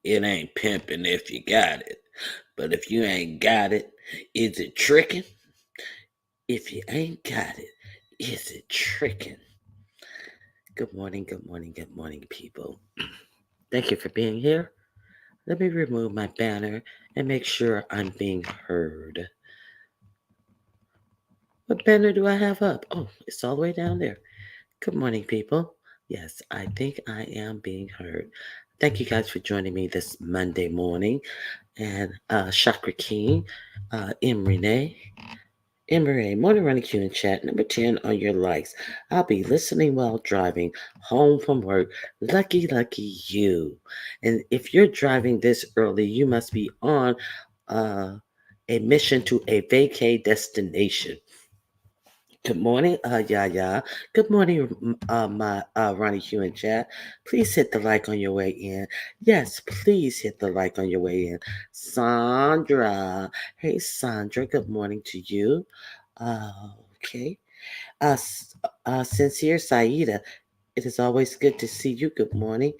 It ain't pimping if you got it. But if you ain't got it, is it tricking? If you ain't got it, is it tricking? Good morning, people. Thank you for being here. Let me remove my banner and make sure I'm being heard. What banner do I have up? Oh, it's all the way down there. Good morning, people. Yes, I think I am being heard. Thank you guys for joining me this Monday morning. And Chakra King, Renee. Emery, morning running Q and chat. Number 10 on your likes. I'll be listening while driving home from work. Lucky you. And if you're driving this early, you must be on uh, a mission to a vacay destination. Good morning, Yaya. Good morning, my Ronnie Q and chat. Please hit the like on your way in. Yes, please hit the like on your way in. Sandra. Hey, Sandra. Good morning to you. Okay. Sincere Saida. It is always good to see you. Good morning.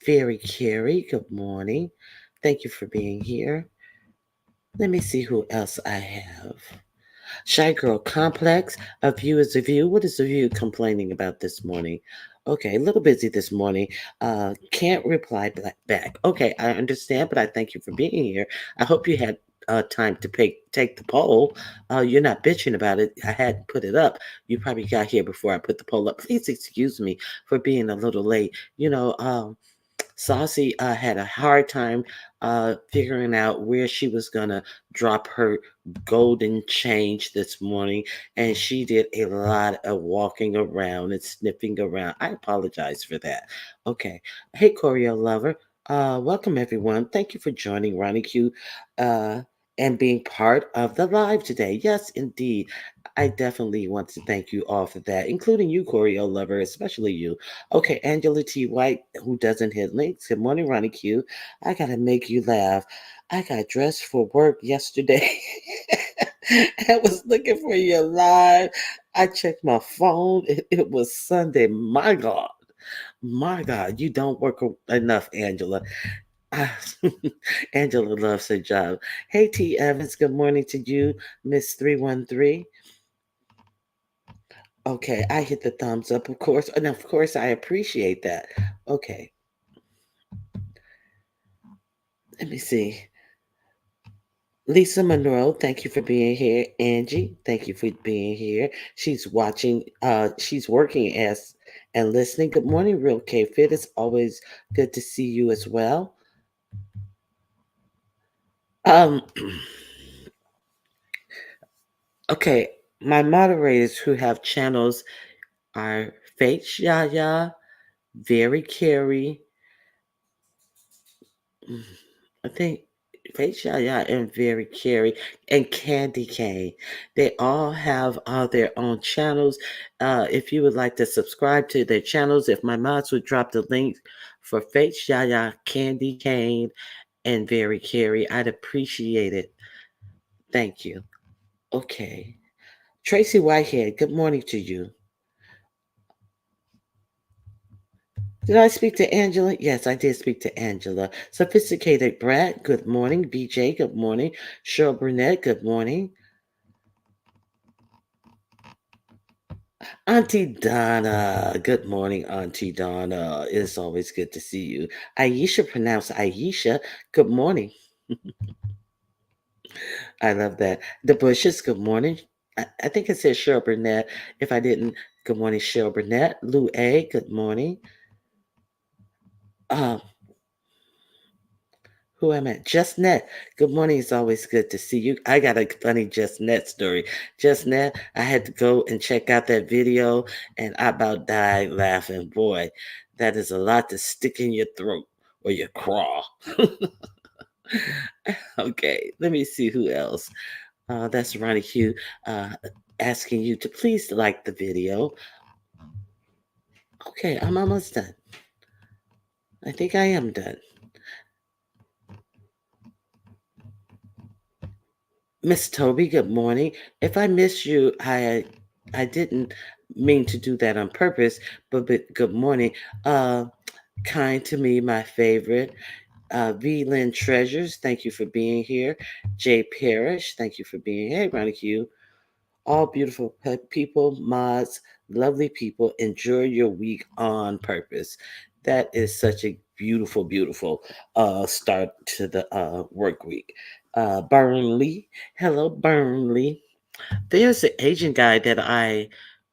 Very Carrie. Good morning. Thank you for being here. Let me see who else I have. Shy Girl Complex. A view is a view. What is the view complaining about this morning? Okay, a little busy this morning. Can't reply back. Okay, I understand, but I thank you for being here. I hope you had time to take the poll. You're not bitching about it. I hadn't put it up. You probably got here before I put the poll up. Please excuse me for being a little late. Saucy had a hard time figuring out where she was going to drop her golden change this morning, and she did a lot of walking around and sniffing around. I apologize for that. Okay. Hey, Choreo Lover. Welcome, everyone. Thank you for joining Ronnie Q uh, and being part of the live today. Yes, indeed. I definitely want to thank you all for that, including you, Choreo Lover, especially you. Okay, Angela T. White, who doesn't hit links. Good morning, Ronnie Q. I gotta make you laugh. I got dressed for work yesterday. I was looking for your live. I checked my phone. It was Sunday. My God, you don't work enough, Angela. Ah, Angela loves her job. Hey, T. Evans. Good morning to you, Miss 313. Okay, I hit the thumbs up, of course. And of course, I appreciate that. Okay, let me see. Lisa Monroe, thank you for being here. Angie, thank you for being here. She's watching, she's working as and listening. Good morning, Real K Fit. It's always good to see you as well. Um, okay, my moderators who have channels are Faith Yaya, Very Carey, I think Faith Yaya and Very Carey and Candy Cane. They all have their own channels. If you would like to subscribe to their channels, if my mods would drop the link for Faith Yaya, Candy Cane, and Very Carey, I'd appreciate it. Thank you. Okay. Tracy Whitehead, good morning to you. Did I speak to Angela? Yes, I did speak to Angela. Sophisticated Brad, good morning. BJ, good morning. Cheryl Burnett, good morning. Auntie Donna, good morning, Auntie Donna. It's always good to see you. Aisha, pronounced Aisha, good morning. I love that. The Bushes, good morning. I think it says Cheryl Burnett. If I didn't, good morning, Cheryl Burnett. Lou A, good morning. Um, who am I? Just Net. Good morning. It's always good to see you. I got a funny Just Net story. Just Net, I had to go and check out that video and I about died laughing. Boy, that is a lot to stick in your throat or your craw. Okay, let me see who else. That's Ronnie Hugh asking you to please like the video. Okay, I'm almost done. I think I am done. Miss Toby, good morning. If I missed you, I didn't mean to do that on purpose, but good morning. Kind to me, my favorite. V. Lynn Treasures, thank you for being here. Jay Parrish, thank you for being here. Hey, Ronnie Q. All beautiful people, mods, lovely people. Enjoy your week on purpose. That is such a beautiful, beautiful start to the work week. Burnley, hello, Burnley. There's an Asian guy that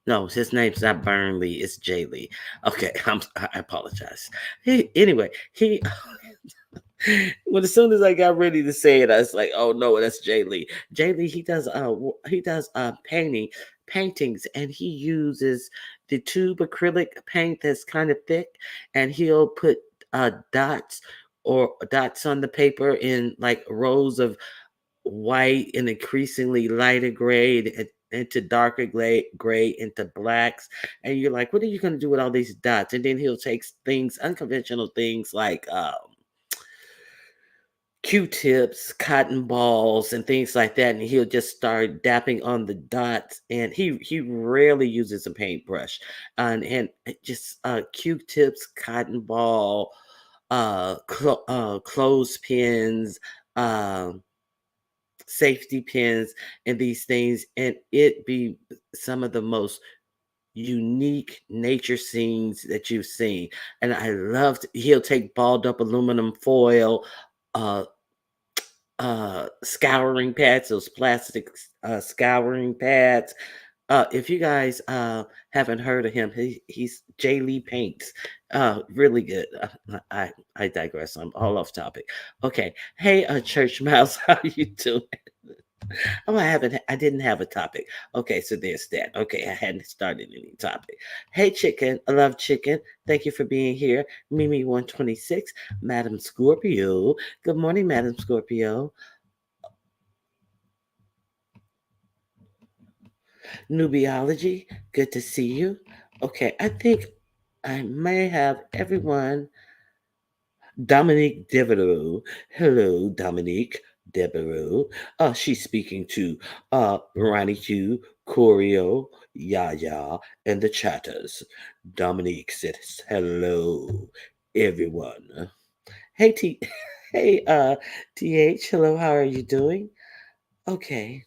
no, his name's not Burnley, it's Jay Lee. Okay, I apologize. Anyway, he when as soon as I got ready to say it, I was like, "Oh no, that's Jay Lee." Jay Lee, he does paintings, and he uses the tube acrylic paint that's kind of thick, and he'll put dots on the paper in like rows of white and increasingly lighter gray into darker gray into blacks, and you're like, "What are you going to do with all these dots?" And then he'll take things, unconventional things like Q-tips, cotton balls, and things like that, and he'll just start dapping on the dots. And he rarely uses a paintbrush, and just Q-tips, cotton ball, clothespins, safety pins, and these things, and it be some of the most unique nature scenes that you've seen. And I loved. He'll take balled up aluminum foil. Uh, Scouring pads, those plastic scouring pads. If you guys haven't heard of him, he's Jay Lee Paints. Really good. I digress. I'm all off topic. Okay. Hey, Church Mouse, how you doing? Oh, I didn't have a topic. Okay, so there's that. Okay, I hadn't started any topic. Hey, Chicken, I love Chicken. Thank you for being here. Mimi 126, Madam Scorpio. Good morning, Madam Scorpio. Nubiology, good to see you. Okay, I think I may have everyone. Dominique Devereaux. Hello, Dominique Devereaux. She's speaking to Ronnie Q, Corio, Yaya, and the chatters. Dominique says hello, everyone. Hey, hey, TH, hello, how are you doing? Okay.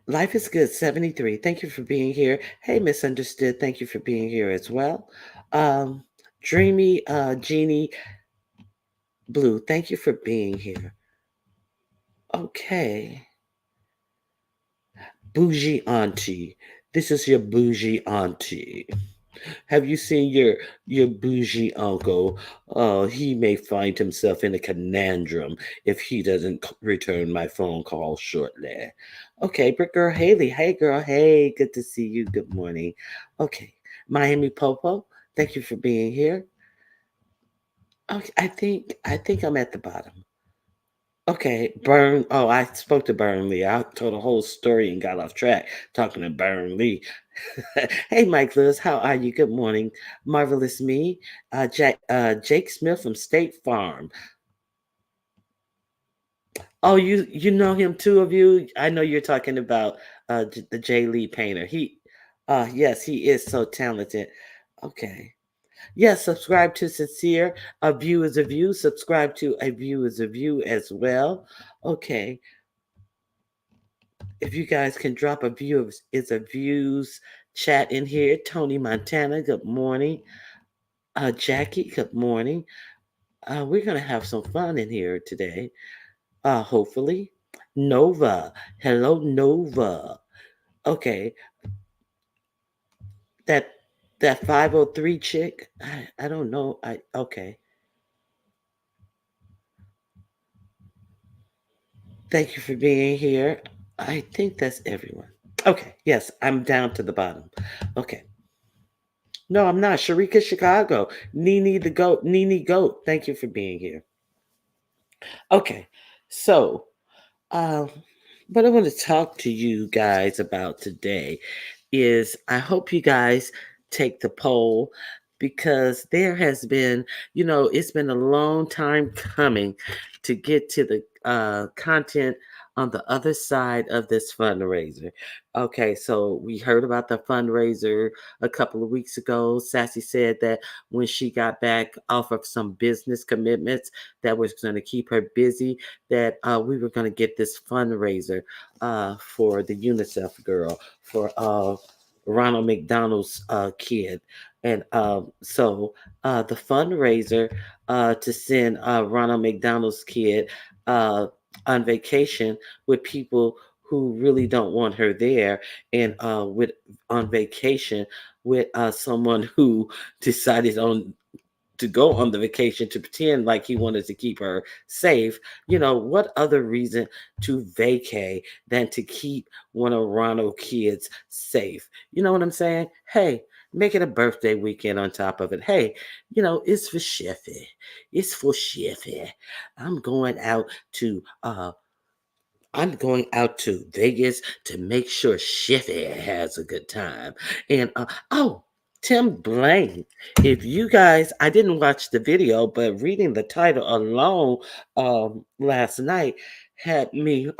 Life is good, 73. Thank you for being here. Hey, Misunderstood. Thank you for being here as well. Um, Dreamy Jeannie Blue, thank you for being here. Okay. Bougie Auntie. This is your bougie auntie. Have you seen your bougie uncle? He may find himself in a conundrum if he doesn't return my phone call shortly. Okay, but girl Haley, hey girl, hey, good to see you. Good morning. Okay, Miami Popo, thank you for being here. Okay, I think I'm at the bottom. Okay, Burn. Oh, I spoke to Burn Lee. I told a whole story and got off track talking to Burn Lee. Hey, Mike Lewis, how are you? Good morning, marvelous me. Jake Smith from State Farm. Oh, you know him, two of you. I know you're talking about the Jay Lee painter. Yes, he is so talented. Okay. Yes, subscribe to Sincere. A View is a View. Subscribe to A View is a View as well. Okay. If you guys can drop a view of It's a Views chat in here. Tony Montana, good morning. Jackie, good morning. We're going to have some fun in here today, hopefully. Nova, hello, Nova. Okay, that that 503 chick, I don't know. Okay. Thank you for being here. I think that's everyone. Okay, yes, I'm down to the bottom. Okay. No, I'm not. Sharika Chicago. Nene the Goat. Nene Goat. Thank you for being here. Okay. So, um, what I want to talk to you guys about today is I hope you guys take the poll because there has been, it's been a long time coming to get to the content on the other side of this fundraiser. Okay, so we heard about the fundraiser a couple of weeks ago. Sassy said that when she got back off of some business commitments that was going to keep her busy, that we were going to get this fundraiser for the UNICEF girl, for Ronald McDonald's kid. And the fundraiser to send Ronald McDonald's kid uh, on vacation with people who really don't want her there, and with on vacation with someone who decided on to go on the vacation to pretend like he wanted to keep her safe. What other reason to vacay than to keep one of Ronald kids safe? You know what I'm saying? Hey, make it a birthday weekend on top of it. Hey, it's for Sheffy. It's for Sheffy. I'm going out to I'm going out to Vegas to make sure Sheffy has a good time. And Tim Blaine. If you guys, I didn't watch the video, but reading the title alone last night had me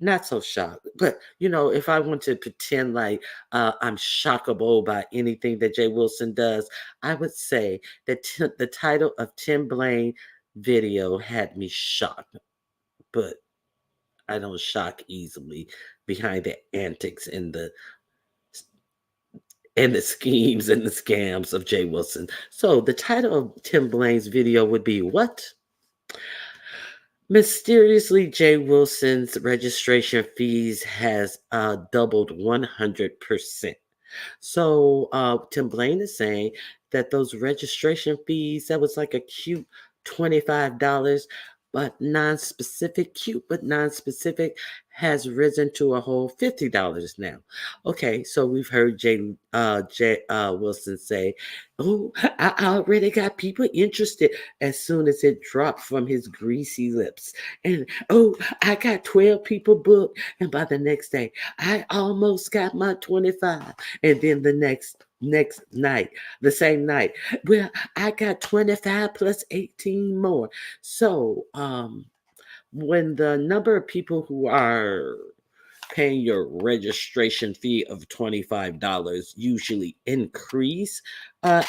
not so shocked. But if I want to pretend like I'm shockable by anything that Jay Wilson does, I would say that the title of Tim Blaine video had me shocked. But I don't shock easily behind the antics and the schemes and the scams of Jay Wilson. So the title of Tim Blaine's video would be what? Mysteriously, Jay Wilson's registration fees has doubled 100%. So Tim Blaine is saying that those registration fees, that was like a cute $25, but non-specific, cute but non-specific, has risen to a whole $50 now. Okay, so we've heard Jay Wilson say, "Oh, I already got people interested," as soon as it dropped from his greasy lips. And oh, I got 12 people booked, and by the next day, I almost got my 25. And then the next night, the same night, well, I got 25 plus 18 more. So when the number of people who are paying your registration fee of $25 usually increase, uh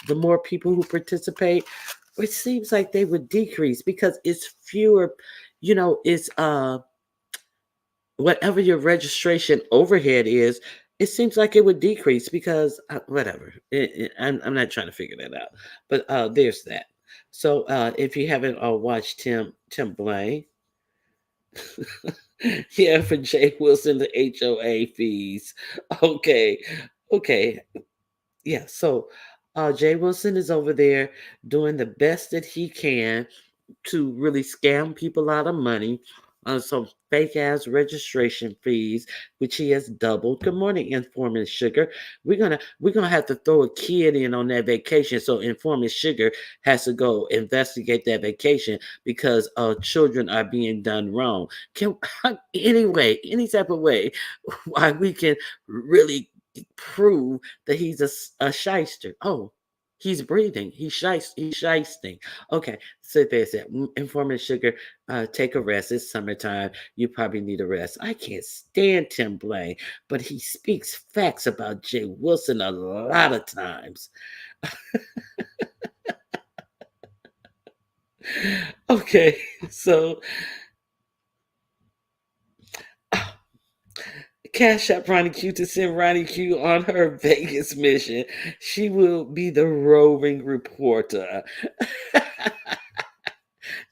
the more people who participate, it seems like they would decrease because it's fewer. It's whatever your registration overhead is, it seems like it would decrease because whatever. I'm not trying to figure that out, but there's that. So if you haven't watched Tim Blaine, yeah, for Jay Wilson, the HOA fees. Okay, okay, yeah. So Jay Wilson is over there doing the best that he can to really scam people out of money on some fake ass registration fees, which he has doubled. Good morning, Informant Sugar. We're gonna have to throw a kid in on that vacation, so Informant Sugar has to go investigate that vacation because children are being done wrong. Can anyway, any type of way, why we can really prove that he's a shyster. Oh, he's breathing. He's shysting. Okay, so there's that. Informant Sugar, take a rest. It's summertime. You probably need a rest. I can't stand Tim Blaine, but he speaks facts about Jay Wilson a lot of times. Okay, so Cash App Ronnie Q to send Ronnie Q on her Vegas mission. She will be the roving reporter.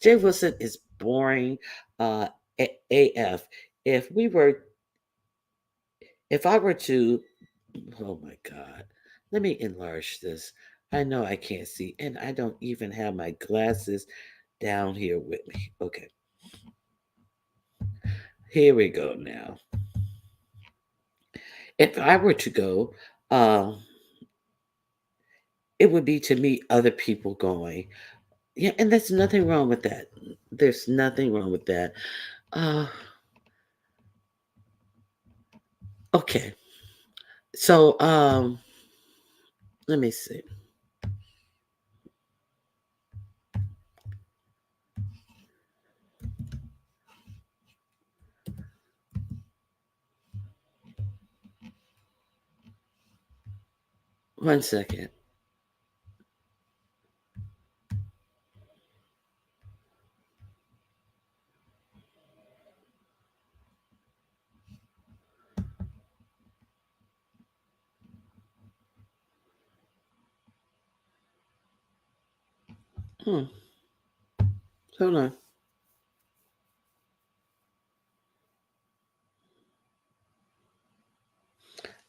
Jay Wilson is boring AF. If we were If I were to, oh my God, let me enlarge this. I know I can't see, and I don't even have my glasses down here with me. Okay, here we go now. If I were to go, um, it would be to meet other people going. Yeah, and there's nothing wrong with that. There's nothing wrong with that. Uh, okay, so let me see. One second. Hmm. Hold on.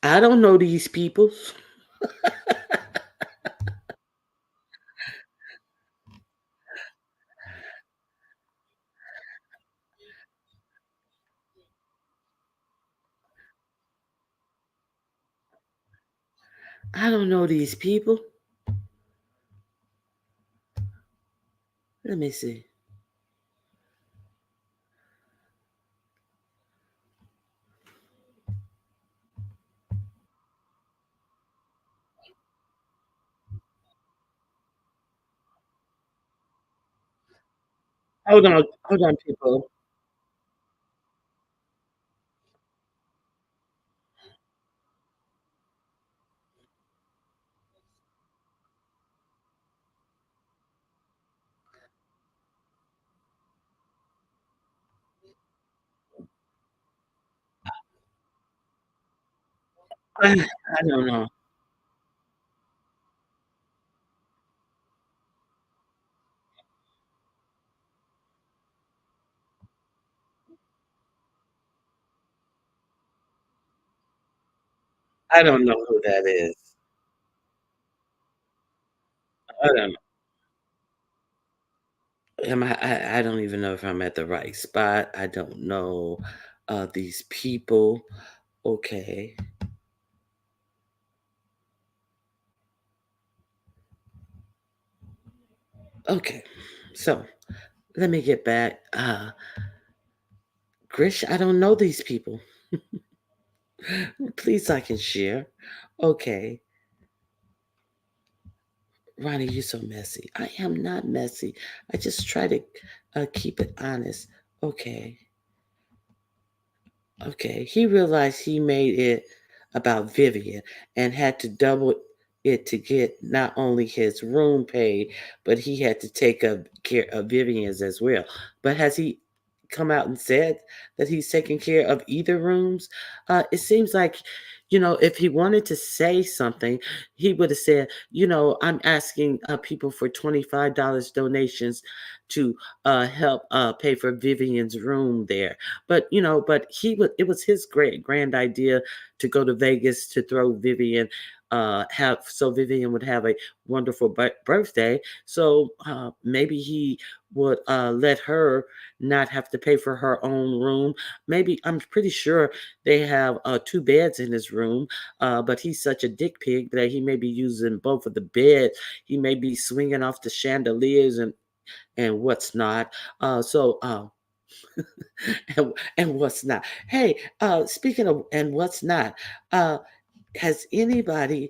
I don't know these people. I don't know these people. Let me see. Hold on, people. I don't know. I don't know who that is. I don't I don't even know if I'm at the right spot. I don't know these people. Okay. Okay. So let me get back. Grish, I don't know these people. Please, I can share. Okay. Ronnie, you're so messy. I am not messy. I just try to keep it honest. Okay. Okay. He realized he made it about Vivian and had to double it to get not only his room paid, but he had to take up care of Vivian's as well. But has he come out and said that he's taking care of either rooms? It seems like, if he wanted to say something, he would have said, I'm asking people for $25 donations to help pay for Vivian's room there. But it was his great grand idea to go to Vegas to throw Vivian have so Vivian would have a wonderful birthday. So maybe he would let her not have to pay for her own room. Maybe I'm pretty sure they have two beds in his room, but he's such a dick pig that he may be using both of the beds. He may be swinging off the chandeliers and what's not. And what's not. Hey, speaking of and what's not, uh, has anybody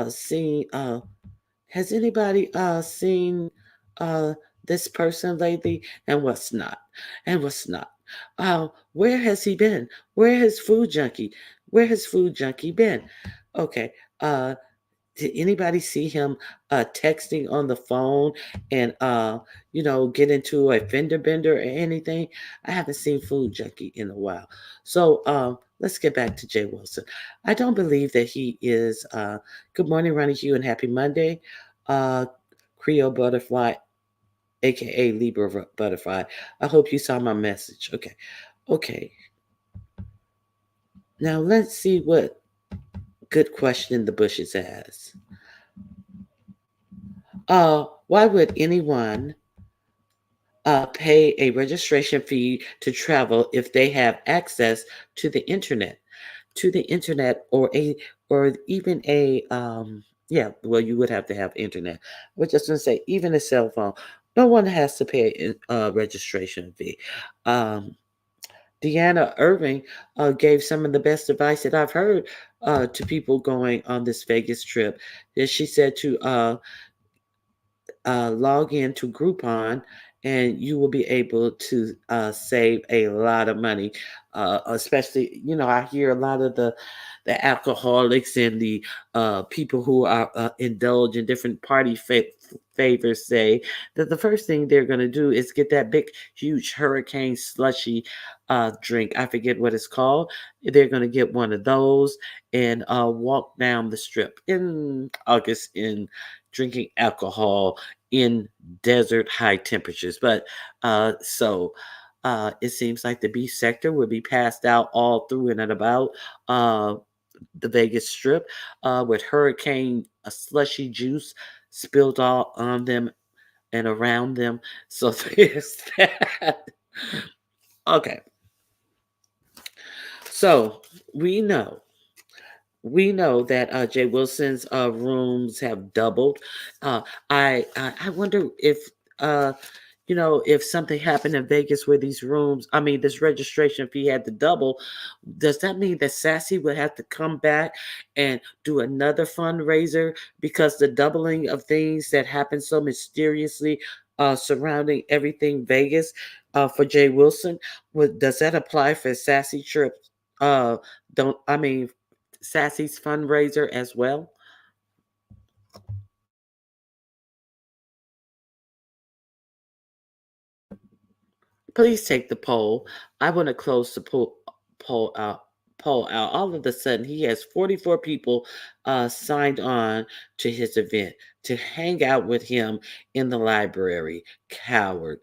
seen? Has anybody seen uh this person lately? And what's not? And what's not? Where has he been? Where has Food Junkie? Where has Food Junkie been? Okay. Did anybody see him texting on the phone and get into a fender bender or anything? I haven't seen Food Junkie in a while. So let's get back to Jay Wilson. I don't believe that he is. Good morning, Ronnie Hugh, and happy Monday, uh, Creole Butterfly, aka Libra Butterfly. I hope you saw my message. Okay, okay. Now let's see what good question the bushes has. Why would anyone pay a registration fee to travel if they have access to the internet? To the internet, or even a yeah, well, you would have to have internet. We're just gonna say even a cell phone. No one has to pay a registration fee. Um, Deanna Irving gave some of the best advice that I've heard to people going on this Vegas trip. That she said to log in to Groupon, and you will be able to save a lot of money. Especially, I hear a lot of the alcoholics and the people who are indulge in different party favors say that the first thing they're going to do is get that big, huge hurricane slushy drink. I forget what it's called. They're going to get one of those and walk down the strip in August in drinking alcohol in desert high temperatures. But it seems like the beef sector will be passed out all through and about uh, the Vegas Strip with hurricane slushy juice spilled all on them and around them. So there's that. Okay, so we know we know that Jay Wilson's rooms have doubled. Uh, I wonder if if something happened in Vegas where these rooms, I mean, this registration fee had to double. Does that mean that Sassy would have to come back and do another fundraiser because the doubling of things that happened so mysteriously surrounding everything Vegas for Jay Wilson? Does that apply for Sassy trips? Don't I mean Sassy's fundraiser as well? Please take the poll. I want to close the poll out. Poll out. All of a sudden, he has 44 people signed on to his event to hang out with him in the library. Coward.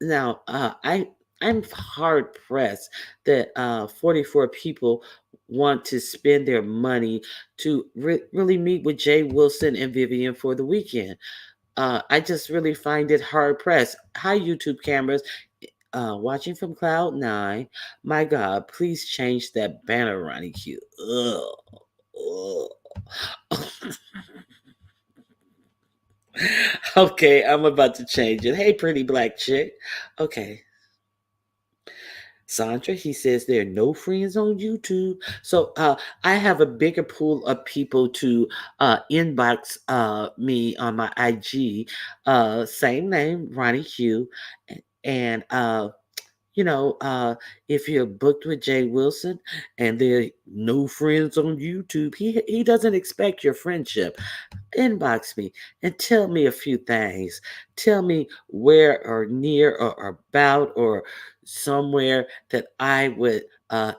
Now, I'm hard pressed that 44 people want to spend their money to really meet with Jay Wilson and Vivian for the weekend. I just really find it hard pressed. Hi, YouTube cameras. Watching from Cloud Nine. My God, please change that banner running cue. Ugh. Ugh. Okay, I'm about to change it. Hey, pretty black chick. Okay, Sandra, he says there are no friends on YouTube. So I have a bigger pool of people to inbox me on my IG. Same name, Ronnie Hugh. And, if you're booked with Jay Wilson and there are no friends on YouTube, he doesn't expect your friendship. Inbox me and tell me a few things. Tell me where or near or about or somewhere that I would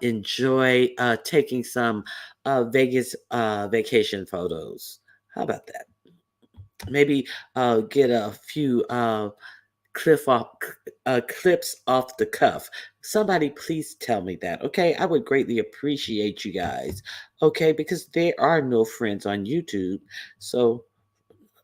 enjoy taking some Vegas vacation photos. How about that? Maybe get a few clips off the cuff. Somebody please tell me that. Okay, I would greatly appreciate you guys. Okay, because there are no friends on YouTube. So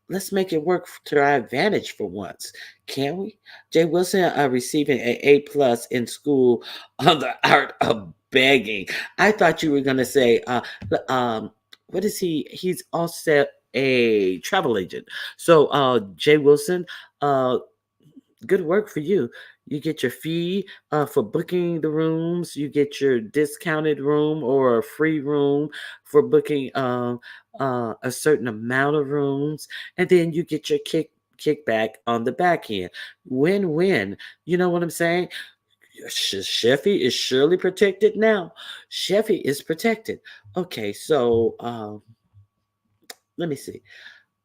let's make it work to our advantage for once, can we? Jay Wilson receiving an A+ in school on the art of begging. I thought you were gonna say, what is he? He's also a travel agent. So, Jay Wilson, uh, good work for you. You get your fee for booking the rooms. You get your discounted room or a free room for booking a certain amount of rooms, and then you get your kickback on the back end. Win win. You know what I'm saying? Sheffy is surely protected now. Sheffy is protected. Okay, so let me see.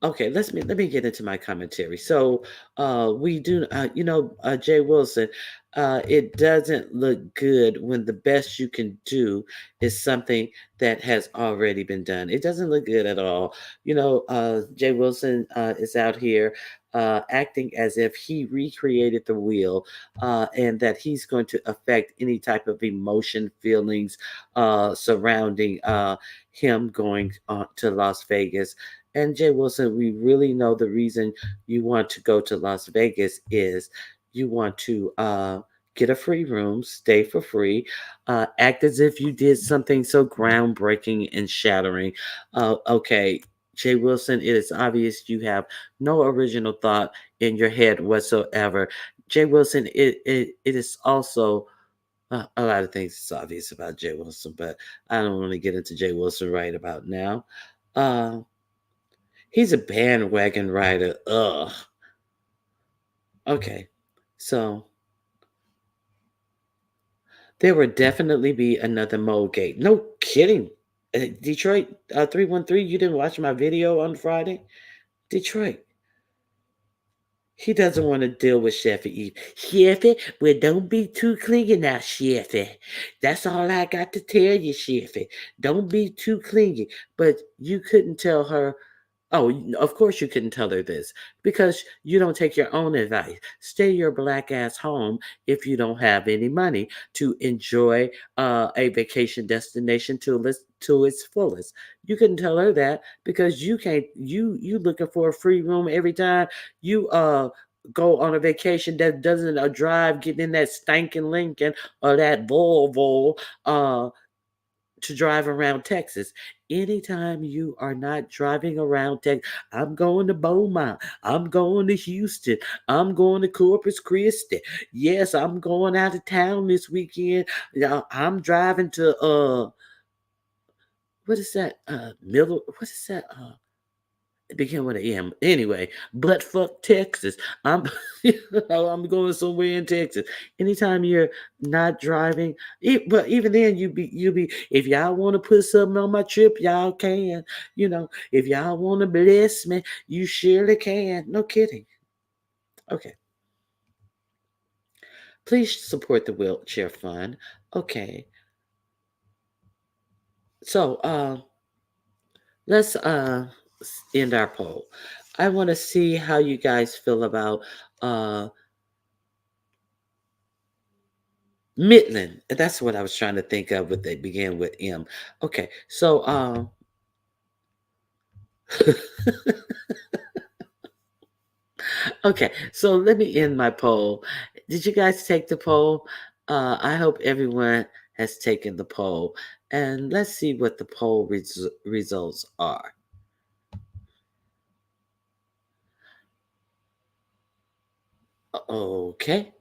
Okay, let me get into my commentary. So, we do, Jay Wilson. It doesn't look good when the best you can do is something that has already been done. It doesn't look good at all. Jay Wilson is out here acting as if he recreated the wheel, and that he's going to affect any type of emotion, feelings surrounding him going to Las Vegas. And Jay Wilson, we really know the reason you want to go to Las Vegas is you want to get a free room, stay for free, act as if you did something so groundbreaking and shattering. Okay, Jay Wilson, it is obvious you have no original thought in your head whatsoever. Jay Wilson, it is also a lot of things is obvious about Jay Wilson, but I don't want to get into Jay Wilson right about now. Uh, He's a bandwagon rider. Ugh. Okay. So there will definitely be another Moldgate. No kidding. Detroit 313, you didn't watch my video on Friday? Detroit. He doesn't want to deal with Sheffy Eve. Sheffy, well, don't be too clingy now, Sheffy. That's all I got to tell you, Sheffy. Don't be too clingy. But you couldn't tell her. Oh, of course you couldn't tell her this because you don't take your own advice. Stay your black ass home if you don't have any money to enjoy a vacation destination to its fullest. You couldn't tell her that because you can't. You looking for a free room every time you go on a vacation that doesn't drive, get in that stinking Lincoln or that Volvo. To drive around Texas. Anytime you are not driving around Texas, I'm going to Beaumont. I'm going to Houston. I'm going to Corpus Christi. Yes, I'm going out of town this weekend. Yeah, I'm driving to what is that? Middle what is that? It began with an M. Anyway, but fuck Texas. I'm I'm going somewhere in Texas. Anytime you're not driving, but even then you be if y'all want to put something on my trip, y'all can. If y'all want to bless me, you surely can. No kidding. Okay. Please support the wheelchair fund. Okay. So let's end our poll. I want to see how you guys feel about Midland. That's what I was trying to think of with they began with M. Okay, so okay, so let me end my poll. Did you guys take the poll? I hope everyone has taken the poll, and let's see what the poll results are. Okay,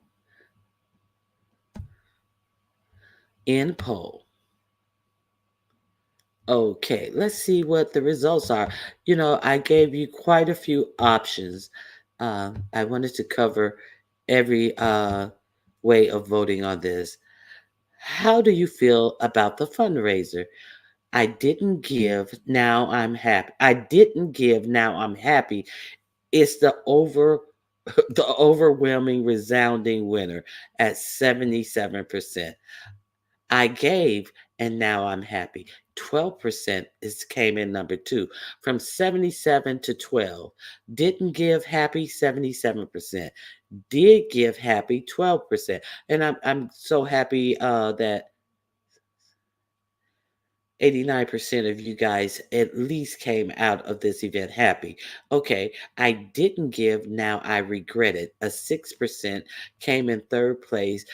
end poll. Okay, let's see what the results are. I gave you quite a few options. I wanted to cover every way of voting on this. How do you feel about the fundraiser? I didn't give, now I'm happy. I didn't give, now I'm happy. It's the overwhelming resounding winner at 77%. I gave and now I'm happy. 12% came in number 2 from 77 to 12. Didn't give happy 77%. Did give happy 12%. And I'm so happy that 89% of you guys at least came out of this event happy. Okay, I didn't give, now I regret it. A 6% came in third place.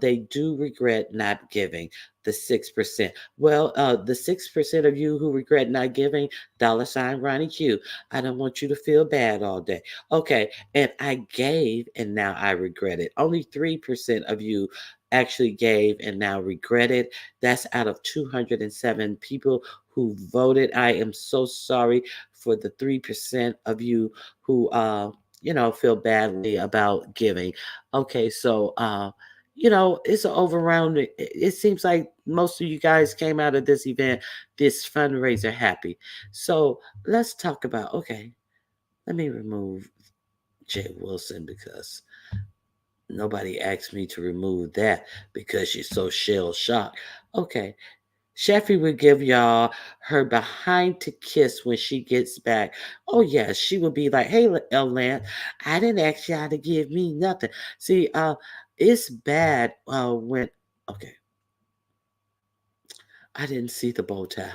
They do regret not giving. The 6%. Well, the 6% of you who regret not giving, $ Ronnie Q. I don't want you to feel bad all day. Okay, and I gave and now I regret it. Only 3% of you actually gave and now regret it. That's out of 207 people who voted. I am so sorry for the 3% of you who feel badly about giving. Okay, so it's an overround. It seems like most of you guys came out of this event, this fundraiser happy. So let's talk about, okay, let me remove Jay Wilson because nobody asked me to remove that because she's so shell shocked. Okay. Sheffy would give y'all her behind to kiss when she gets back. Oh yeah, she would be like, "Hey, Lance, I didn't ask y'all to give me nothing." See, it's bad when. Okay, I didn't see the bow tie.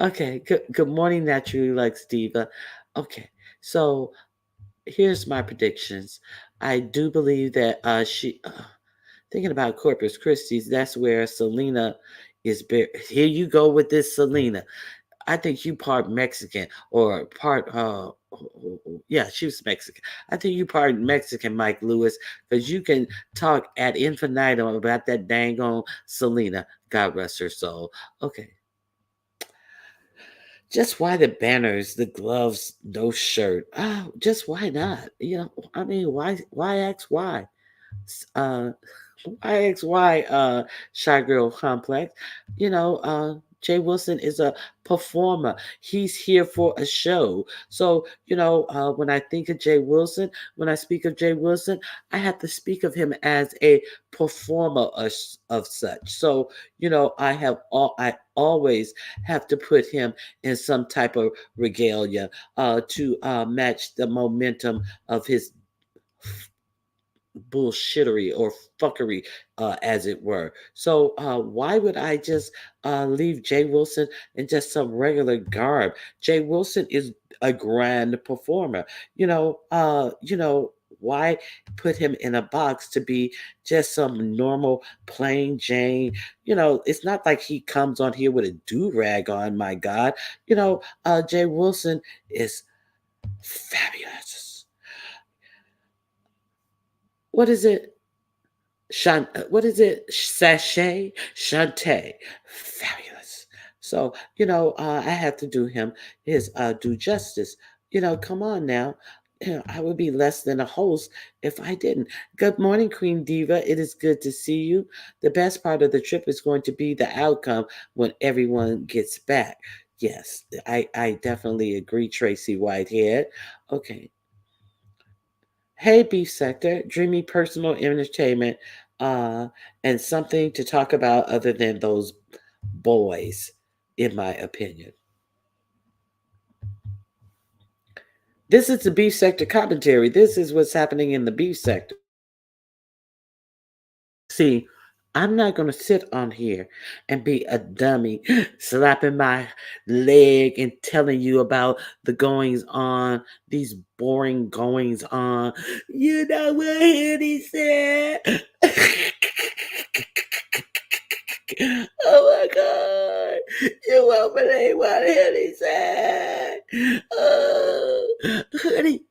Okay, good morning, naturally, like Steva. Okay, so here's my predictions. I do believe that she. Thinking about Corpus Christi, that's where Selena is buried. Here you go with this Selena. I think you part Mexican or part yeah, she was Mexican. I think you part Mexican, Mike Lewis, because you can talk ad infinitum about that dang on Selena. God rest her soul. Okay. Just why the banners, the gloves, no shirt? Just why not? I mean, why ask why? Uh, IXY Shy Girl Complex. Jay Wilson is a performer. He's here for a show. So, when I think of Jay Wilson, when I speak of Jay Wilson, I have to speak of him as a performer of such. So, I always have to put him in some type of regalia to match the momentum of his bullshittery or fuckery, as it were. So why would I just leave Jay Wilson in just some regular garb? Jay Wilson is a grand performer. Why put him in a box to be just some normal plain Jane? It's not like he comes on here with a do rag on. My God, Jay Wilson is fabulous. What is it? What is it? Sachet, Shantae, fabulous. So I have to do him his due justice. Come on now. I would be less than a host if I didn't. Good morning, Queen Diva. It is good to see you. The best part of the trip is going to be the outcome when everyone gets back. Yes, I definitely agree, Tracy Whitehead. Okay. Hey, Beef Sector, dreamy personal entertainment, uh, and something to talk about other than those boys, in my opinion. This is the Beef Sector commentary. This is what's happening in the beef sector. See, I'm not going to sit on here and be a dummy, slapping my leg and telling you about the goings on, these boring goings on. You know what Henny said? Oh my God. You won't believe what Henny said. Oh, honey.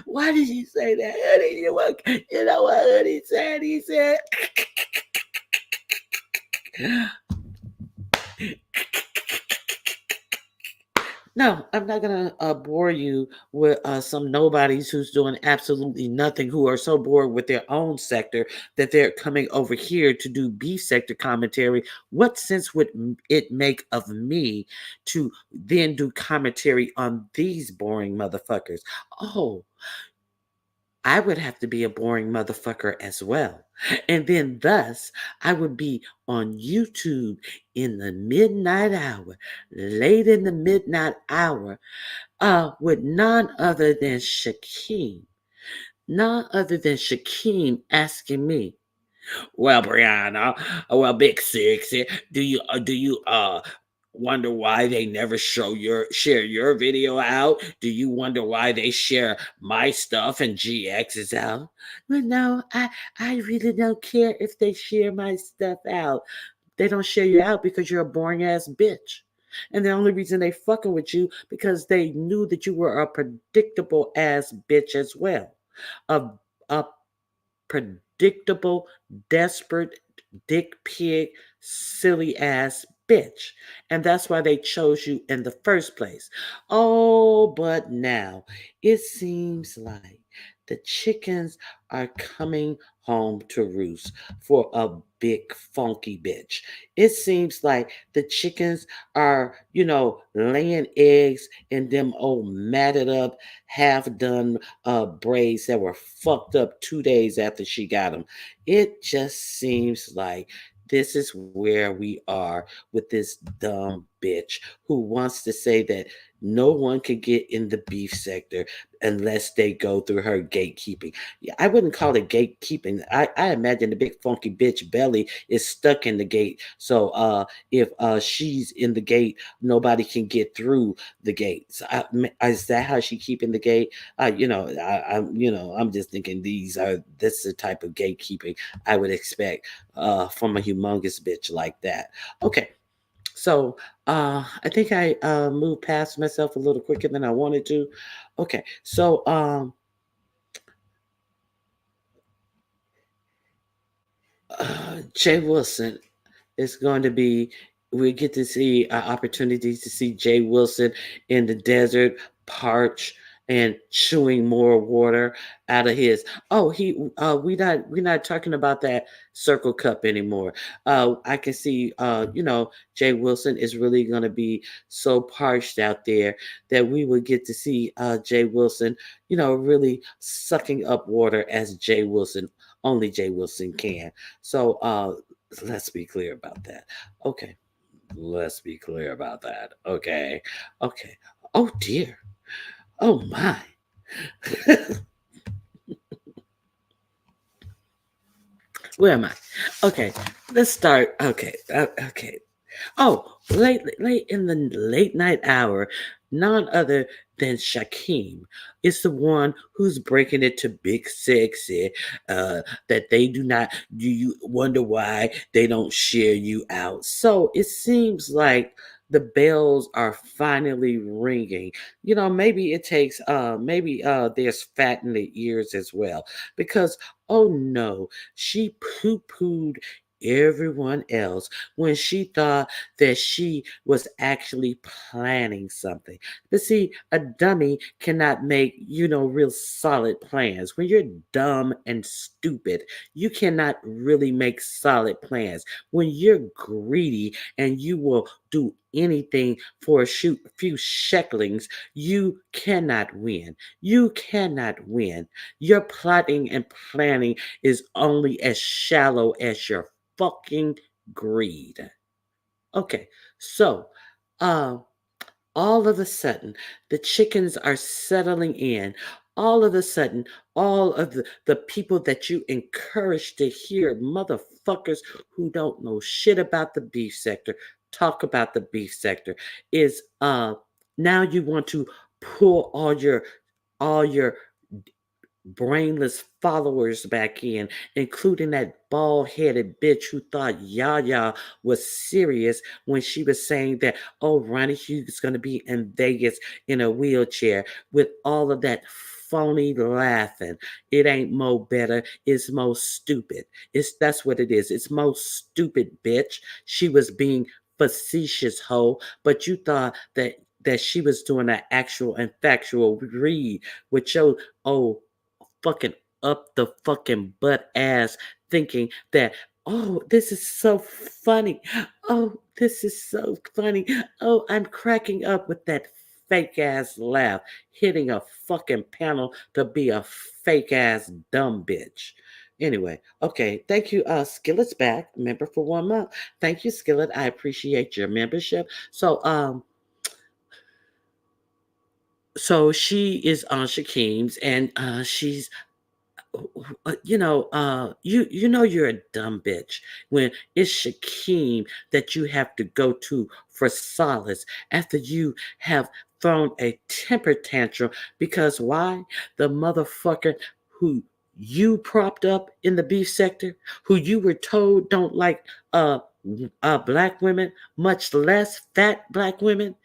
Why did you say that, honey? You know what honey said? He said, no, I'm not gonna bore you with some nobodies who's doing absolutely nothing, who are so bored with their own sector that they're coming over here to do B sector commentary. What sense would it make of me to then do commentary on these boring motherfuckers? Oh, I would have to be a boring motherfucker as well. And then thus I would be on YouTube in the midnight hour, late in the midnight hour, with none other than Shakeem. None other than Shakeem asking me, well, Brianna, well, Big Sexy, do you wonder why they never share your video out? Do you wonder why they share my stuff and GX's out? Well, no, I really don't care if they share my stuff out. They don't share you out because you're a boring ass bitch. And the only reason they fucking with you because they knew that you were a predictable ass bitch as well. A a predictable, desperate, dick pig, silly ass bitch. And that's why they chose you in the first place. Oh, but now it seems like the chickens are coming home to roost for a big funky bitch. It seems like the chickens are, laying eggs in them old matted up, half done braids that were fucked up 2 days after she got them. It just seems like this is where we are with this dumb bitch who wants to say that no one could get in the beef sector unless they go through her gatekeeping. Yeah, I wouldn't call it gatekeeping. I imagine the big funky bitch belly is stuck in the gate. So if she's in the gate, nobody can get through the gate. So is that how she keeping the gate? I'm just thinking this is the type of gatekeeping I would expect from a humongous bitch like that. Okay, so I think I moved past myself a little quicker than I wanted to. Okay, so Jay Wilson is going to be we get to see opportunities to see Jay Wilson in the desert, parch and chewing more water out of his. Oh, we're not talking about that circle cup anymore. I can see, Jay Wilson is really going to be so parched out there that we would get to see Jay Wilson, really sucking up water as Jay Wilson, only Jay Wilson can. So let's be clear about that. Okay. Let's be clear about that. Okay. Okay. Oh dear. Oh my. Where am I? Okay. Let's start. Okay. Okay. Oh, late in the late night hour, none other than Shakim is the one who's breaking it to Big Sexy. That they do not. Do you wonder why they don't share you out? So it seems like the bells are finally ringing. Maybe it takes. Maybe there's fat in the ears as well, because oh no, she poo pooed everyone else when she thought that she was actually planning something. But see, a dummy cannot make, real solid plans. When you're dumb and stupid, you cannot really make solid plans. When you're greedy and you will do anything for few shekels, you cannot win. You cannot win. Your plotting and planning is only as shallow as your fucking greed. Okay, so uh, all of a sudden, the chickens are settling in. All of a sudden, all of the people that you encourage to hear, motherfuckers who don't know shit about the beef sector, talk about the beef sector, is now you want to pull all your brainless followers back in, including that bald headed bitch who thought Yaya was serious when she was saying that, oh, Ronnie Hughes is going to be in Vegas in a wheelchair with all of that phony laughing. It ain't mo better, it's mo stupid. That's what it is. It's mo stupid, bitch. She was being facetious hoe, but you thought that she was doing an actual and factual read with your oh fucking up the fucking butt ass thinking that, oh, this is so funny. Oh, this is so funny. Oh, I'm cracking up with that fake ass laugh, hitting a fucking panel to be a fake ass dumb bitch. Anyway, okay, thank you, Skillet's back, member for 1 month. Thank you, Skillet. I appreciate your membership. So she is on Shakim's, and she's you know you're a dumb bitch when it's Shakim that you have to go to for solace after you have thrown a temper tantrum because why? The motherfucker who you propped up in the beef sector, who you were told don't like black women, much less fat black women.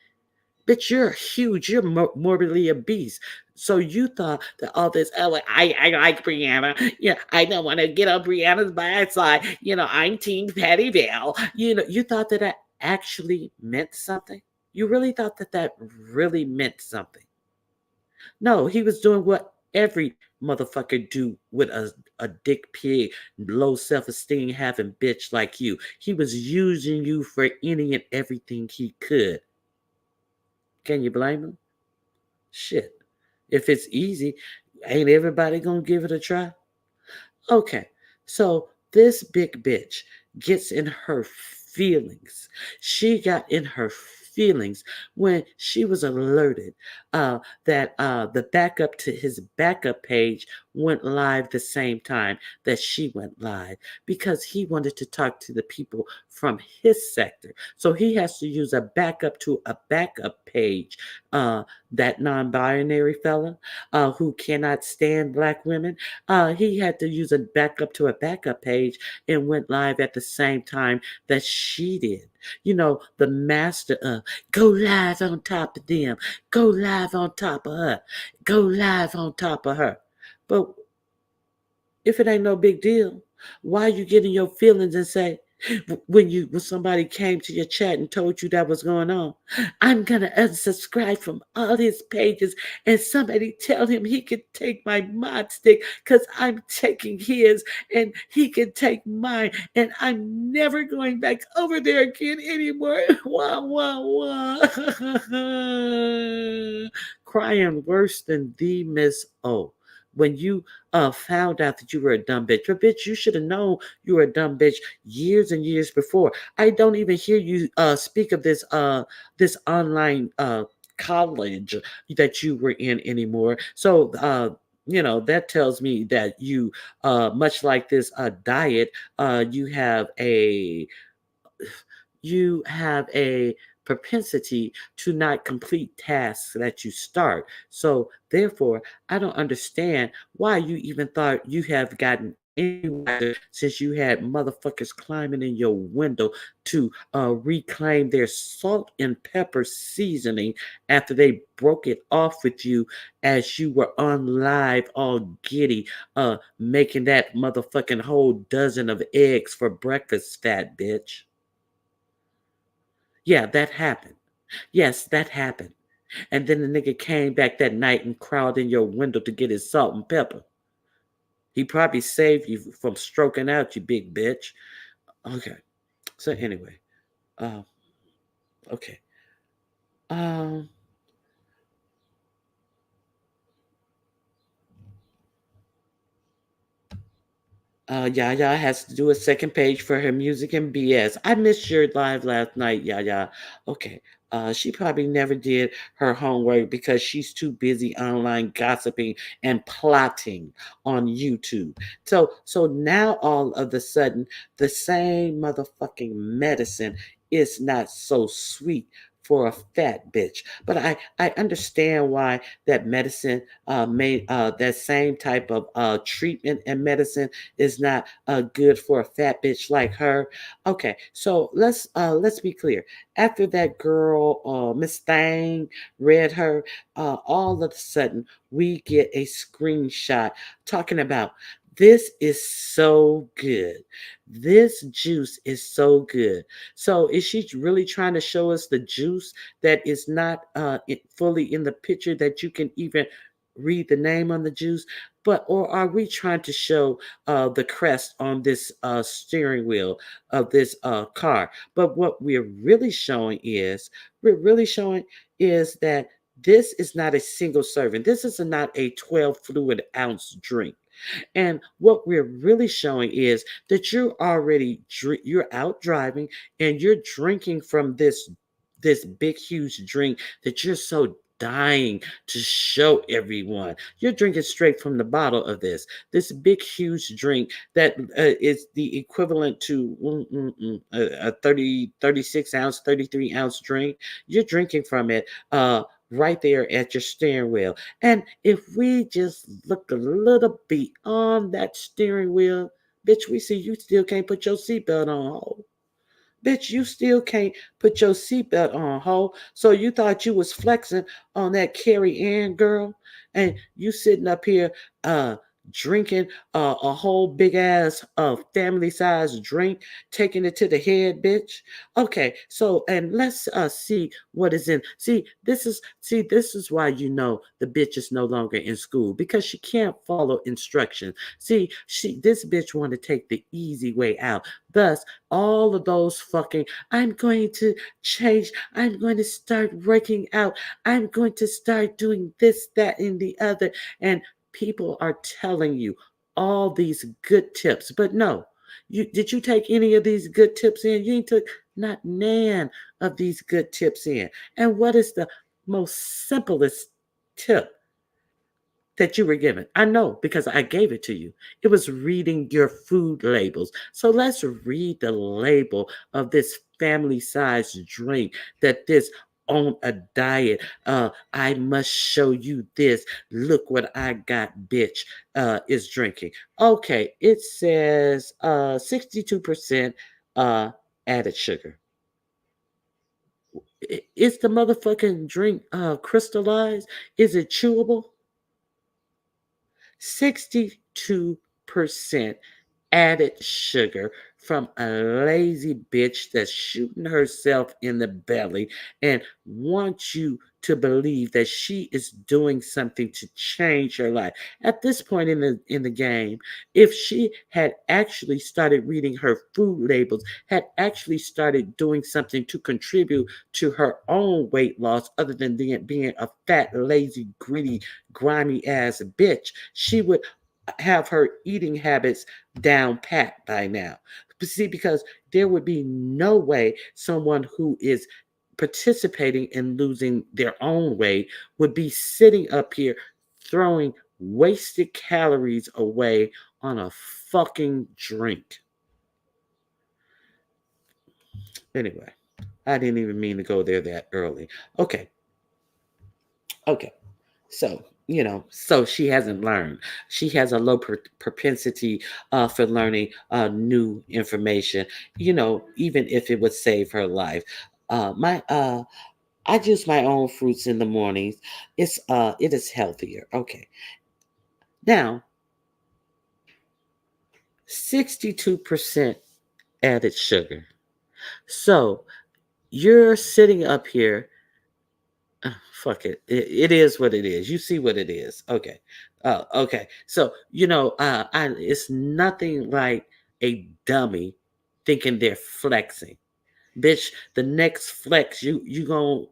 Bitch, you're huge. You're morbidly obese. So you thought that all this, oh, I like Brianna. Yeah, I don't want to get on Brianna's bad side. I'm Team Patty Vale. You thought that that actually meant something. You really thought that that really meant something. No, he was doing what every motherfucker do with a dick pig, low self-esteem having bitch like you. He was using you for any and everything he could. Can you blame him? Shit. If it's easy, ain't everybody gonna give it a try? Okay, so this big bitch gets in her feelings. She got in her feelings when she was alerted that the backup to his backup page went live the same time that she went live because he wanted to talk to the people from his sector. So he has to use a backup to a backup page. That non binary fella who cannot stand black women he had to use a backup to a backup page and went live at the same time that she did. The master of go live on top of them, go live on top of her, go live on top of her. But if it ain't no big deal, why you get in your feelings and say, When somebody came to your chat and told you that was going on, I'm gonna unsubscribe from all his pages, and somebody tell him he could take my mod stick because I'm taking his, and he can take mine, and I'm never going back over there again anymore. Wah wah wah. Crying worse than the Miss O. When you found out that you were a dumb bitch, but bitch, you should have known you were a dumb bitch years and years before. I don't even hear you speak of this online college that you were in anymore. So that tells me that you much like this diet, you have a propensity to not complete tasks that you start. So, therefore, I don't understand why you even thought you have gotten any wiser since you had motherfuckers climbing in your window to reclaim their salt and pepper seasoning after they broke it off with you as you were on live all giddy, making that motherfucking whole dozen of eggs for breakfast, fat bitch. Yeah, that happened. Yes, that happened. And then the nigga came back that night and crawled in your window to get his salt and pepper. He probably saved you from stroking out, you big bitch. Okay. So anyway, um, okay. Um, Yaya has to do a second page for her music and BS. I missed your live last night, Yaya. Okay. She probably never did her homework because she's too busy online gossiping and plotting on YouTube. So now all of a sudden, the same motherfucking medicine is not so sweet for a fat bitch. But I understand why that medicine made that same type of treatment and medicine is not good for a fat bitch like her. Okay, so let's be clear. After that girl, Miss Thang, read her, all of a sudden we get a screenshot talking about this is so good. This juice is so good. So is she really trying to show us the juice that is not fully in the picture that you can even read the name on the juice? But or are we trying to show the crest on this steering wheel of this car? But what we're really showing is that this is not a single serving. This is not a 12 fluid ounce drink. And what we're really showing is that you're out driving and you're drinking from this big huge drink that you're so dying to show everyone. You're drinking straight from the bottle of this big huge drink that is the equivalent to a 36 ounce, 33 ounce drink. You're drinking from it right there at your steering wheel. And if we just look a little beyond that steering wheel, bitch, we see you still can't put your seatbelt on. Ho. Bitch, you still can't put your seatbelt on, ho. So you thought you was flexing on that Carrie Ann girl, and you sitting up here uh drinking a whole big ass family size drink, taking it to the head, bitch. Okay, so and let's see what is in. See, this is why you know the bitch is no longer in school because she can't follow instructions. See, this bitch want to take the easy way out. Thus, all of those fucking, I'm going to change, I'm going to start working out, I'm going to start doing this, that, and the other. And people are telling you all these good tips, but no. Did you take any of these good tips in? You ain't took not nan of these good tips in. And what is the most simplest tip that you were given? I know because I gave it to you. It was reading your food labels. So let's read the label of this family sized drink that this on a diet. I must show you this. Look what I got, bitch, is drinking. Okay, it says 62% uh added sugar. Is the motherfucking drink crystallized? Is it chewable? 62% added sugar from a lazy bitch that's shooting herself in the belly and wants you to believe that she is doing something to change her life. At this point in the game, if she had actually started reading her food labels, had actually started doing something to contribute to her own weight loss other than being a fat, lazy, greedy, grimy ass bitch, she would have her eating habits down pat by now. See, because there would be no way someone who is participating in losing their own weight would be sitting up here throwing wasted calories away on a fucking drink. Anyway, I didn't even mean to go there that early. Okay, okay. So she hasn't learned. She has a low propensity for learning new information. Even if it would save her life. My I juice my own fruits in the mornings. It is healthier. Okay. Now, 62% added sugar. So you're sitting up here. Fuck it. It is what it is. You see what it is. Okay. Okay. So it's nothing like a dummy thinking they're flexing. Bitch, the next flex you gon'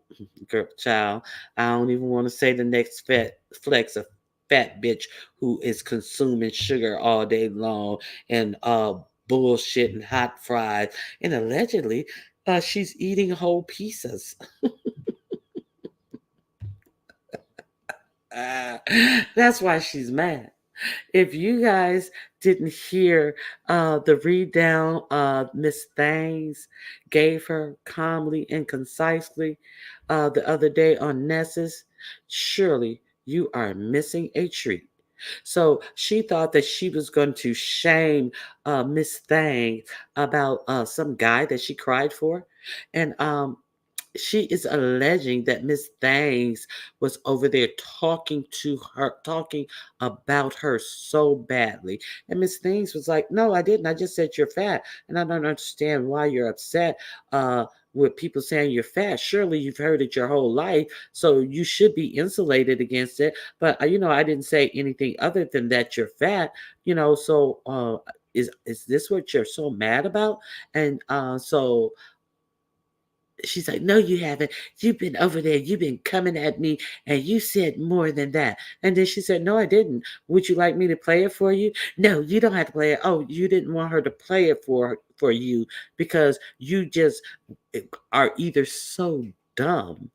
girl child. I don't even want to say the next fat flex a fat bitch who is consuming sugar all day long and bullshit and hot fries and allegedly she's eating whole pizzas. Ah, that's why she's mad. If you guys didn't hear the read down Miss Thangs gave her calmly and concisely the other day on Nessus, surely you are missing a treat. So she thought that she was going to shame Miss Thang about some guy that she cried for. And she is alleging that Miss Thangs was over there talking about her so badly. And Miss Thangs was like, "No, I didn't. I just said you're fat. And I don't understand why you're upset with people saying you're fat. Surely you've heard it your whole life. So you should be insulated against it. But, I didn't say anything other than that you're fat, so. Is this what you're so mad about? And so she's like, "No, you haven't. You've been over there. You've been coming at me, and you said more than that." And then she said, "No, I didn't. Would you like me to play it for you?" "No, you don't have to play it." "Oh, you didn't want her to play it for you because you just are either so dumb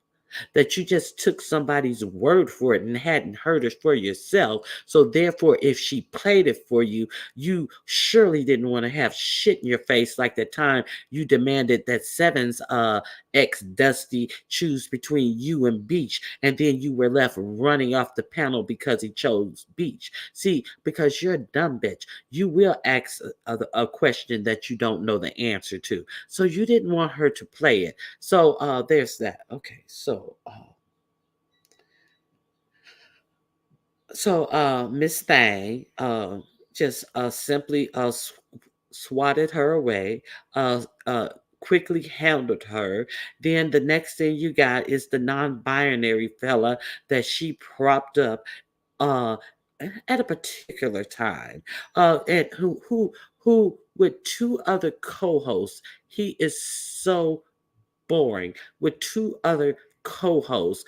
that you just took somebody's word for it and hadn't heard it for yourself. So therefore, if she played it for you, you surely didn't want to have shit in your face like the time you demanded that Seven's ex Dusty choose between you and Beach, and then you were left running off the panel because he chose Beach. See, because you're a dumb bitch, you will ask a question that you don't know the answer to. So you didn't want her to play it. So there's that. Okay, so Miss Thang just simply swatted her away, quickly handled her. Then the next thing you got is the non-binary fella that she propped up uh at a particular time, and who with two other co-hosts, he is so boring with two other co-hosts,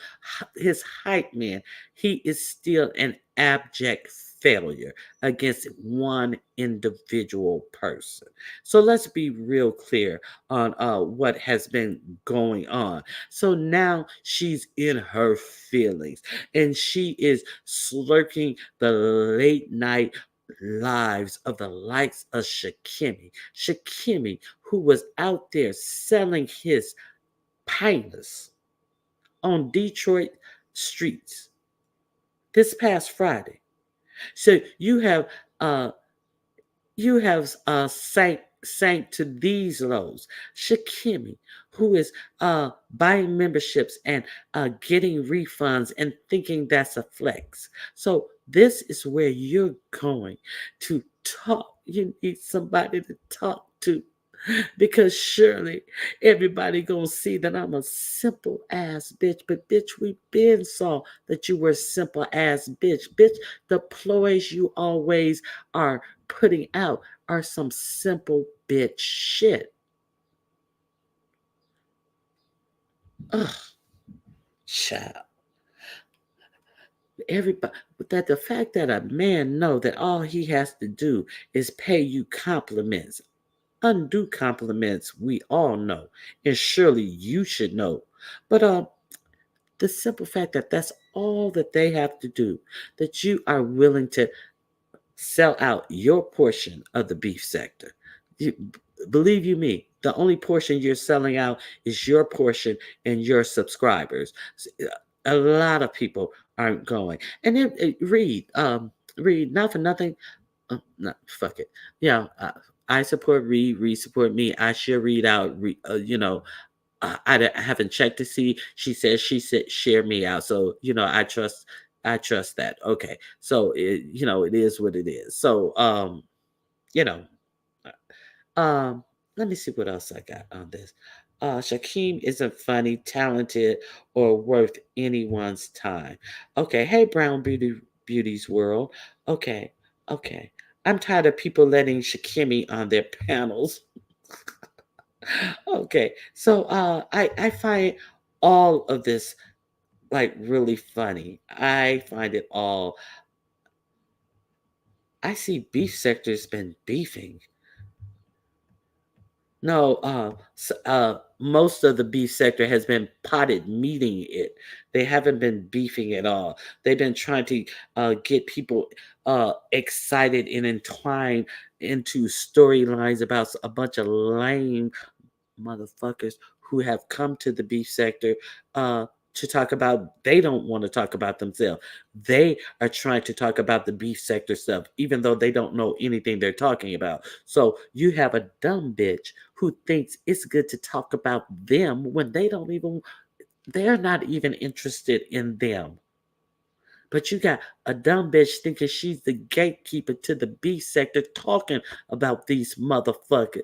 his hype man, he is still an abject failure against one individual person. So let's be real clear on what has been going on. So now she's in her feelings and she is slurking the late night lives of the likes of Shakimi, who was out there selling his Painless on Detroit streets this past Friday. So uh sank to these lows. Shakimi, who is buying memberships and getting refunds and thinking that's a flex. So this is where you're going to talk. You need somebody to talk to, because surely everybody gonna see that I'm a simple ass bitch. But bitch, we been saw that you were a simple ass bitch. Bitch, the ploys you always are putting out are some simple bitch shit. Ugh, child. Everybody, that the fact that a man know that all he has to do is pay you compliments, undue compliments, we all know, and surely you should know. But the simple fact that that's all that they have to do, that you are willing to sell out your portion of the beef sector. You, believe you me, the only portion you're selling out is your portion and your subscribers. A lot of people aren't going. And then Reed, not for nothing. No, fuck it. Yeah, I support Reed. Reed support me. I share Reed out. I haven't checked to see. She says she said share me out. So I trust that. Okay. So it is what it is. So you know, let me see what else I got on this. Shakeem isn't funny, talented, or worth anyone's time. Okay, hey Brown Beauty's World. Okay, okay. I'm tired of people letting Shakimi on their panels. Okay, so I find all of this like really funny. I find it all. I see beef sector's been beefing. No, most of the beef sector has been potted meeting it. They haven't been beefing at all. They've been trying to get people excited and entwined into storylines about a bunch of lame motherfuckers who have come to the beef sector to talk about, they don't want to talk about themselves. They are trying to talk about the beef sector stuff, even though they don't know anything they're talking about. So you have a dumb bitch who thinks it's good to talk about them when they're not even interested in them. But you got a dumb bitch thinking she's the gatekeeper to the B sector talking about these motherfuckers.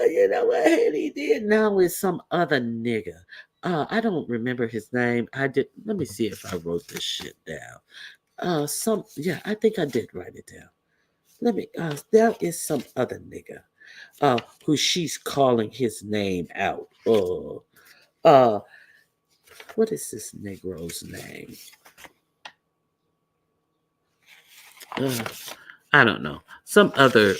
You know what? And he did now with some other nigga. I don't remember his name. I did. Let me see if I wrote this shit down. Yeah, I think I did write it down. There is some other nigga, who she's calling his name out. Uh, what is this Negro's name? Uh, I don't know. Some other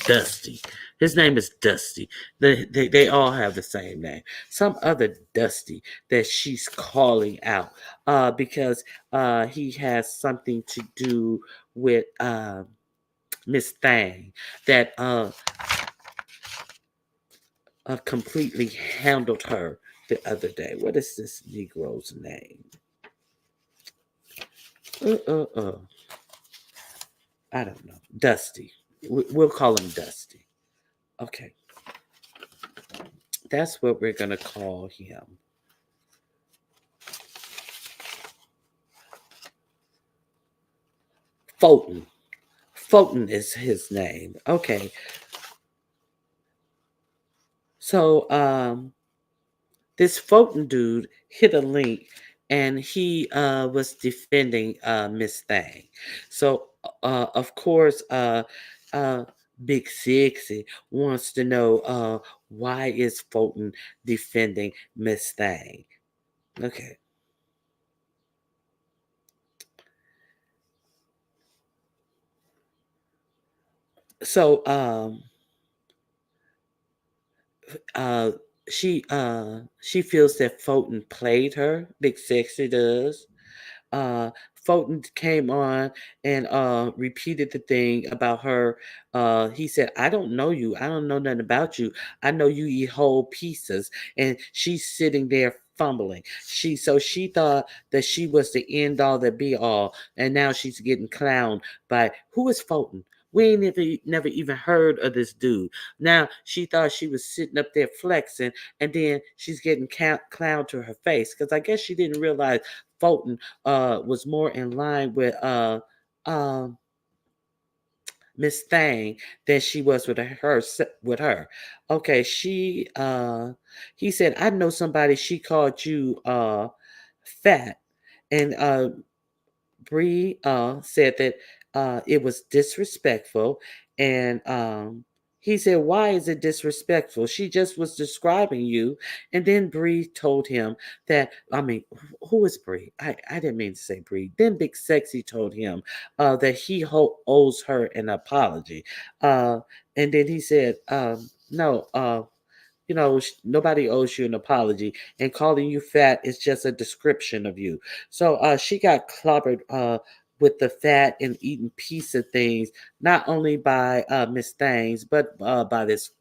Dusty. His name is Dusty. They all have the same name. Some other Dusty that she's calling out because he has something to do with Miss Thang that completely handled her the other day. What is this Negro's name? Uh, uh, uh. I don't know. Dusty. We'll call him Dusty. Okay. That's what we're going to call him. Fulton. Fulton is his name. Okay. So this Fulton dude hit a link and he was defending Miss Thang. So of course uh Big Sexy wants to know why is Fulton defending Miss Thang. Okay. So uh she feels that Fulton played her. Big Sexy does. Fulton came on and repeated the thing about her. He said, I don't know you. I don't know nothing about you. I know you eat whole pieces. And she's sitting there fumbling. She thought that she was the end all that be all. And now she's getting clowned by who is Fulton? We ain't never even heard of this dude. Now she thought she was sitting up there flexing, and then she's getting clowned to her face because I guess she didn't realize Fulton was more in line with um Miss Thang than she was with her. Okay, he said, I know somebody, she called you fat. And Bree said that it was disrespectful, and he said, "Why is it disrespectful? She just was describing you." And then Bree told him that, I mean, who is Bree? I didn't mean to say Bree. Then Big Sexy told him that he owes her an apology, and then he said, "No, nobody owes you an apology, and calling you fat is just a description of you." So she got clobbered with the fat and eating pizza things, not only by Miss Thangs, but by this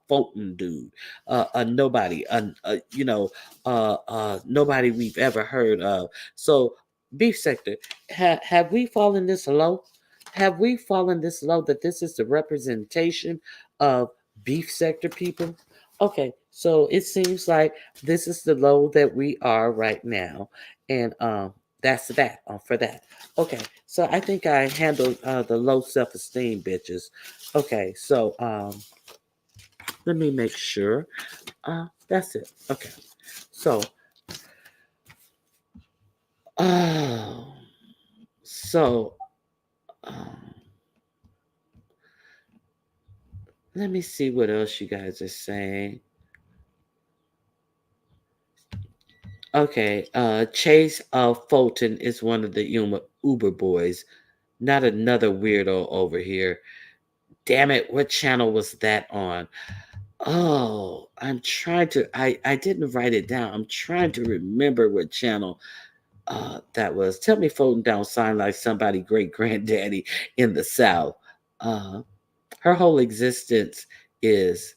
Fulton dude, a nobody, nobody we've ever heard of. So, beef sector, have we fallen this low? Have we fallen this low that this is the representation of beef sector people? Okay, so it seems like this is the low that we are right now, and that's that for that. Okay, so I think I handled the low self esteem bitches. Okay, so let me make sure. That's it. Okay, so oh, so um, let me see what else you guys are saying. Okay, Chase Fulton is one of the Uber boys, not another weirdo over here. Damn it, what channel was that on? Oh, I'm trying to I didn't write it down. I'm trying to remember what channel that was. Tell me Fulton Down sound like somebody great granddaddy in the South. Uh her whole existence is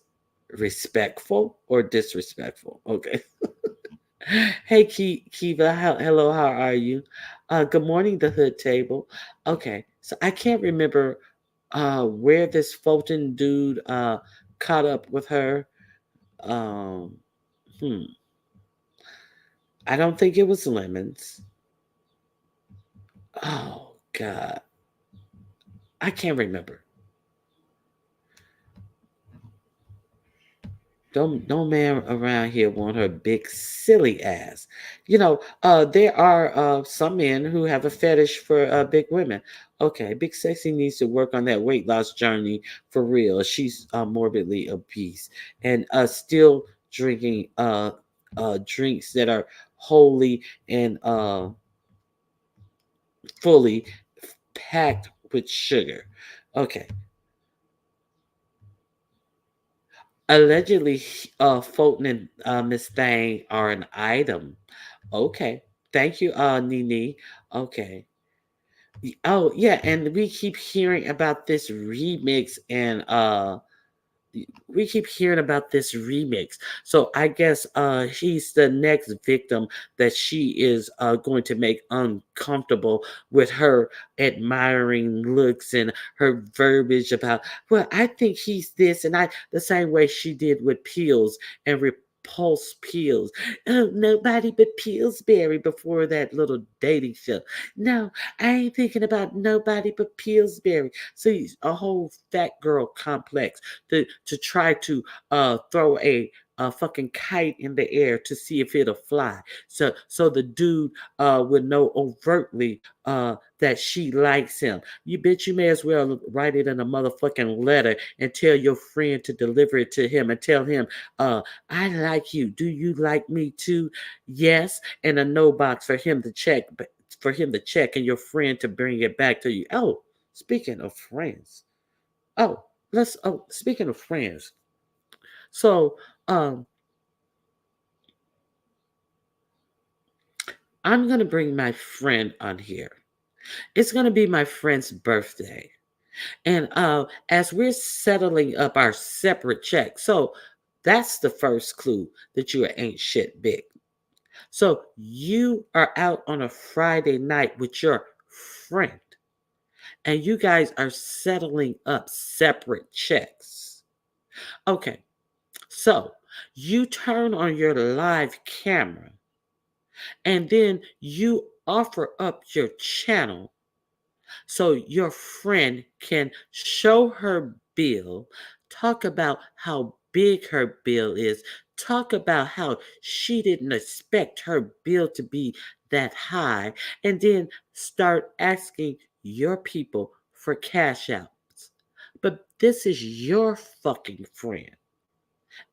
respectful or disrespectful. Okay. Hey, Kiva, hello, how are you? Good morning, the Hood Table. Okay, so I can't remember where this Fulton dude caught up with her. Um, hmm, I don't think it was lemons. Oh God, I can't remember. Don't no man around here want her big silly ass. There are some men who have a fetish for big women. Okay, Big Sexy needs to work on that weight loss journey for real. She's morbidly obese and still drinking drinks that are wholly and fully packed with sugar. Okay, allegedly, Fulton and Miss Thang are an item. Okay. Thank you, Nene. Okay. Oh, yeah, and we keep hearing about this remix and we keep hearing about this remix. So I guess he's the next victim that she is going to make uncomfortable with her admiring looks and her verbiage about, well, I think he's this, and I the same way she did with Peels and Repulse Peels. Oh, nobody but Pillsbury before that little dating show. No, I ain't thinking about nobody but Pillsbury. See, a whole fat girl complex to try to throw a fucking kite in the air to see if it'll fly. So the dude would know overtly that she likes him. You bitch, you may as well write it in a motherfucking letter and tell your friend to deliver it to him and tell him, I like you. Do you like me too? Yes, and a no box for him to check. For him to check and your friend to bring it back to you. Oh, speaking of friends. Speaking of friends. So, um, I'm going to bring my friend on here. It's going to be my friend's birthday. And as we're settling up our separate checks, so that's the first clue that you ain't shit big. So you are out on a Friday night with your friend, and you guys are settling up separate checks. Okay, so you turn on your live camera and then you offer up your channel So your friend can show her bill, talk about how big her bill is, talk about how she didn't expect her bill to be that high, and then start asking your people for cash outs. But this is your fucking friend.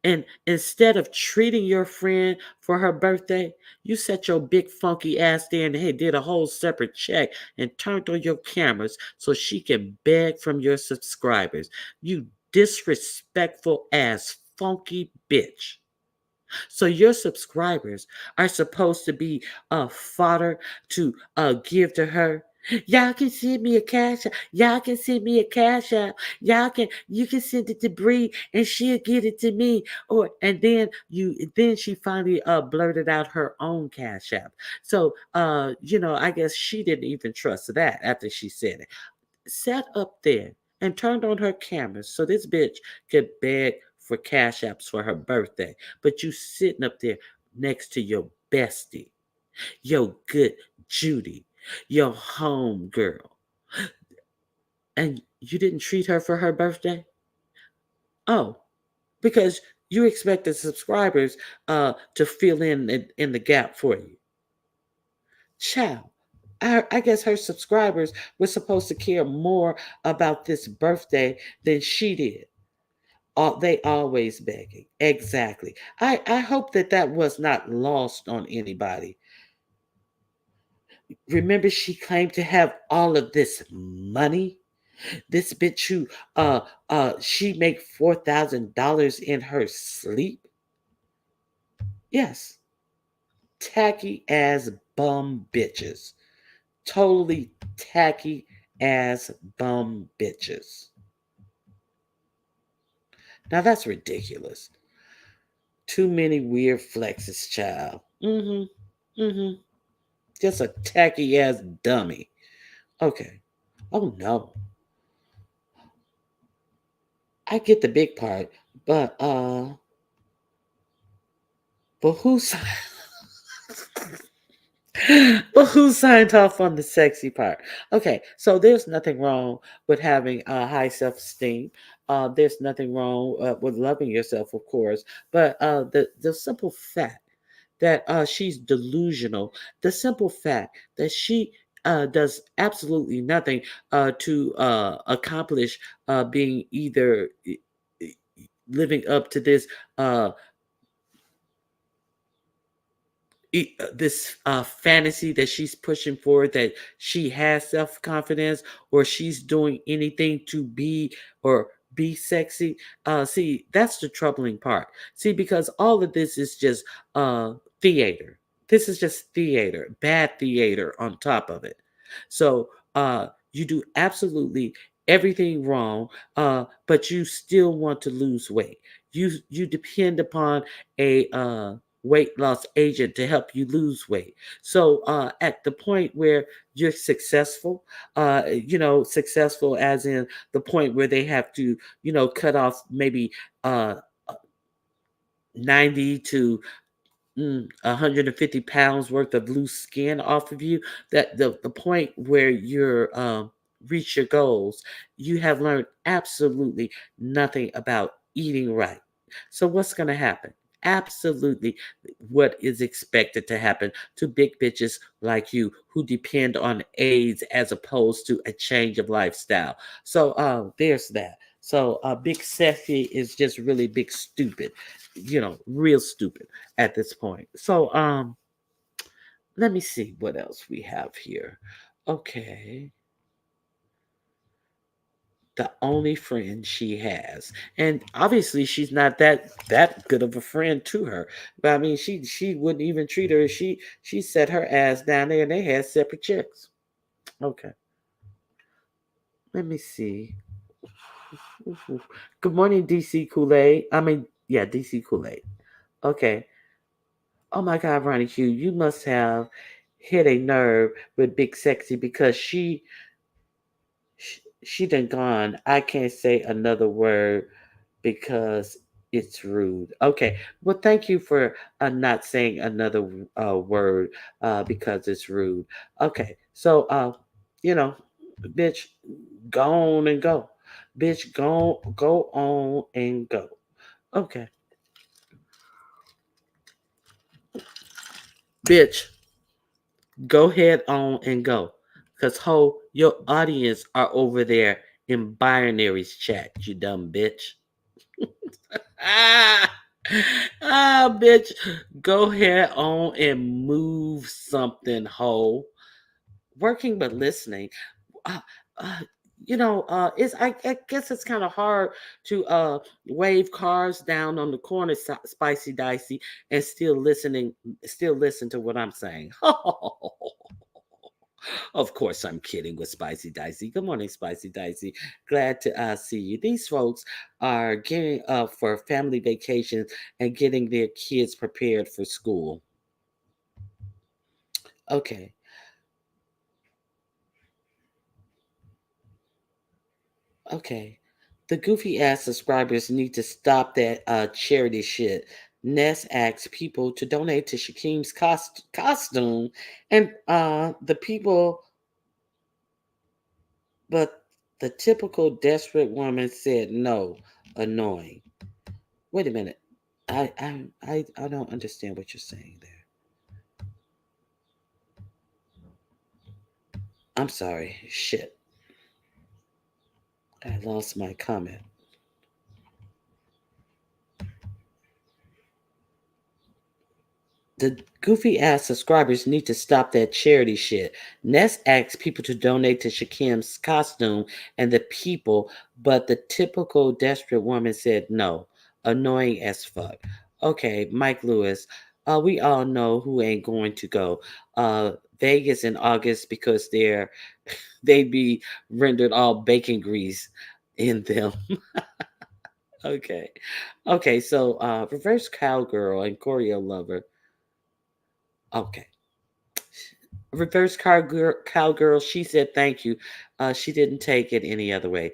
And instead of treating your friend for her birthday, you set your big funky ass there and hey, did a whole separate check and turned on your cameras so she can beg from your subscribers. You disrespectful ass funky bitch. So your subscribers are supposed to be fodder to give to her. Y'all can send me a cash app. Y'all can send me a cash app. You can send it to Bree and she'll get it to me. Or and then she finally blurted out her own cash app. So I guess she didn't even trust that after she said it. Sat up there and turned on her camera so this bitch could beg for cash apps for her birthday. But you sitting up there next to your bestie, your good Judy, your home girl, and you didn't treat her for her birthday? Oh, because you expect the subscribers to fill in the gap for you. Child, I guess her subscribers were supposed to care more about this birthday than she did. They always begging. Exactly. I hope that was not lost on anybody. Remember, she claimed to have all of this money. This bitch who she make $4,000 in her sleep. Yes, tacky ass bum bitches. Totally tacky ass bum bitches. Now that's ridiculous. Too many weird flexes, child. Mm-hmm. Mm-hmm. Just a tacky ass dummy. Okay. Oh no. I get the big part, but who's but who signed off on the sexy part? Okay, so there's nothing wrong with having a high self-esteem. There's nothing wrong with loving yourself, of course. But the simple fact that she's delusional, the simple fact that she does absolutely nothing to accomplish being either living up to this uh, this fantasy that she's pushing forward, that she has self-confidence or she's doing anything to be sexy. See, that's the troubling part. See, because all of this is just theater. This is just theater, bad theater on top of it. So you do absolutely everything wrong, but you still want to lose weight. You depend upon a weight loss agent to help you lose weight. So at the point where you're successful, successful as in the point where they have to, cut off maybe uh, 90 to 150 pounds worth of loose skin off of you, that the point where you're reach your goals, you have learned absolutely nothing about eating right. So what's going to happen? Absolutely what is expected to happen to big bitches like you who depend on aids as opposed to a change of lifestyle. So there's that. So big sexy is just really big stupid, real stupid at this point. So let me see what else we have here. Okay. The only friend she has. And obviously she's not that good of a friend to her. But I mean she wouldn't even treat her. She set her ass down there and they had separate checks. Okay. Let me see. Good morning, DC Kool-Aid. I mean, yeah, DC Kool-Aid. Okay. Oh my God, Ronnie Q, you must have hit a nerve with Big Sexy because she done gone. I can't say another word because it's rude. Okay. Well, thank you for not saying another word because it's rude. Okay. So, you know, Bitch, go on and go. Bitch, go on and go. Okay. Bitch, go head on and go. Cause ho, your audience are over there in binaries chat, you dumb bitch. Ah, bitch, go head on and move something, ho. Working but listening. Uh, uh, it's I guess it's kind of hard to wave cars down on the corner, spicy dicey, and still listen to what I'm saying. Of course, I'm kidding with Spicy Dicey. Good morning, Spicy Dicey. Glad to see you. These folks are getting up for family vacations and getting their kids prepared for school. Okay, okay. The goofy ass subscribers need to stop that charity shit. Ness asks people to donate to Shakim's costume, and the people, but the typical desperate woman said no. Annoying. Wait a minute. I don't understand what you're saying there. I'm sorry. Shit. I lost my comment. The goofy ass subscribers need to stop that charity shit. Ness asked people to donate to Shakim's costume and the people, but the typical desperate woman said no. Annoying as fuck. Okay, Mike Lewis. We all know who ain't going to go. Vegas in August because they'd be rendered all bacon grease in them. Okay. Okay, so reverse cowgirl and choreo lover. Okay. Reverse cowgirl, she said thank you. She didn't take it any other way.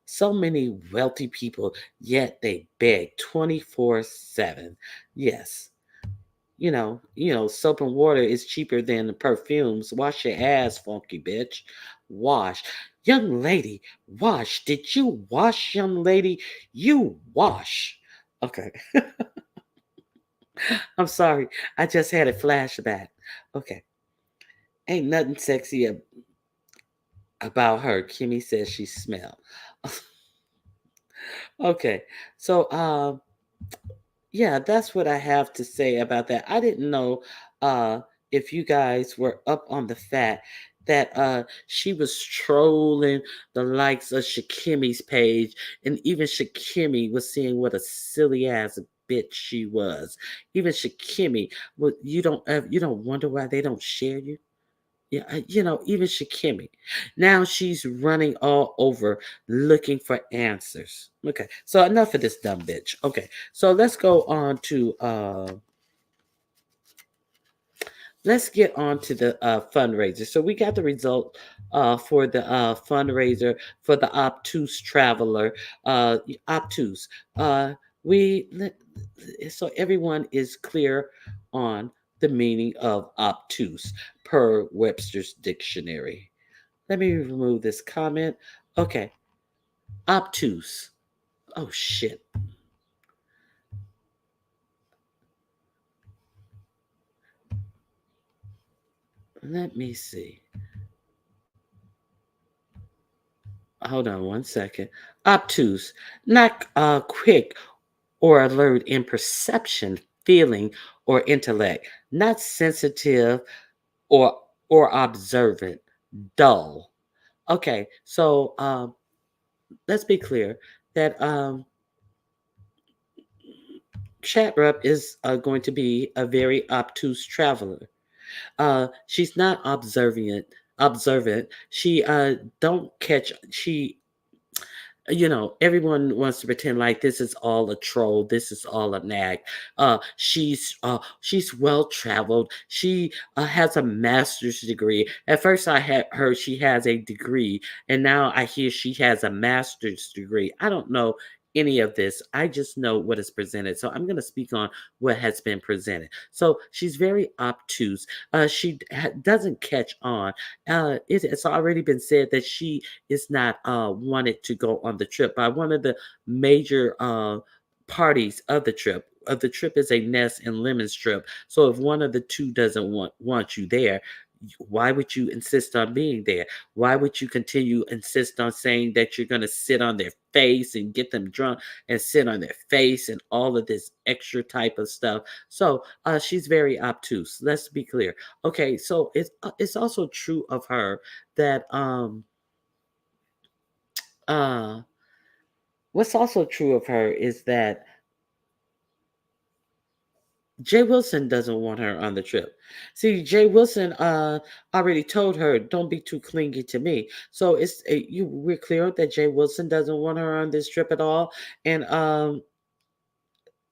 So many wealthy people, yet they beg 24/7. Yes. Soap and water is cheaper than the perfumes. Wash your ass, funky bitch. Wash. Young lady, wash. Did you wash, young lady? You wash. Okay. I'm sorry. I just had a flashback. Okay. Ain't nothing sexy about her. Kimmy says she smell. Okay. So yeah, that's what I have to say about that. I didn't know uh if you guys were up on the fact that she was trolling the likes of Shakimi's page, and even Shakimi was seeing what a silly ass bitch she was. Even Shakimi, well, you don't wonder why they don't share you. Yeah, even Shakimi. Now she's running all over looking for answers. Okay, so enough of this dumb bitch. Okay, so let's get on to the fundraiser. So we got the result for the fundraiser for the Obtuse Traveler. Obtuse. We so everyone is clear on the meaning of obtuse per Webster's dictionary. Let me remove this comment. Okay, obtuse. Oh shit. Let me see. Hold on one second. Obtuse, not quick or alert in perception, feeling, or intellect, not sensitive or observant, dull. Okay, so let's be clear that Chatrup is going to be a very obtuse traveler. She's not observant. Observant. She don't catch. She everyone wants to pretend like this is all a troll, this is all a nag. She's well traveled. She has a master's degree. At first I had heard she has a degree, and now I hear she has a master's degree. I don't know any of this. I just know what is presented. So I'm going to speak on what has been presented. So she's very obtuse. She doesn't catch on. It's already been said that she is not wanted to go on the trip by one of the major parties of the trip. The trip is a Ness and Lemon's trip. So if one of the two doesn't want you there, why would you insist on being there? Why would you continue insist on saying that you're going to sit on their face and get them drunk and sit on their face and all of this extra type of stuff? So she's very obtuse. Let's be clear. Okay, so it's also true of her that uh what's also true of her is that Jay Wilson doesn't want her on the trip. See, Jay Wilson already told her, "Don't be too clingy to me." So we're clear that Jay Wilson doesn't want her on this trip at all, and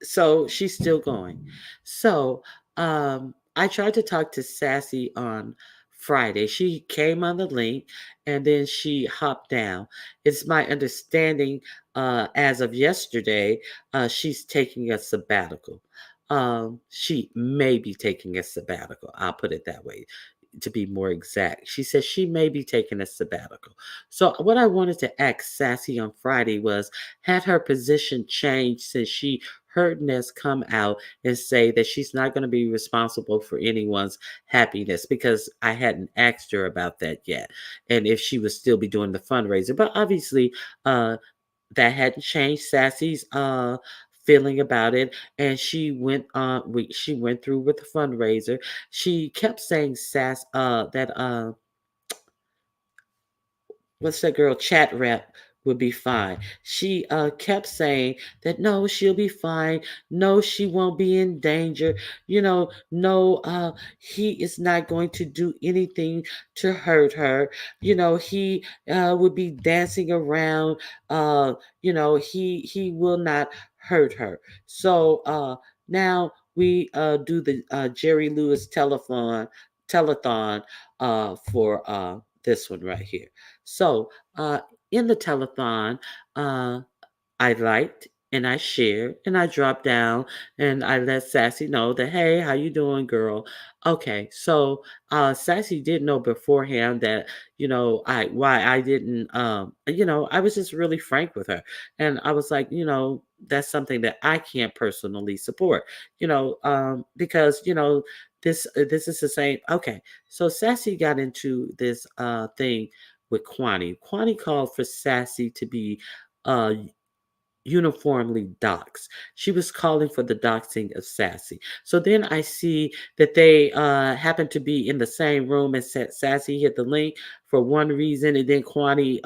so she's still going. So I tried to talk to Sassy on Friday. She came on the link and then she hopped down. It's my understanding, as of yesterday, she's taking a sabbatical. She may be taking a sabbatical. I'll put it that way to be more exact. She says she may be taking a sabbatical. So what I wanted to ask Sassy on Friday was, had her position changed since she heard Ness come out and say that she's not going to be responsible for anyone's happiness, because I hadn't asked her about that yet, and if she would still be doing the fundraiser. But obviously, that hadn't changed Sassy's feeling about it, and she went through with the fundraiser. She kept saying that what's that girl, chat rep, would be fine. She kept saying that no, she'll be fine. No, she won't be in danger. No, he is not going to do anything to hurt her. He would be dancing around. He will not hurt her. So now we do the Jerry Lewis telethon for this one right here. So, in the telethon, uh, I liked and I shared and I dropped down and I let Sassy know that, hey, how you doing, girl? Okay, so Sassy did know beforehand that, I didn't, I was just really frank with her. And I was like, that's something that I can't personally support, because, this is the same. Okay, so Sassy got into this thing with Kwani. Kwani called for Sassy to be uh, uniformly doxxed. She was calling for the doxing of Sassy. So then I see that they happen to be in the same room, and Sassy hit the link for one reason, and then Kwani,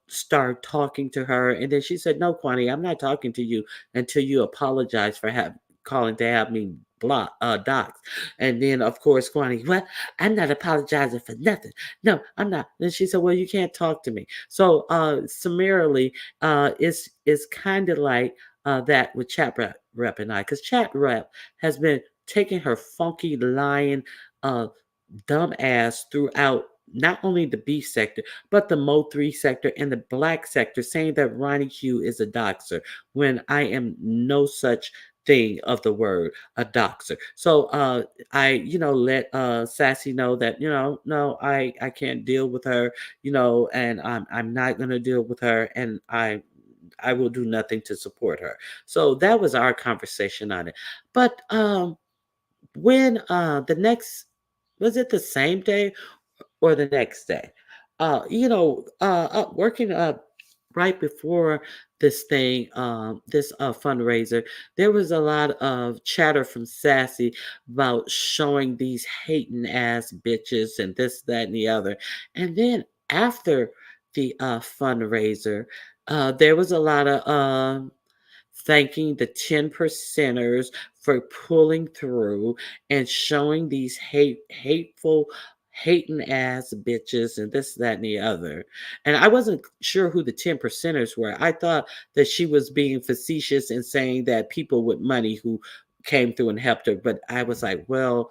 started talking to her, and then she said, "No, Kwani, I'm not talking to you until you apologize for calling to have me doxed." And then of course Kwani, "Well, I'm not apologizing for nothing. No, I'm not." Then she said, "Well, you can't talk to me." So summarily, it's kind of like that with Chat Rep and I, because Chat Rep has been taking her funky lying uh, dumb ass throughout not only the beef sector, but the Mo3 sector and the black sector, saying that Ronnie Q is a doxer when I am no such thing of the word, a doxer. So I, let Sassy know that, no, I can't deal with her, and I'm not gonna deal with her, and I will do nothing to support her. So that was our conversation on it. But when the next, was it the same day or the next day? Working right before this fundraiser, there was a lot of chatter from Sassy about showing these hating ass bitches and this, that, and the other. And then after the fundraiser, there was a lot of thanking the 10 percenters for pulling through and showing these hateful, hating ass bitches and this, that, and the other. And I wasn't sure who the 10 percenters were. I thought that she was being facetious and saying that people with money who came through and helped her. But I was like, well,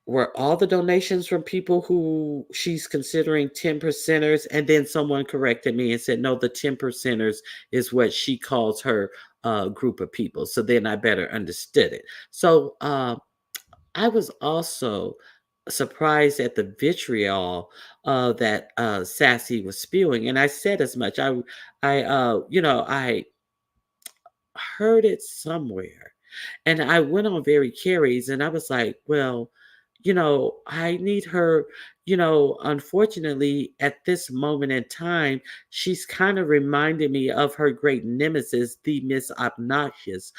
were all the donations from people who she's considering 10 percenters? And then someone corrected me and said, no, the 10 percenters is what she calls her group of people. So then I better understood it. So I was also surprised at the vitriol that Sassy was spewing, and I said as much. I heard it somewhere. And I went on very curious and I was like, well, I need her, unfortunately, at this moment in time, she's kind of reminding me of her great nemesis, the Miss Obnoxious.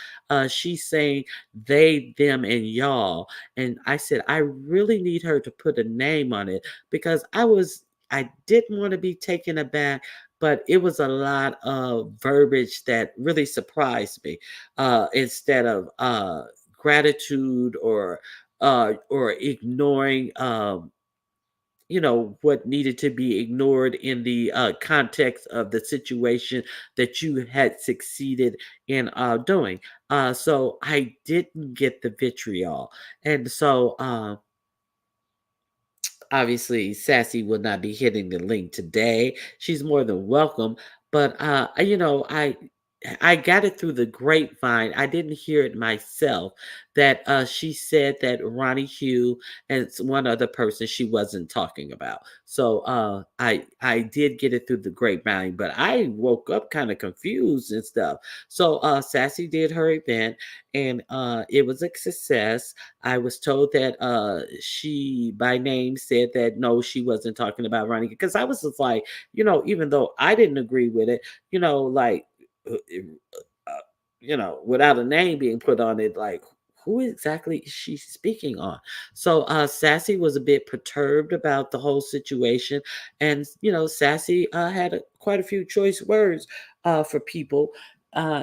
She's saying they, them, and y'all. And I said, I really need her to put a name on it because I didn't want to be taken aback, but it was a lot of verbiage that really surprised me. Instead of gratitude or ignoring what needed to be ignored in the context of the situation that you had succeeded in doing. So I didn't get the vitriol, and so obviously, Sassy will not be hitting the link today. She's more than welcome, but I got it through the grapevine. I didn't hear it myself that she said that Ronnie Hugh and one other person she wasn't talking about. So I did get it through the grapevine, but I woke up kind of confused and stuff. So Sassy did her event, and it was a success. I was told that she by name said that no, she wasn't talking about Ronnie, because I was just like, even though I didn't agree with it, like uh, uh, without a name being put on it, like who exactly is she speaking on? So Sassy was a bit perturbed about the whole situation, and Sassy had quite a few choice words for people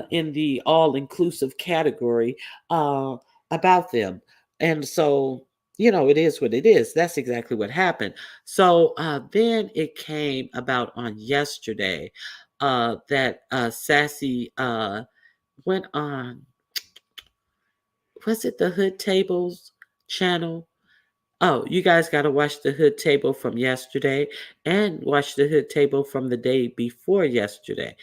in the all-inclusive category about them, and so it is what it is. That's exactly what happened. So then it came about on yesterday that Sassy went on, was it the Hood Tables channel? Oh, you guys got to watch the Hood Table from yesterday and watch the Hood Table from the day before yesterday.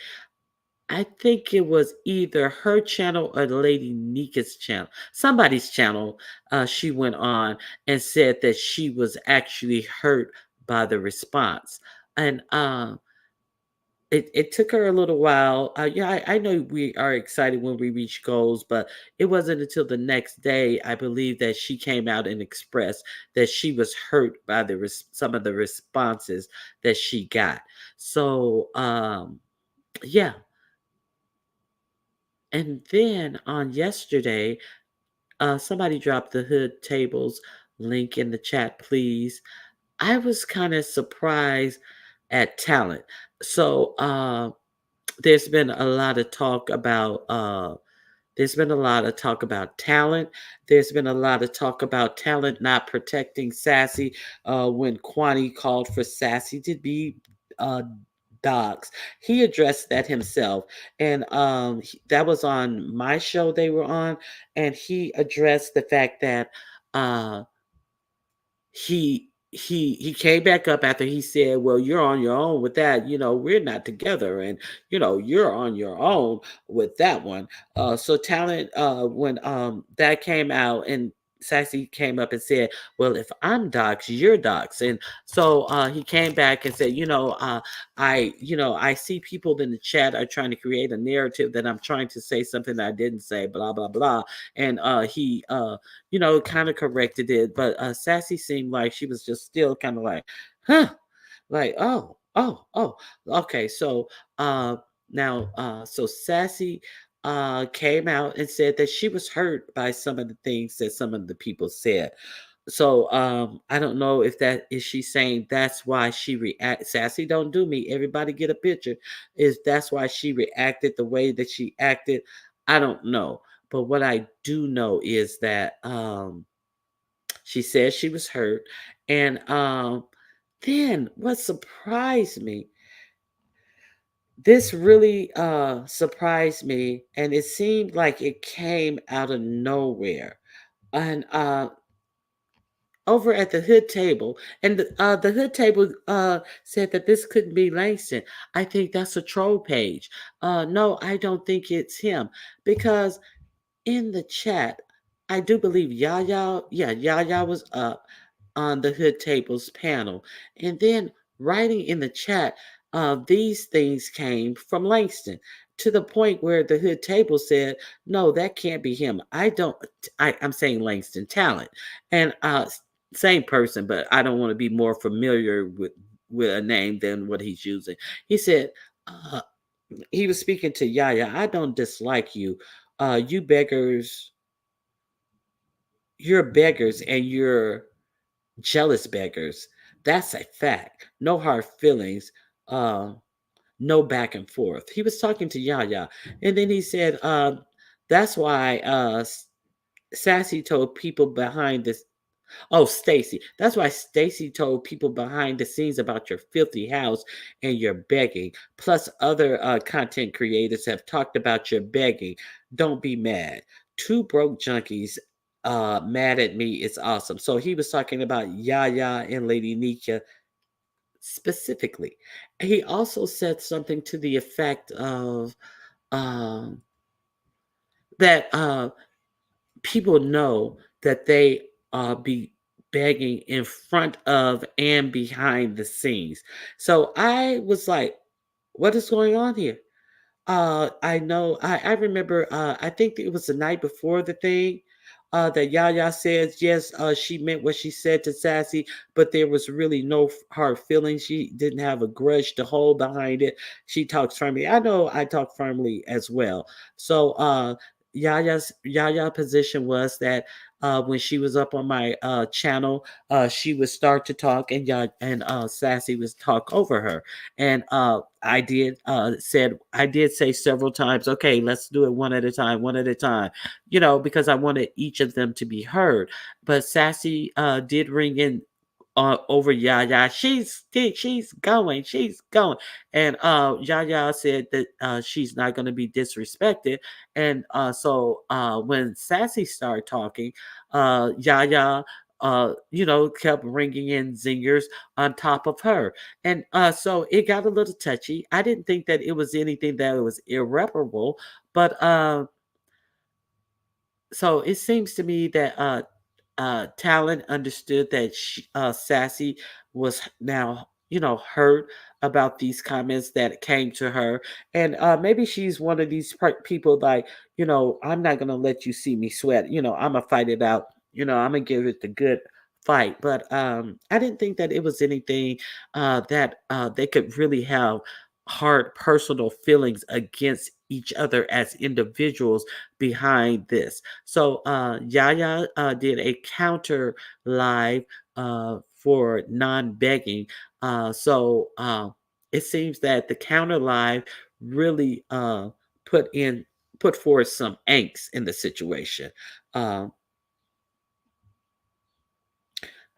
I think it was either her channel or the lady Nika's channel, somebody's channel. She went on and said that she was actually hurt by the response. And it took her a little while. Yeah, I know we are excited when we reach goals, but it wasn't until the next day, I believe, that she came out and expressed that she was hurt by some of the responses that she got. So, yeah. And then on yesterday, somebody dropped the Hood Tables link in the chat, please. I was kind of surprised at talent. So, there's been a lot of talk about there's been a lot of talk about talent. There's been a lot of talk about talent not protecting Sassy when Kwani called for Sassy to be uh, docs. He addressed that himself, and that was on my show they were on, and he addressed the fact that uh, he came back up after he said, well, you're on your own with that, we're not together, and you're on your own with that one. So talent, when that came out, and Sassy came up and said, well, if I'm docs, you're docs. And so he came back and said, I see people in the chat are trying to create a narrative that I'm trying to say something that I didn't say, blah blah blah. And he kind of corrected it, but Sassy seemed like she was just still kind of like, huh, like, oh, okay. So now, so Sassy came out and said that she was hurt by some of the things that some of the people said. So I don't know if that is she saying that's why she react. Sassy don't do me. Everybody get a picture. Is that's why she reacted the way that she acted? I don't know. But what I do know is that she said she was hurt. And then what surprised me, this really surprised me, and it seemed like it came out of nowhere. And over at the hood table, and the hood table said that this couldn't be Langston. I think that's a troll page. No, I don't think it's him because in the chat, I do believe Yaya, yeah, Yaya was up on the Hood Tables panel. And then writing in the chat, these things came from Langston to the point where the Hood Table said, no, that can't be him. I'm saying Langston Talent. And same person, but I don't want to be more familiar with a name than what he's using. He said, uh, he was speaking to Yaya. I don't dislike you. You beggars, you're beggars and you're jealous beggars. That's a fact. No hard feelings. Uh, no back and forth. He was talking to Yaya. And then he said, that's why Sassy told people behind this. Oh, Stacy. That's why Stacy told people behind the scenes about your filthy house and your begging. Plus, other content creators have talked about your begging. Don't be mad. Two broke junkies mad at me. It's awesome. So he was talking about Yaya and Lady Nika specifically. He also said something to the effect of um, that people know that they be begging in front of and behind the scenes. So I was like, what is going on here? I know. I remember. I think it was the night before the thing. That Yaya says yes. She meant what she said to Sassy, but there was really no hard feelings. She didn't have a grudge to hold behind it. She talks firmly. I know. I talk firmly as well. So Yaya position was that when she was up on my channel, she would start to talk, and Sassy would talk over her. And I did say several times, okay, let's do it one at a time, because I wanted each of them to be heard. But Sassy did ring in over Yaya. She's going, and Yaya said that she's not going to be disrespected, and so when Sassy started talking, Yaya. Kept ringing in zingers on top of her. And so it got a little touchy. I didn't think that it was anything that was irreparable, but so it seems to me that Talon understood that Sassy was now, hurt about these comments that came to her, and maybe she's one of these people like, I'm not gonna let you see me sweat. I'm gonna fight it out. I'm gonna give it the good fight. But I didn't think that it was anything that they could really have hard personal feelings against each other as individuals behind this. So Yaya did a counter live for non-begging. So it seems that the counter live really put in put forth some angst in the situation. Um,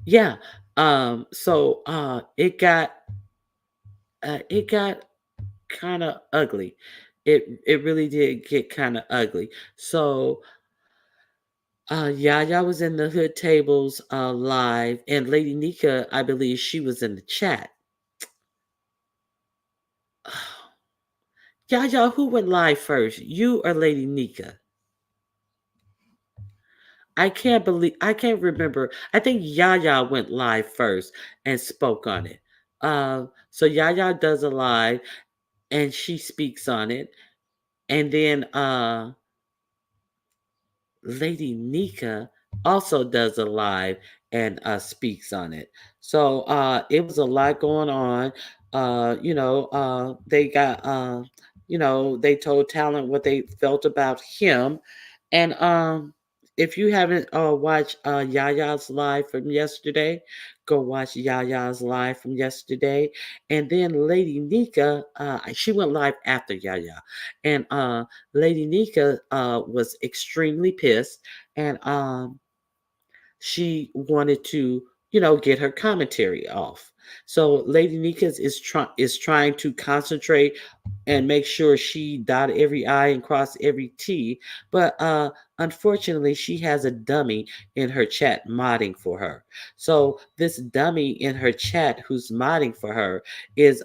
yeah. So it got kind of ugly. It really did get kind of ugly. So Yaya was in the Hood Tables live, and Lady Nika, I believe she was in the chat. Yaya, who went live first, you or Lady Nika? I can't remember. I think Yaya went live first and spoke on it. So Yaya does a live and she speaks on it, and then Lady Nika also does a live and speaks on it. So it was a lot going on. They got they told Talent what they felt about him. And if you haven't watched Yaya's live from yesterday, go watch Yaya's live from yesterday. And then Lady Nika, she went live after Yaya. And Lady Nika was extremely pissed, and she wanted to, get her commentary off. So Lady Nika is trying to concentrate and make sure she dot every I and cross every T. But unfortunately, she has a dummy in her chat modding for her. So this dummy in her chat who's modding for her is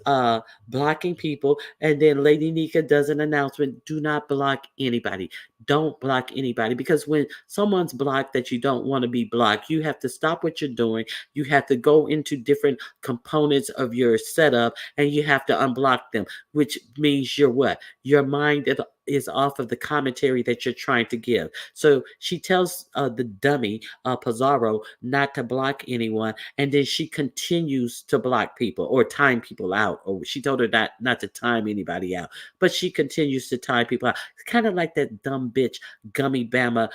blocking people. And then Lady Nika does an announcement: do not block anybody. Don't block anybody, because when someone's blocked that you don't want to be blocked, you have to stop what you're doing. You have to go into different components of your setup and you have to unblock them, which means you're what? Your mind is off of the commentary that you're trying to give. So she tells the dummy, Pizarro, not to block anyone, and then she continues to block people or time people out. Or she told her not to time anybody out, but she continues to time people out. It's kind of like that dumb bitch, Gummy Bama,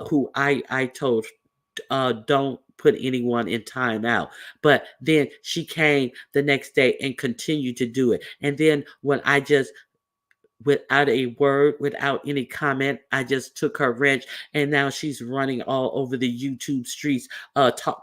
who I told don't put anyone in timeout. But then she came the next day and continued to do it. And then when I just, without a word, without any comment, I just took her wrench, and now she's running all over the YouTube streets,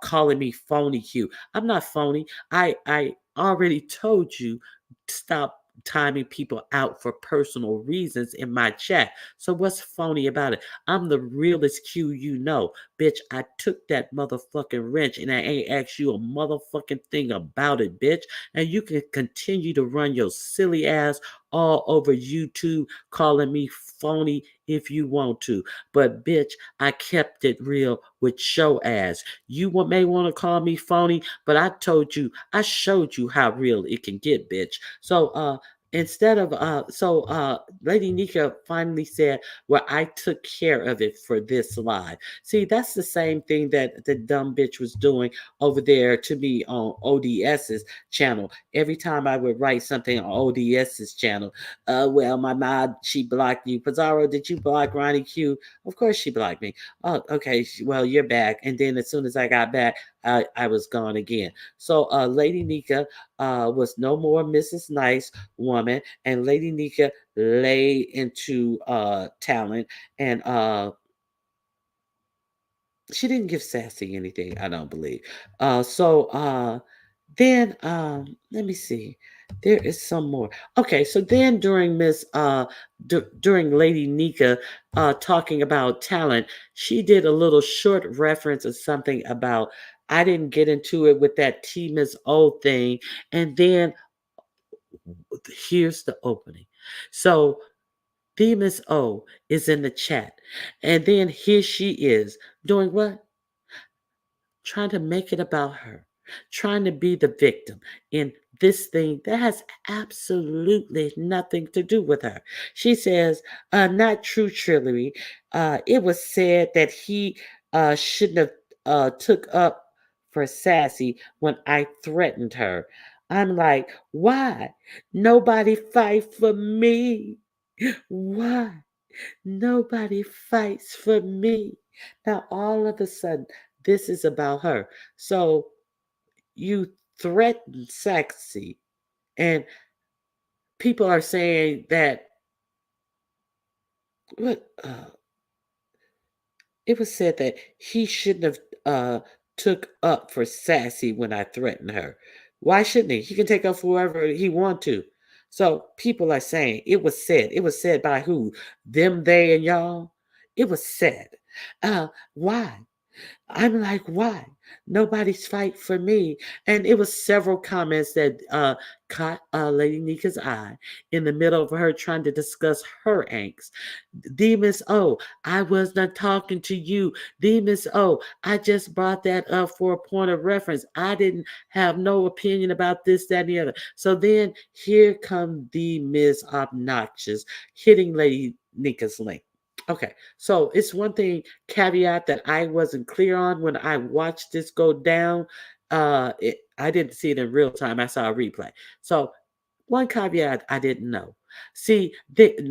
calling me phony Q. I'm not phony. I already told you to stop timing people out for personal reasons in my chat. So what's phony about it? I'm the realest Q you know. Bitch, I took that motherfucking wrench and I ain't asked you a motherfucking thing about it, bitch. And you can continue to run your silly ass all over YouTube calling me phony if you want to. But bitch, I kept it real with show ass. You may want to call me phony, but I showed you how real it can get, bitch. So instead of Lady Nika finally said, well, I took care of it for this live. See, that's the same thing that the dumb bitch was doing over there to me on ODS's channel. Every time I would write something on ODS's channel, well, my mod, she blocked you. Pizarro, did you block Ronnie Q? Of course she blocked me. Oh, okay, well, you're back. And then as soon as I got back, I was gone again. So Lady Nika was no more Mrs. Nice Woman, and Lady Nika lay into talent, and she didn't give Sassy anything, I don't believe. Then let me see. There is some more. Okay, so then during during Lady Nika talking about talent, she did a little short reference of something about, I didn't get into it with that T Miss O thing, and then here's the opening. So the Miss O is in the chat, and then here she is doing what? Trying to make it about her, trying to be the victim in this thing that has absolutely nothing to do with her. She says, not true, Trillery. It was said that he shouldn't have took up for Sassy when I threatened her. I'm like, why? Nobody fight for me. Why? Nobody fights for me. Now, all of a sudden, this is about her. So you threaten Saxy, and people are saying that what it was said that he shouldn't have took up for Sassy when I threatened her. Why shouldn't he? He can take up for whoever he want to. So people are saying it was said. It was said by who? Them, they, and y'all. It was said. Why? I'm like, why? Nobody's fight for me. And it was several comments that caught Lady Nika's eye in the middle of her trying to discuss her angst. Demas O, I was not talking to you. Demas O, I just brought that up for a point of reference. I didn't have no opinion about this, that, and the other. So then here come the Miss Obnoxious hitting Lady Nika's link. Okay, so it's one thing caveat that I wasn't clear on when I watched this go down. I didn't see it in real time. I saw a replay. So one caveat I didn't know. See, Demas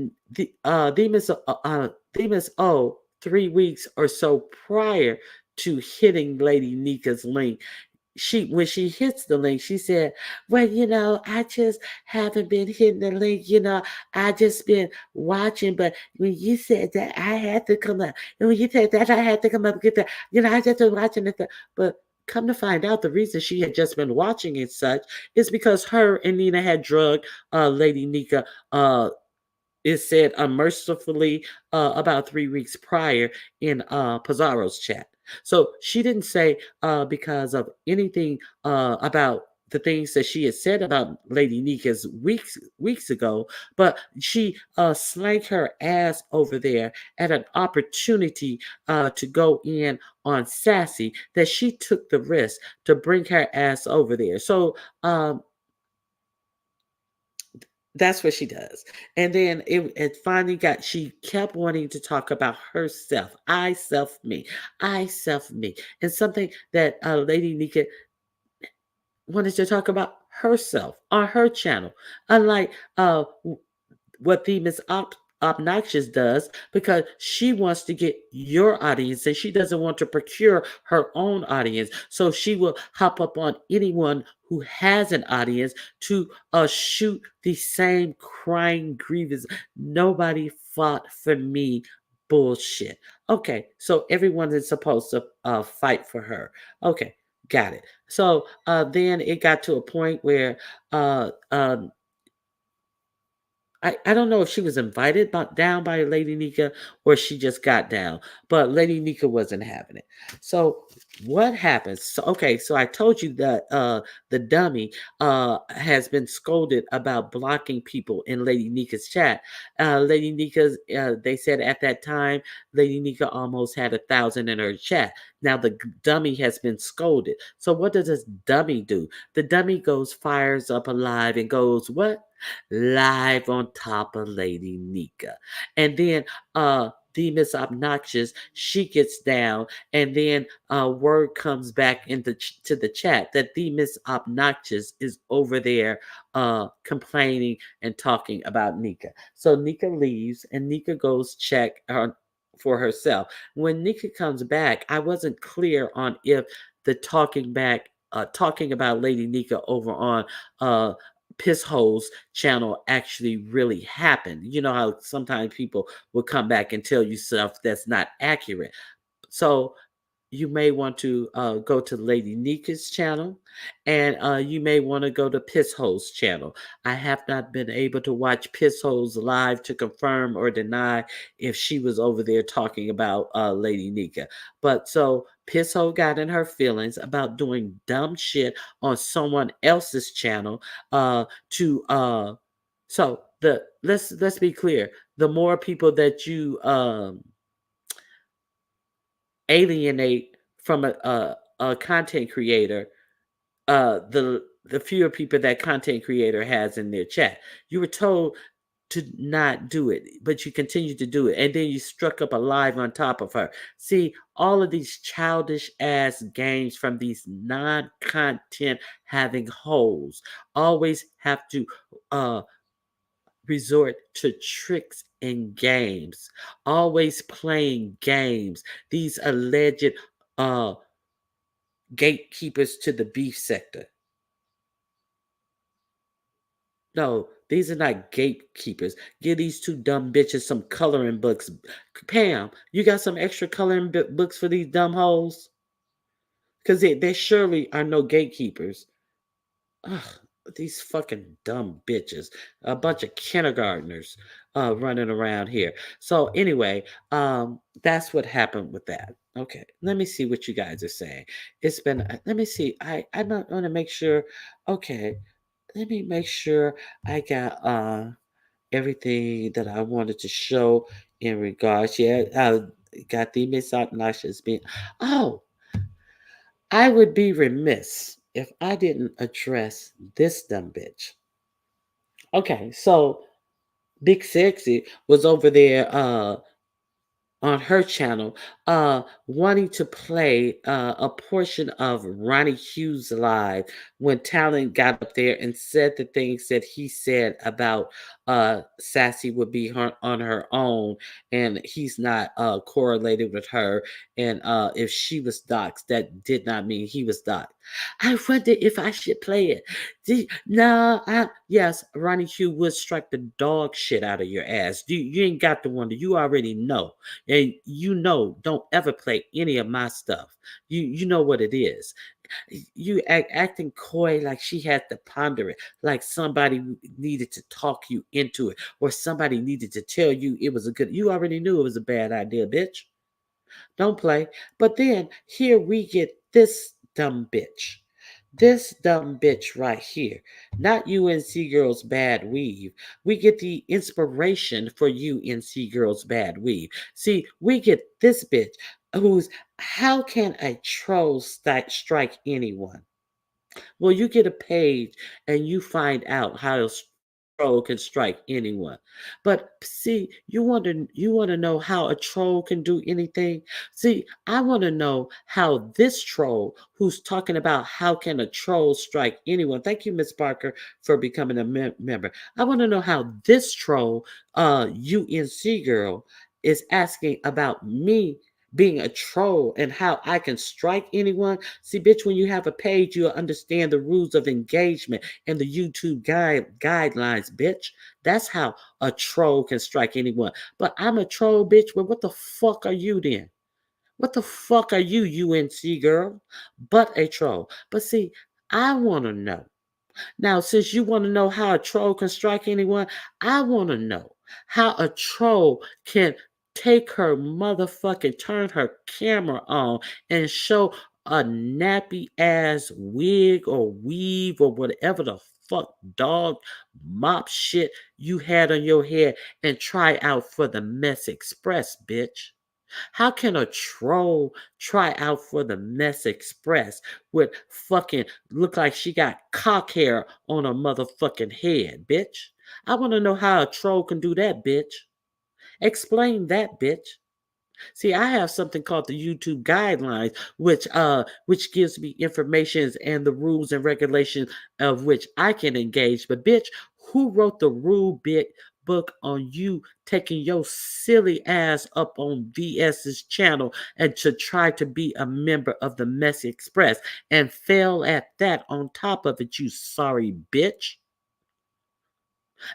O 3 weeks or so prior to hitting Lady Nika's link, she when she hits the link, she said, well, I just haven't been hitting the link, I just been watching, but when you said that I had to come up, and when you said that I had to come up and get that, I just been watching it. But come to find out, the reason she had just been watching and such is because her and Nina had drugged Lady Nika, it said unmercifully, about 3 weeks prior in Pizarro's chat. So she didn't say because of anything about the things that she had said about Lady Nika's weeks ago, but she slanked her ass over there at an opportunity to go in on Sassy, that she took the risk to bring her ass over there. So that's what she does. And then it finally got, she kept wanting to talk about herself. I self me. I self me. And something that Lady Nika wanted to talk about herself on her channel. Unlike what the Miss Obnoxious does, because she wants to get your audience and she doesn't want to procure her own audience. So she will hop up on anyone who has an audience to shoot the same crying grievous. Nobody fought for me bullshit. Okay, so everyone is supposed to fight for her. Okay, got it. So then it got to a point where uh, um, I don't know if she was invited down by Lady Nika or she just got down, but Lady Nika wasn't having it. So what happens? So, okay, so I told you that the dummy has been scolded about blocking people in Lady Nika's chat. Lady Nika's, they said at that time, Lady Nika almost had 1,000 in her chat. Now the dummy has been scolded. So what does this dummy do? The dummy goes, fires up alive and goes, what? Live on top of Lady Nika. And then the Miss Obnoxious, she gets down, and then word comes back into to the chat that the Miss Obnoxious is over there complaining and talking about Nika. So Nika leaves, and Nika goes check her for herself. When Nika comes back, I wasn't clear on if the talking about Lady Nika over on Piss Hole's channel actually really happened. You know how sometimes people will come back and tell you stuff that's not accurate. So you may want to go to Lady Nika's channel, and you may want to go to Piss Hole's channel. I have not been able to watch Piss Hole's live to confirm or deny if she was over there talking about Lady Nika. But so Piss Hole got in her feelings about doing dumb shit on someone else's channel to so the let's be clear. The more people that you alienate from a content creator, the fewer people that content creator has in their chat. You were told to not do it, but you continue to do it, and then you struck up a live on top of her. See, all of these childish ass games from these non-content having hoes always have to uh resort to tricks and games, always playing games. These alleged uh gatekeepers to the beef sector. No, these are not gatekeepers. Give these two dumb bitches some coloring books. Pam, you got some extra coloring books for these dumb hoes? Because they surely are no gatekeepers. Ugh, these fucking dumb bitches. A bunch of kindergartners running around here. So anyway, that's what happened with that. Okay, let me see what you guys are saying. It's been let me see. I want to make sure. Okay, let me make sure I got everything that I wanted to show in regards. Yeah, got the Miss Obnoxious being. Oh, I would be remiss if I didn't address this dumb bitch. Okay, so Big Sexy was over there on her channel wanting to play a portion of Ronnie Hughes' live when Talon got up there and said the things that he said about Sassy would be on her own, and he's not correlated with her, and if she was doxxed, that did not mean he was doxxed. I wonder if I should play it. No, yes, Ronnie Hughes would strike the dog shit out of your ass. You ain't got to wonder. You already know. And you know, don't ever play any of my stuff. You know what it is. You acting coy like she had to ponder it, like somebody needed to talk you into it, or somebody needed to tell you it was a good. You already knew it was a bad idea, bitch. Don't play. But then here we get this dumb bitch. This dumb bitch right here. Not UNC Girls Bad Weave. We get the inspiration for UNC Girls Bad Weave. See, we get this bitch who's how can a troll strike anyone? Well, you get a page and you find out how a troll can strike anyone. But see, you want to know how a troll can do anything? See, I want to know how this troll who's talking about how can a troll strike anyone. Thank you, Miss Parker, for becoming a member. I want to know how this troll, UNC girl, is asking about me being a troll and how I can strike anyone. See, bitch, when you have a page, you'll understand the rules of engagement and the YouTube guidelines, bitch. That's how a troll can strike anyone. But I'm a troll, bitch. Well, what the fuck are you then? What the fuck are you, UNC girl? But a troll. But see, I want to know. Now, since you want to know how a troll can strike anyone, I want to know how a troll can take her motherfucking turn her camera on and show a nappy ass wig or weave or whatever the fuck dog mop shit you had on your head and try out for the Mess Express, bitch. How can a troll try out for the Mess Express with fucking look like she got cock hair on her motherfucking head, bitch? I want to know how a troll can do that, bitch. Explain that, bitch. See, I have something called the YouTube guidelines, which gives me information and the rules and regulations of which I can engage. But bitch, who wrote the rule bit book on you taking your silly ass up on VS's channel and to try to be a member of the Messy Express and fail at that on top of it, you sorry bitch?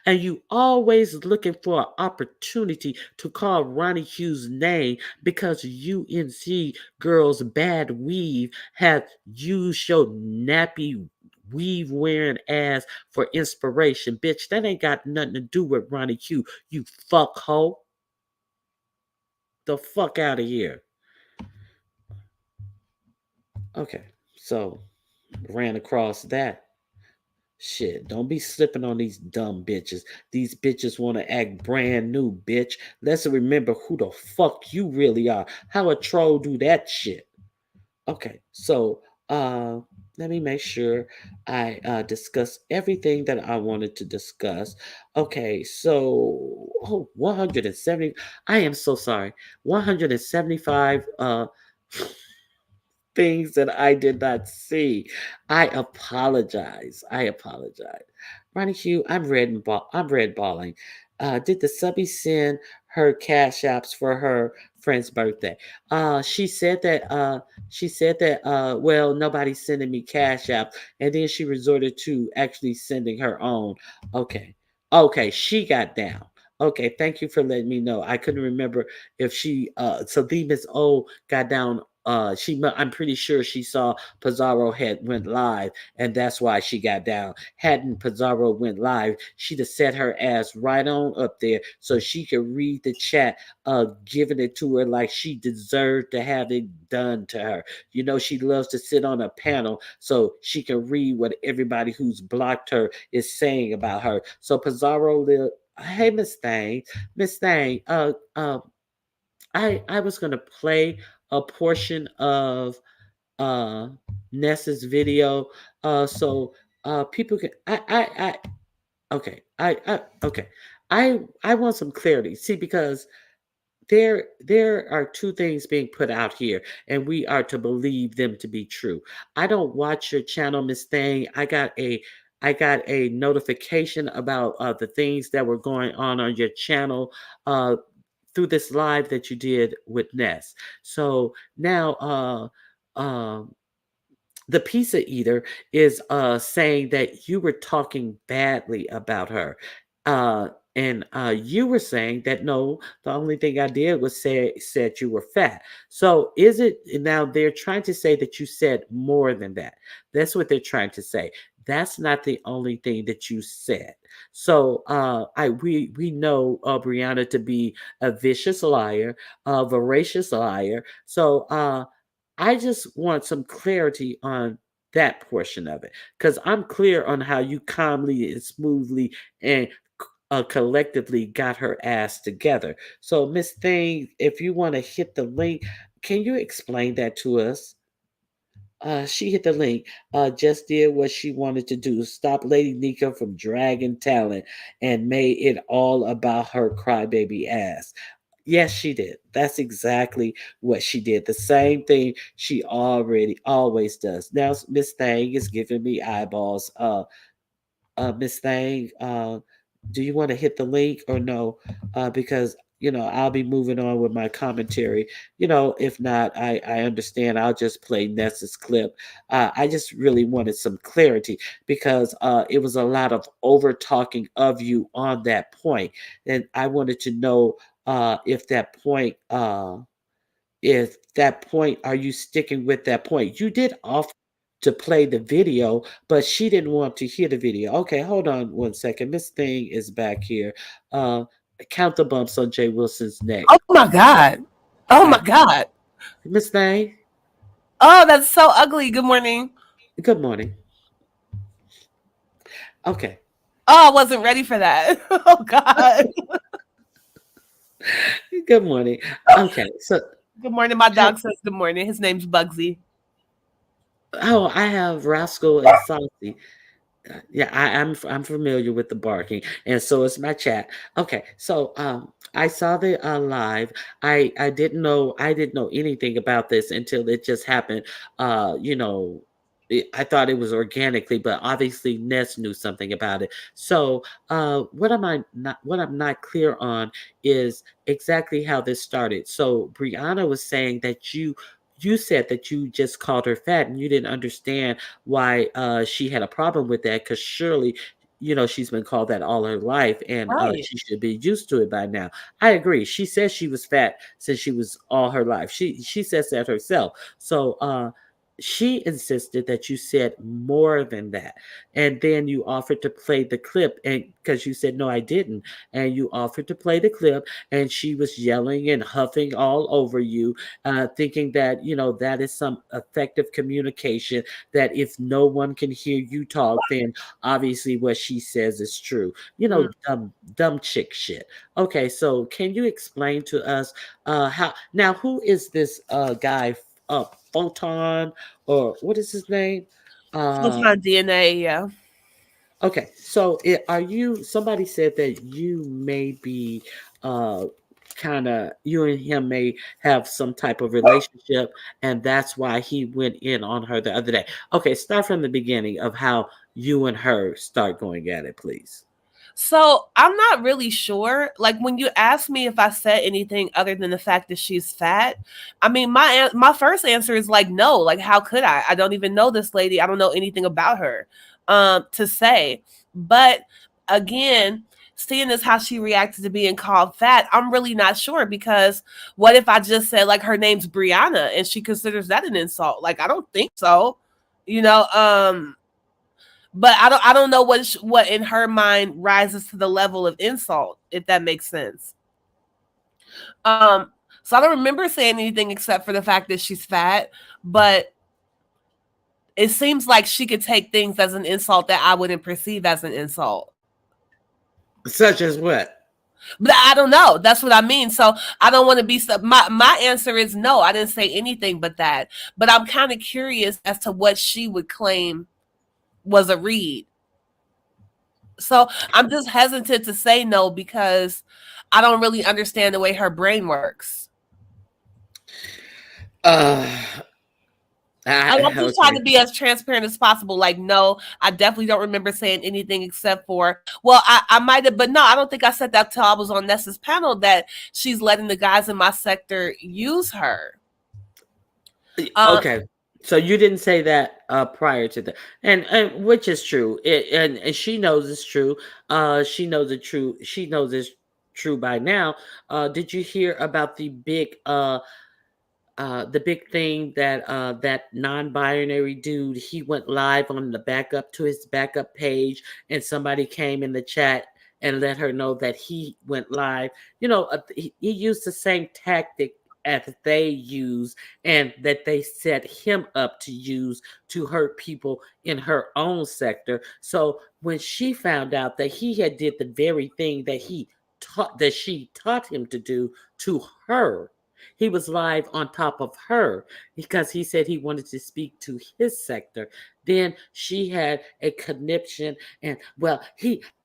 And you always looking for an opportunity to call Ronnie Hughes' name because UNC girls bad weave have used your nappy weave wearing ass for inspiration. Bitch, that ain't got nothing to do with Ronnie Hughes, you fuck hoe. The fuck out of here. Okay, so ran across that. Shit, don't be slipping on these dumb bitches. These bitches want to act brand new, bitch. Let's remember who the fuck you really are. How a troll do that shit. Okay, so let me make sure I discuss everything that I wanted to discuss. Okay, so 170. I am so sorry. 175 things that I did not see. I apologize. I apologize. Ronnie Hugh, I'm red balling. Did the subby send her cash apps for her friend's birthday? She said that well, nobody's sending me cash apps, and then she resorted to actually sending her own. Okay. Okay, she got down. Okay, thank you for letting me know. I couldn't remember if she so the Miss O got down I'm pretty sure she saw Pizarro had went live and that's why she got down. Hadn't Pizarro went live, she'd have set her ass right on up there so she could read the chat, giving it to her like she deserved to have it done to her. You know, she loves to sit on a panel so she can read what everybody who's blocked her is saying about her. So Pizarro hey Miss Thang, I was gonna play a portion of uh Nessa's video so people can okay. I want some clarity. See, because there are two things being put out here and we are to believe them to be true. I don't watch your channel, Miss Thang. I got a notification about the things that were going on your channel uh through this live that you did with Ness. So now the pizza eater is saying that you were talking badly about her. Uh, and you were saying that no, the only thing I did was said you were fat. So is it now they're trying to say that you said more than that? That's what they're trying to say. That's not the only thing that you said. So I we know Brianna to be a vicious liar, a voracious liar. So I just want some clarity on that portion of it because I'm clear on how you calmly and smoothly and collectively got her ass together. So, Miss Thing, if you want to hit the link, can you explain that to us? She hit the link, just did what she wanted to do, stop Lady Nika from dragging talent and made it all about her crybaby ass. Yes, she did. That's exactly what she did. The same thing she already always does. Now, Miss Thing is giving me eyeballs. Miss Thang, do you want to hit the link or no? Because I'll be moving on with my commentary. If not, I understand. I'll just play Nessa's clip. I just really wanted some clarity because it was a lot of over talking of you on that point, and I wanted to know if that point. If that point, are you sticking with that point? You did offer to play the video, but she didn't want to hear the video. Okay, hold on one second. Miss Thing is back here. Uh, count the bumps on Jay Wilson's neck. Oh my God. Oh my Okay, God. Miss Thing. Oh, that's so ugly. Good morning. Good morning. Okay. Oh, I wasn't ready for that. Oh God. Good morning. Okay. So, Good morning. My how, dog says good morning. His name's Bugsy. oh, I have Rascal and Saucy. Yeah, I'm familiar with the barking, and so is my chat. Okay, so I saw the live. I didn't know anything about this until it just happened. I thought it was organically, but obviously Ness knew something about it. So what I'm not clear on is exactly how this started. So Brianna was saying that you said that you just called her fat and you didn't understand why she had a problem with that because surely she's been called that all her life and Right. she should be used to it by now. I agree. She says she was fat since she was all her life. She says that herself. So she insisted that you said more than that, and then you offered to play the clip, and because you said no I didn't, and you offered to play the clip, and she was yelling and huffing all over you, thinking that that is some effective communication. That if no one can hear you talk, then obviously what she says is true. Mm. Dumb chick shit. Okay, so can you explain to us how now who is this guy? Photon or what is his name? Full Uh, time DNA. Yeah. okay, so are you? Somebody said that you may be uh kind of you and him may have some type of relationship and that's why he went in on her the other day. Okay, start from the beginning of how you and her start going at it, please. So I'm not really sure. Like when you ask me if I said anything other than the fact that she's fat, I mean my first answer is like no. Like how could I? I don't even know this lady. I don't know anything about her to say. But again, seeing as how she reacted to being called fat, I'm really not sure because what if I just said like her name's Brianna and she considers that an insult? Like I don't think so. You know, but I don't know what in her mind rises to the level of insult, if that makes sense. Um, so I don't remember saying anything except for the fact that she's fat, but it seems like she could take things as an insult that I wouldn't perceive as an insult. Such as what? But I don't know. That's what I mean. So I don't want to be my answer is no. I didn't say anything but that. But I'm kind of curious as to what she would claim was a read. So I'm just hesitant to say no because I don't really understand the way her brain works. Uh, I'm just trying okay. to be as transparent as possible. Like, no, I definitely don't remember saying anything except for, well, I might have, but no, I don't think I said that till I was on Nessa's panel that she's letting the guys in my sector use her. Um, Okay. So you didn't say that prior to that, and which is true, and she knows it's true. She knows it true. She knows it's true by now. Did you hear about the big thing that that non-binary dude, he went live on the backup to his backup page, and somebody came in the chat and let her know that he went live. He used the same tactic as they use, and that they set him up to use to hurt people in her own sector. So when she found out that he had did the very thing that she taught him to do to her, he was live on top of her because he said he wanted to speak to his sector. Then she had a conniption, and well,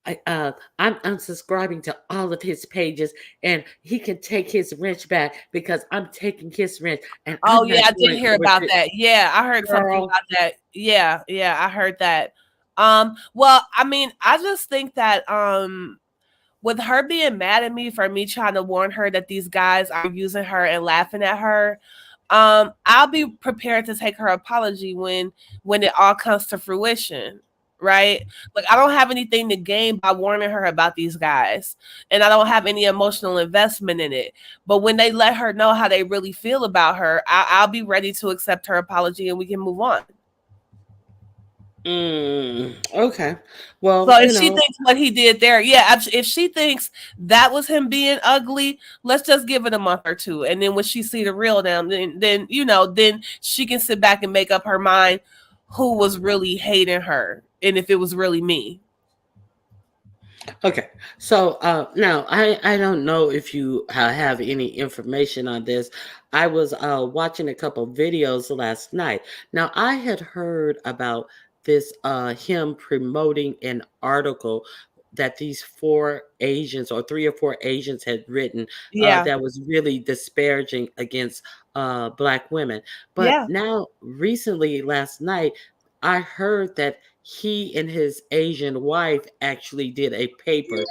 I'm unsubscribing to all of his pages, and he can take his wrench back because I'm taking his wrench, and Oh I'm not yeah, I did going hear over about to that. Yeah, I heard something girl. about that. Yeah, yeah, I heard that. Well, I mean, I just think that with her being mad at me for me trying to warn her that these guys are using her and laughing at her, I'll be prepared to take her apology when it all comes to fruition. Right? Like I don't have anything to gain by warning her about these guys. And I don't have any emotional investment in it. But when they let her know how they really feel about her, I'll be ready to accept her apology and we can move on. Okay. Well, So if she thinks what he did there, yeah, if she thinks that was him being ugly, let's just give it a month or two, and then when she see the real them, then she can sit back and make up her mind who was really hating her, and if it was really me. okay. So now I don't know if you have any information on this. I was watching a couple videos last night. Now I had heard about this him promoting an article that these four Asians, or three or four Asians, had written Yeah, that was really disparaging against black women. But yeah. now recently last night I heard that he and his Asian wife actually did a paper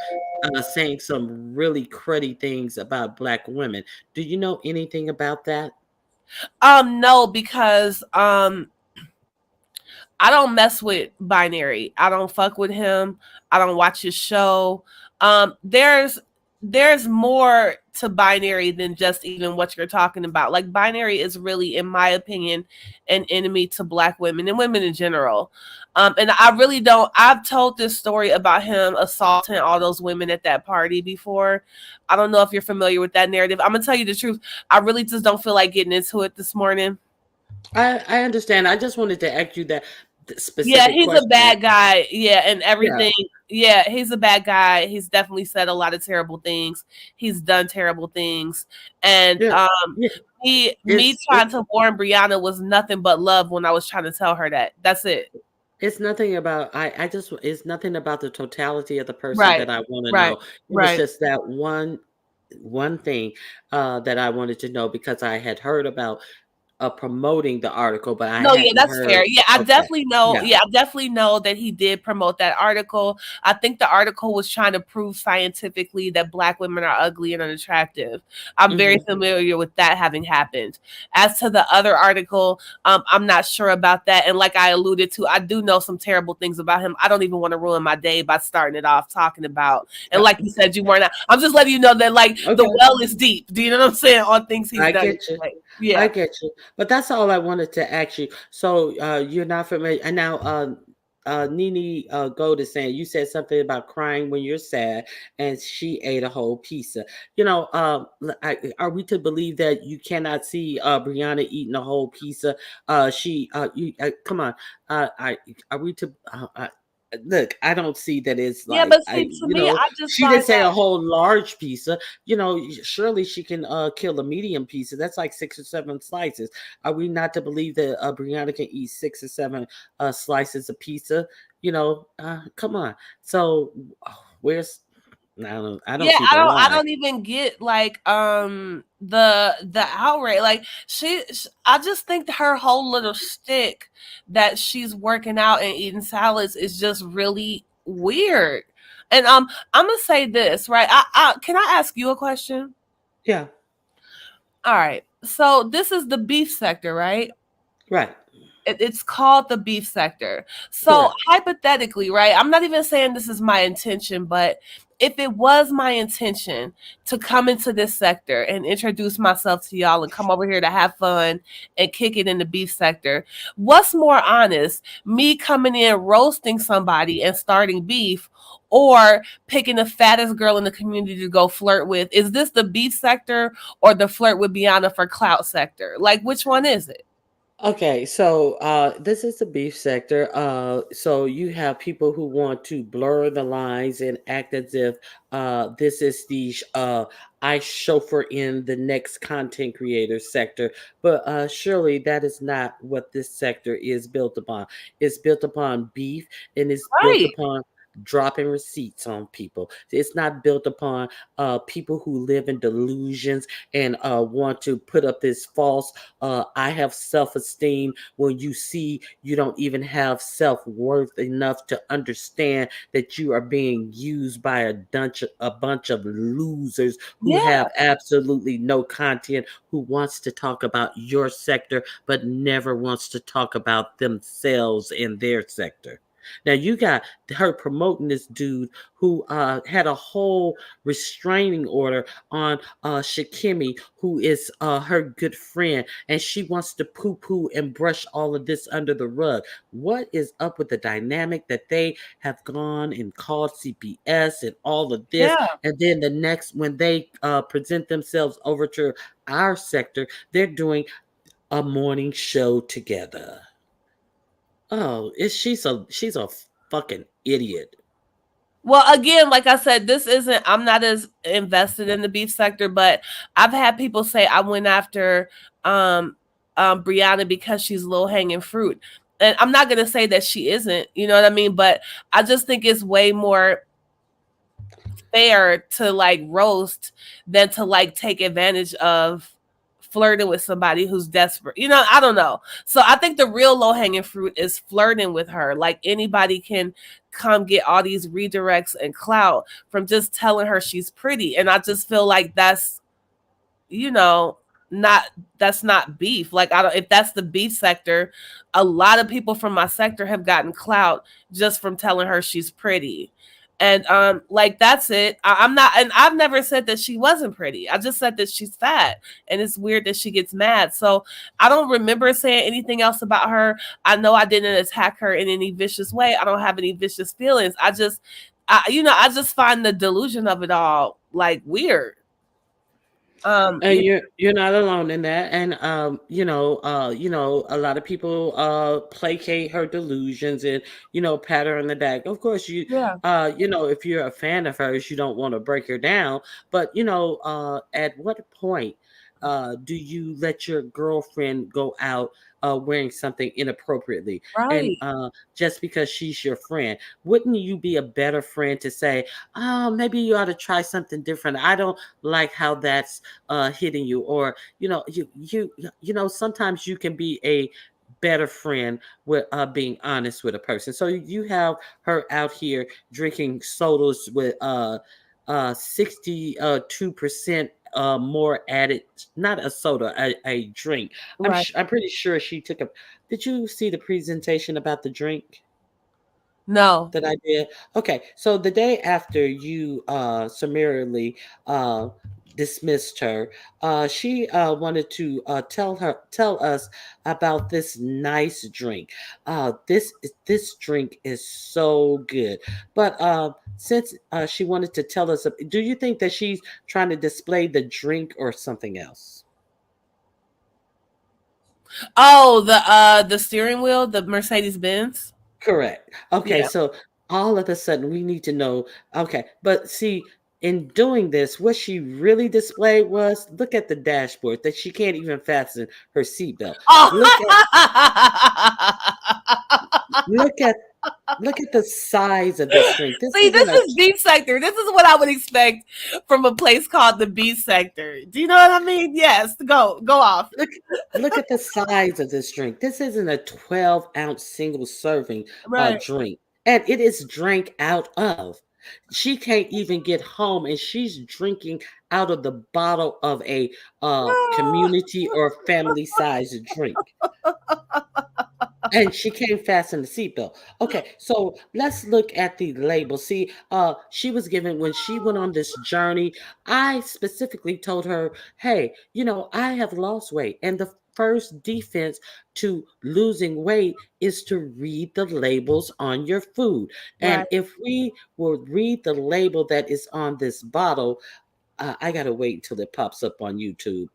saying some really cruddy things about black women. Do you know anything about that? No, because I don't mess with binary. I don't fuck with him. I don't watch his show. There's more to binary than just even what you're talking about. Like binary is really, in my opinion, an enemy to black women and women in general. And I really don't. I've told this story about him assaulting all those women at that party before. I don't know if you're familiar with that narrative. I'm gonna tell you the truth. I really just don't feel like getting into it this morning. I understand. I just wanted to ask you that Yeah, specific he's a question. bad guy. Yeah, and Yeah, everything. Yeah, he's a bad guy. He's definitely said a lot of terrible things. He's done terrible things. And yeah, yeah. me It's trying to warn Brianna was nothing but love when I was trying to tell her that. That's it. It's nothing about I just it's nothing about the totality of the person Right. that I wanna Right. know. It was Right. just that one thing, that I wanted to know because I had heard about, promoting the article, but I No, yeah, hadn't that's heard. fair. Yeah, I Okay. definitely know. Yeah. Yeah, I definitely know that he did promote that article. I think the article was trying to prove scientifically that black women are ugly and unattractive. I'm very Mhm. familiar with that having happened. As to the other article, I'm not sure about that. And like I alluded to, I do know some terrible things about him. I don't even want to ruin my day by starting it off talking about. And Uh, like you said, you weren't. I'm just letting you know that like the okay. well is deep. Do you know what I'm saying on things he's I done? get you. Like, I yeah. get you. But that's all I wanted to ask you. So, you're not familiar, and now, Nene, Gold is saying you said something about crying when you're sad, and she ate a whole pizza. Are we to believe that you cannot see Brianna eating a whole pizza? Come on. I Are we to? Look, I don't see that it's Yeah, like but see, to me, I just she didn't find say a whole large pizza. Surely she can kill a medium pizza. That's like 6 or 7 slices. Are we not to believe that Brianna can eat 6 or 7 slices of pizza? Come on. So where's I don't yeah, see the I lie. don't even get like the outrage. Like I just think her whole little stick that she's working out and eating salads is just really weird. And I'm gonna say this, right? I can I ask you a question? Yeah, All right. So this is the beef sector, right? right. It's called the beef sector. So Correct. hypothetically, right? I'm not even saying this is my intention, but if it was my intention to come into this sector and introduce myself to y'all and come over here to have fun and kick it in the beef sector, what's more honest? Me coming in roasting somebody and starting beef, or picking the fattest girl in the community to go flirt with? Is this the beef sector or the flirt with Bianna for clout sector? Like, which one is it? Okay, so this is the beef sector. So you have people who want to blur the lines and act as if this is the I chauffeur in the next content creator sector, but surely that is not what this sector is built upon. It's built upon beef, and it's built Right. upon dropping receipts on people. It's not built upon people who live in delusions and want to put up this false I have self esteem when you see you don't even have self worth enough to understand that you are being used by a bunch of losers who Yeah. have absolutely no content, who wants to talk about your sector but never wants to talk about themselves in their sector. Now you got her promoting this dude who had a whole restraining order on Shakimi, who is her good friend, and she wants to poo poo and brush all of this under the rug. What is up with the dynamic that they have gone and called CPS and all of this? Yeah. And then the next, when they present themselves over to our sector, they're doing a morning show together. Oh, is she's a fucking idiot. Well, again, like I said, this isn't, I'm not as invested in the beef sector, but I've had people say I went after um Brianna because she's low hanging fruit. And I'm not gonna say that she isn't, you know what I mean? But I just think it's way more fair to like roast than to like take advantage of flirting with somebody who's desperate. You know, I don't know. So I think the real low hanging fruit is flirting with her. Like anybody can come get all these redirects and clout from just telling her she's pretty. And I just feel like that's, you know, not, that's not beef. Like I don't, if that's the beef sector, a lot of people from my sector have gotten clout just from telling her she's pretty. And like that's it. I'm not, and I've never said that she wasn't pretty. I just said that she's fat. And it's weird that she gets mad. So I don't remember saying anything else about her. I know I didn't attack her in any vicious way. I don't have any vicious feelings. I just I just find the delusion of it all like weird. And You you're not alone in that. And a lot of people placate her delusions and pat her on the back. Of course, Yeah. if you're a fan of hers, you don't want to break her down. But at what point do you let your girlfriend go out wearing something inappropriately? And Right. just because she's your friend, wouldn't you be a better friend to say, oh, maybe you ought to try something different? I don't like how that's hitting you, or sometimes you can be a better friend with being honest with a person. So you have her out here drinking sodas with 62% more added, not a soda, a drink. Right. I'm pretty sure she took a. Did you see the presentation about the drink No. that I did? Okay, so the day after you summarily dismissed her, she wanted to tell us about this nice drink. This drink is so good. But since she wanted to tell us, do you think that she's trying to display the drink or something else? Oh, the steering wheel, the Mercedes Benz. Correct. Okay, Yeah. so all of a sudden we need to know. Okay, but see, in doing this, what she really displayed was, look at the dashboard, that she can't even fasten her seatbelt. Oh. Look at look at look at the size of this drink. This See, isn't this a is B sector. This is what I would expect from a place called the B sector. Do you know what I mean? Yes. Go off. look look at the size of this drink. This isn't a 12-ounce single serving Right. drink. And it is drank out of. She can't even get home and she's drinking out of the bottle of a community or family size drink. And she came fasten the seatbelt. Okay, so let's look at the label. See, she was given when she went on this journey. I specifically told her, "Hey, I have lost weight, and the first defense to losing weight is to read the labels on your food. And Right. if we will read the label that is on this bottle, I gotta wait until it pops up on YouTube,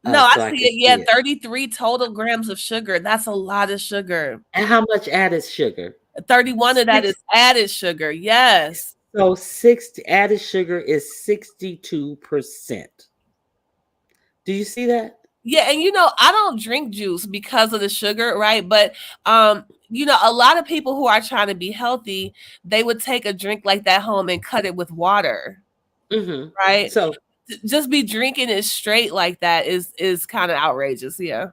No, I so I see can it. Yeah, see it. 33 total grams of sugar. That's a lot of sugar. And how much added sugar? 31 of that is Six. added sugar. Yes. So 60 added sugar is 62%. Do you see that? Yeah, and I don't drink juice because of the sugar, right? But a lot of people who are trying to be healthy, they would take a drink like that home and cut it with water, Hmm. right? So Just be drinking it straight like that is kind of outrageous. Yeah.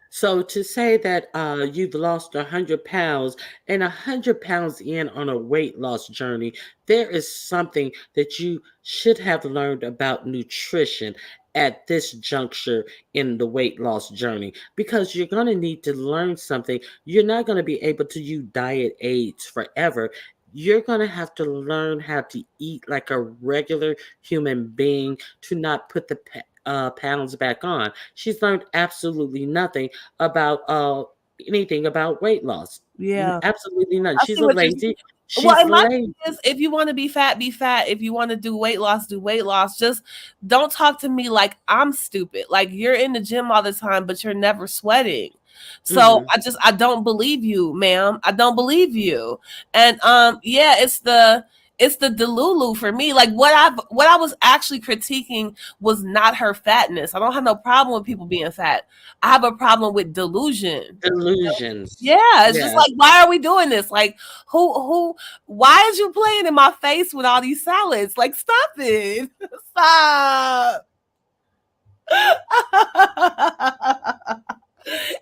So to say that you've lost 100 pounds and 100 pounds in on a weight loss journey, there is something that you should have learned about nutrition at this juncture in the weight loss journey, because you're going to need to learn something. You're not going to be able to use diet aids forever. You're going to have to learn how to eat like a regular human being to not put the pounds back on. She's learned absolutely nothing about anything about weight loss. Yeah. Absolutely none. I She's see a what you're lazy. saying. Well, She's and my lazy. thing is, if you want to be fat, be fat. If you want to do weight loss, do weight loss. Just don't talk to me like I'm stupid. Like you're in the gym all the time, but you're never sweating. So Hmm. I don't believe you, ma'am. I don't believe you. And yeah, it's the delulu for me. Like what I was actually critiquing was not her fatness. I don't have no problem with people being fat. I have a problem with delusion. Delusions. Yeah, it's just Yeah. like, why are we doing this? Like, why is you playing in my face with all these salads? Like, stop it. Stop.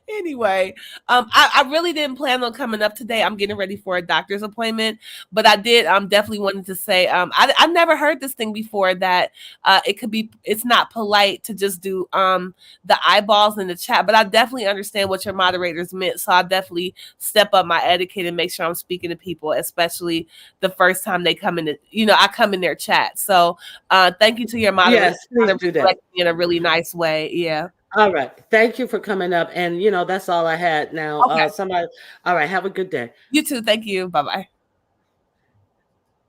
Anyway, I really didn't plan on coming up today. I'm getting ready for a doctor's appointment, but I did definitely wanted to say I never heard this thing before that it's not polite to just do the eyeballs in the chat, but I definitely understand what your moderators meant. So I definitely step up my etiquette and make sure I'm speaking to people, especially the first time they come in. I come in their chat. So thank you to your moderators Yes, please for do that. reflecting in a really nice way. Yeah. All right. Thank you for coming up. And that's all I had. Now, Okay. somebody. All right. Have a good day. You too. Thank you. Bye bye.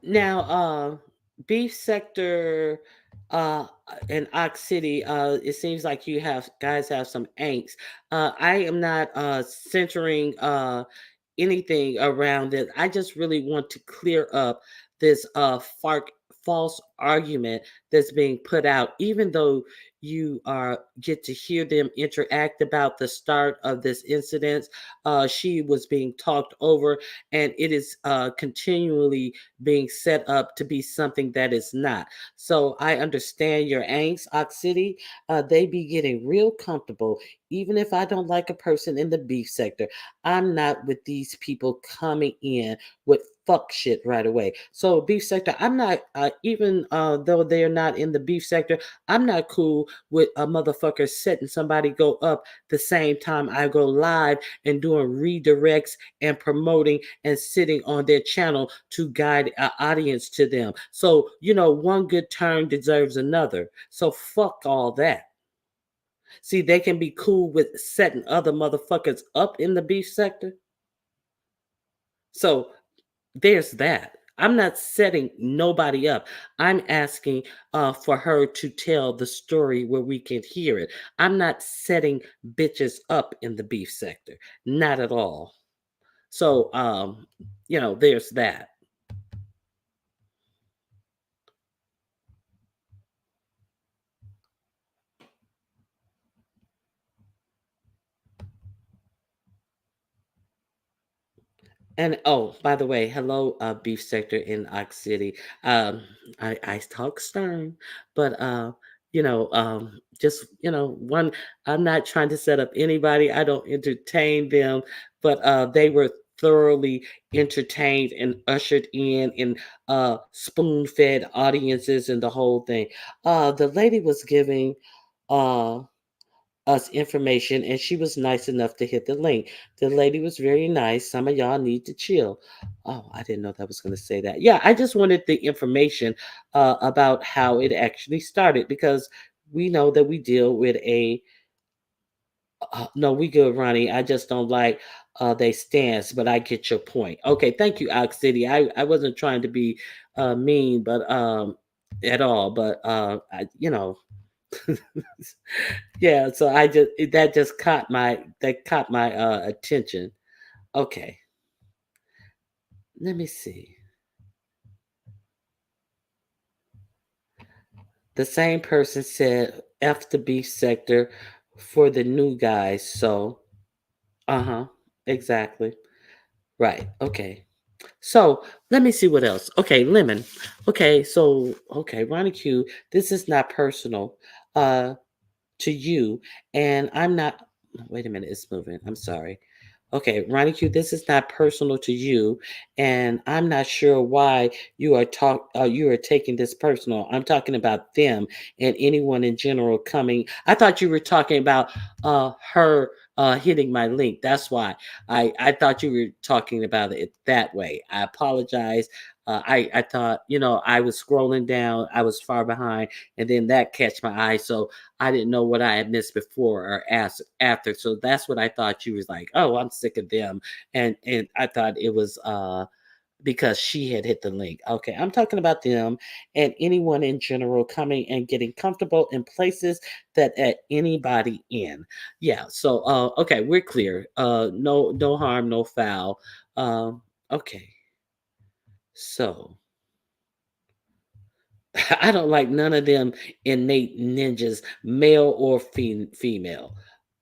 Now, beef sector uh in Ox City, it seems like you have guys have some angst. I am not centering anything around it. I just really want to clear up this false argument that's being put out, even though you are get to hear them interact about the start of this incident. She was being talked over, and it is continually being set up to be something that is not. So I understand your angst, Ox City. They be getting real comfortable. Even if I don't like a person in the beef sector, I'm not with these people coming in with fuck shit right away. So beef sector, I'm not even though they're not in the beef sector, I'm not cool with a motherfucker setting somebody go up the same time I go live and doing redirects and promoting and sitting on their channel to guide an audience to them. So, one good turn deserves another. So fuck all that. See, they can be cool with setting other motherfuckers up in the beef sector. So there's that. I'm not setting nobody up. I'm asking for her to tell the story where we can hear it. I'm not setting bitches up in the beef sector. Not at all. So, there's that. And oh, by the way, hello, beef sector in Ox City. I talk stern, but just one. I'm not trying to set up anybody. I don't entertain them, but they were thoroughly entertained and ushered in spoon fed audiences and the whole thing. The lady was giving uh us information, and she was nice enough to hit the link. The lady was very nice. Some of y'all need to chill. Oh, I didn't know that was going to say that. Yeah, I just wanted the information about how it actually started, because we know that we deal with a no, we good, Ronnie. I just don't like they stance, but I get your point. Okay, thank you, Ox City. I wasn't trying to be mean, but at all, but yeah. So that just caught my attention. Okay, let me see. The same person said F the beef sector for the new guys. So, uh huh, exactly. Right. Okay. So let me see what else. Okay, lemon. Okay, Ronnie Q. This is not personal to you, and I'm not. Wait a minute, it's moving. I'm sorry. Okay, Ronnie Q, this is not personal to you, and I'm not sure why you are taking this personal. I'm talking about them and anyone in general coming. I thought you were talking about her hitting my link. That's why I thought you were talking about it that way. I apologize. I thought, I was scrolling down, I was far behind, and then that catch my eye. So I didn't know what I had missed before or asked after. So that's what I thought. You was like, oh, I'm sick of them. And I thought it was because she had hit the link. Okay, I'm talking about them and anyone in general coming and getting comfortable in places that anybody in. Yeah, so okay, we're clear. No harm, no foul. Okay. So I don't like none of them innate ninjas, male or female.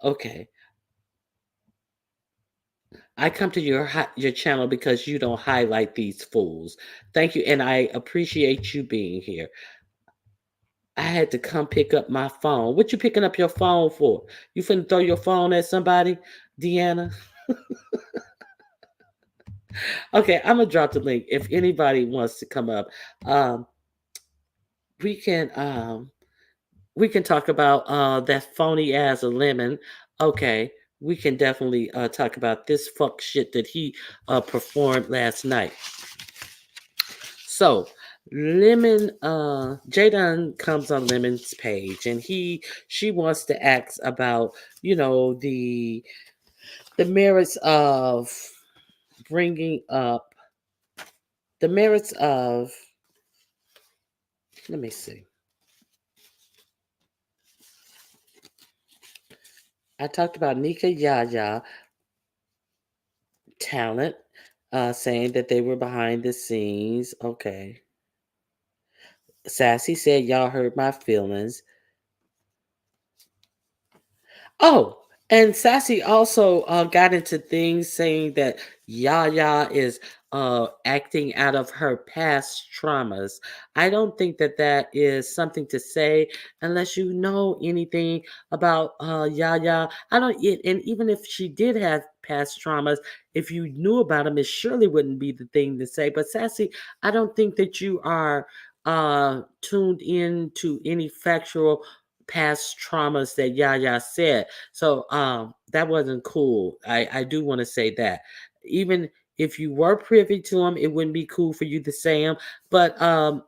Okay. I come to your channel because you don't highlight these fools. Thank you, and I appreciate you being here. I had to come pick up my phone. What you picking up your phone for? You finna throw your phone at somebody, Deanna? Okay, I'm gonna drop the link. If anybody wants to come up, um, we can talk about that phony ass of lemon. Okay, we can definitely talk about this fuck shit that he performed last night. So Lemon Jadon comes on Lemon's page, and she wants to ask about, the merits of bringing up the merits of let me see. I talked about Nika Yaya talent, saying that they were behind the scenes. Okay. Sassy said, y'all hurt my feelings. Oh, and Sassy also got into things saying that Yaya is acting out of her past traumas. I don't think that that is something to say unless you know anything about Yaya. I don't, and even if she did have past traumas, if you knew about them, it surely wouldn't be the thing to say. But Sassy, I don't think that you are tuned in to any factual past traumas that Yaya said. So that wasn't cool. I do want to say that. Even if you were privy to them, it wouldn't be cool for you to say them. But I'm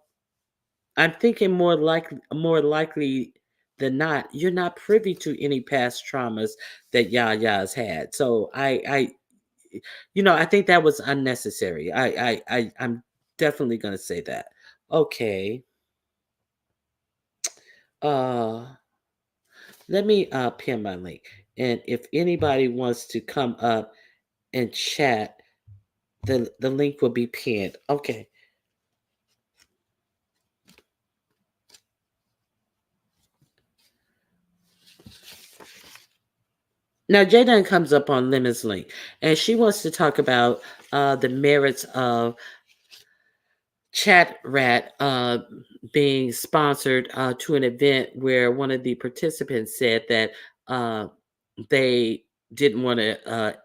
thinking more likely than not, you're not privy to any past traumas that Yaya's had. So I think that was unnecessary. I'm definitely gonna say that. Okay. Uh Let me pin my link. And if anybody wants to come up and chat, the link will be pinned. Okay. Now Jaden comes up on Lemon's link, and she wants to talk about the merits of Chat Rat being sponsored to an event where one of the participants said that uh, they didn't want to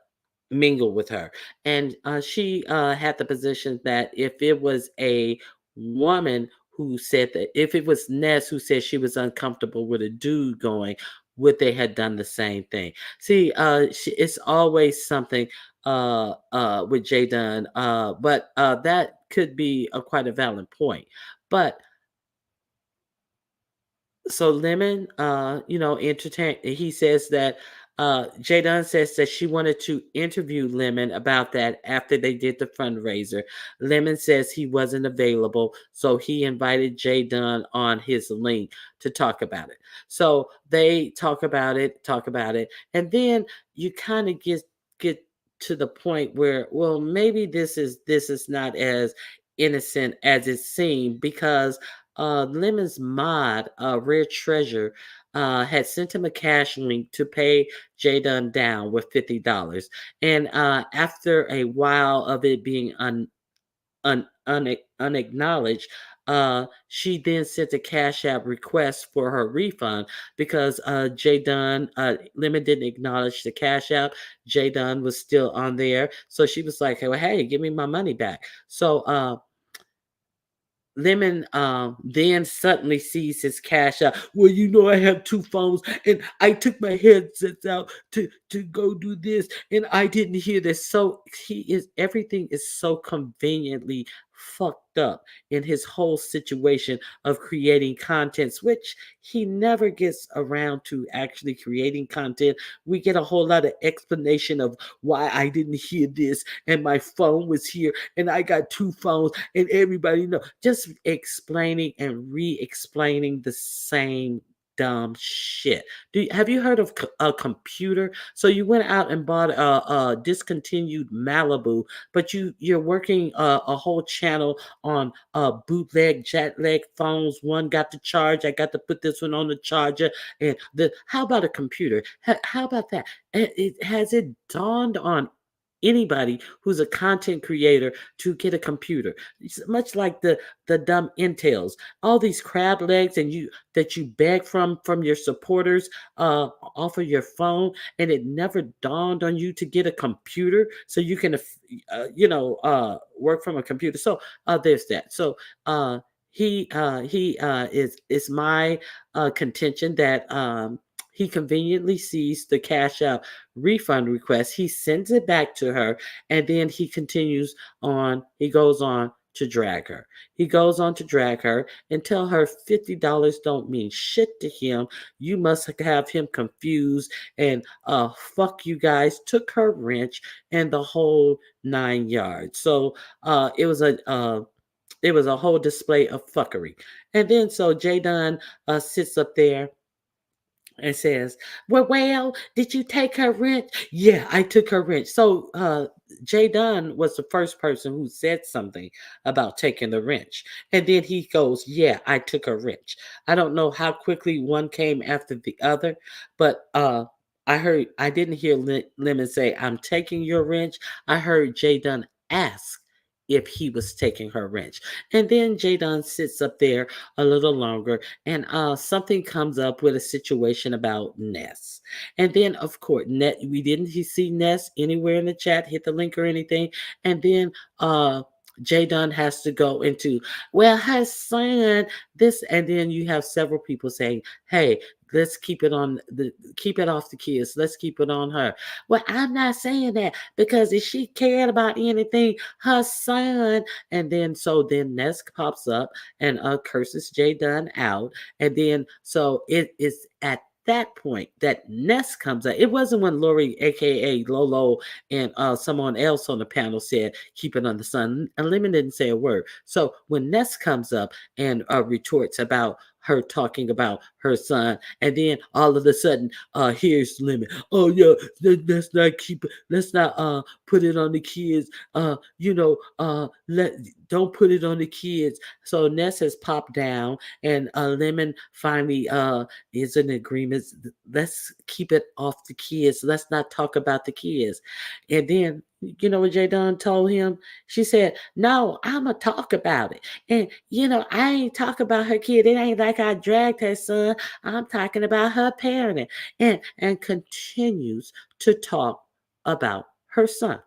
mingle with her. And she had the position that if it was a woman who said that, if it was Ness who said she was uncomfortable with a dude going, would they have done the same thing? See, it's always something with Jay Dunn, but that could be a quite a valid point. But so Lemon, entertain. He says that Jay Dunn says that she wanted to interview Lemon about that after they did the fundraiser. Lemon says he wasn't available, so he invited Jay Dunn on his link to talk about it. So they talk about it, and then you kind of get to the point where, well, maybe this is not as innocent as it seemed, because Lemon's mod, Rare Treasure, had sent him a cash link to pay J Dunn down with $50. And after a while of it being unacknowledged, she then sent a Cash App request for her refund because J Dunn, Lemon didn't acknowledge the Cash App. J Dunn was still on there. So she was like, hey, give me my money back. So Lemon then suddenly sees his cash out. Well, I have two phones, and I took my headsets out to go do this, and I didn't hear this. So everything is so conveniently fucked up in his whole situation of creating contents, which he never gets around to actually creating content. We get a whole lot of explanation of why I didn't hear this, and my phone was here, and I got two phones, and everybody know, just explaining and re-explaining the same dumb shit. Have you heard of a computer? So you went out and bought a discontinued Malibu, but you're working a whole channel on bootleg jetlag phones. One got the charge. I got to put this one on the charger. And how about a computer? How about that? Has it dawned on anybody who's a content creator to get a computer? It's much like the dumb intels, all these crab legs, and you beg from your supporters off of your phone, and it never dawned on you to get a computer so you can work from a computer. So there's that. So he is my contention that he conveniently sees the Cash App refund request. He sends it back to her, and then he goes on to drag her. He goes on to drag her and tell her $50 don't mean shit to him. You must have him confused, and fuck you guys. Took her wrench and the whole 9 yards. So it was a whole display of fuckery. And then so Jay Dunn sits up there and says, well, did you take her wrench? Yeah, I took her wrench. So Jay Dunn was the first person who said something about taking the wrench. And then he goes, yeah, I took her wrench. I don't know how quickly one came after the other, but I didn't hear Lemon say, I'm taking your wrench. I heard Jay Dunn ask if he was taking her wrench. And then Jay Dunn sits up there a little longer, and something comes up with a situation about Ness. And then, of course, we didn't see Ness anywhere in the chat, hit the link or anything. And then Jay Dunn has to go into, well, her son, this, and then you have several people saying, hey, let's keep it off the kids. Let's keep it on her. Well, I'm not saying that, because if she cared about anything, her son. And then Ness pops up and curses Jay Dunn out. And then so it is at that point that Ness comes out. It wasn't when Lori, aka Lolo, and someone else on the panel said, keep it on the sun. And Lemon didn't say a word. So when Ness comes up and retorts about her talking about her son, and then all of a sudden, here's Lemon. Oh yeah, let's not put it on the kids. Let don't put it on the kids. So Ness has popped down, and Lemon finally is in agreement. Let's keep it off the kids. Let's not talk about the kids. And then you know what Jay Dunn told him? She said, no, I'ma talk about it. And I ain't talk about her kid. It ain't like I dragged her son. I'm talking about her parenting. And continues to talk about her son.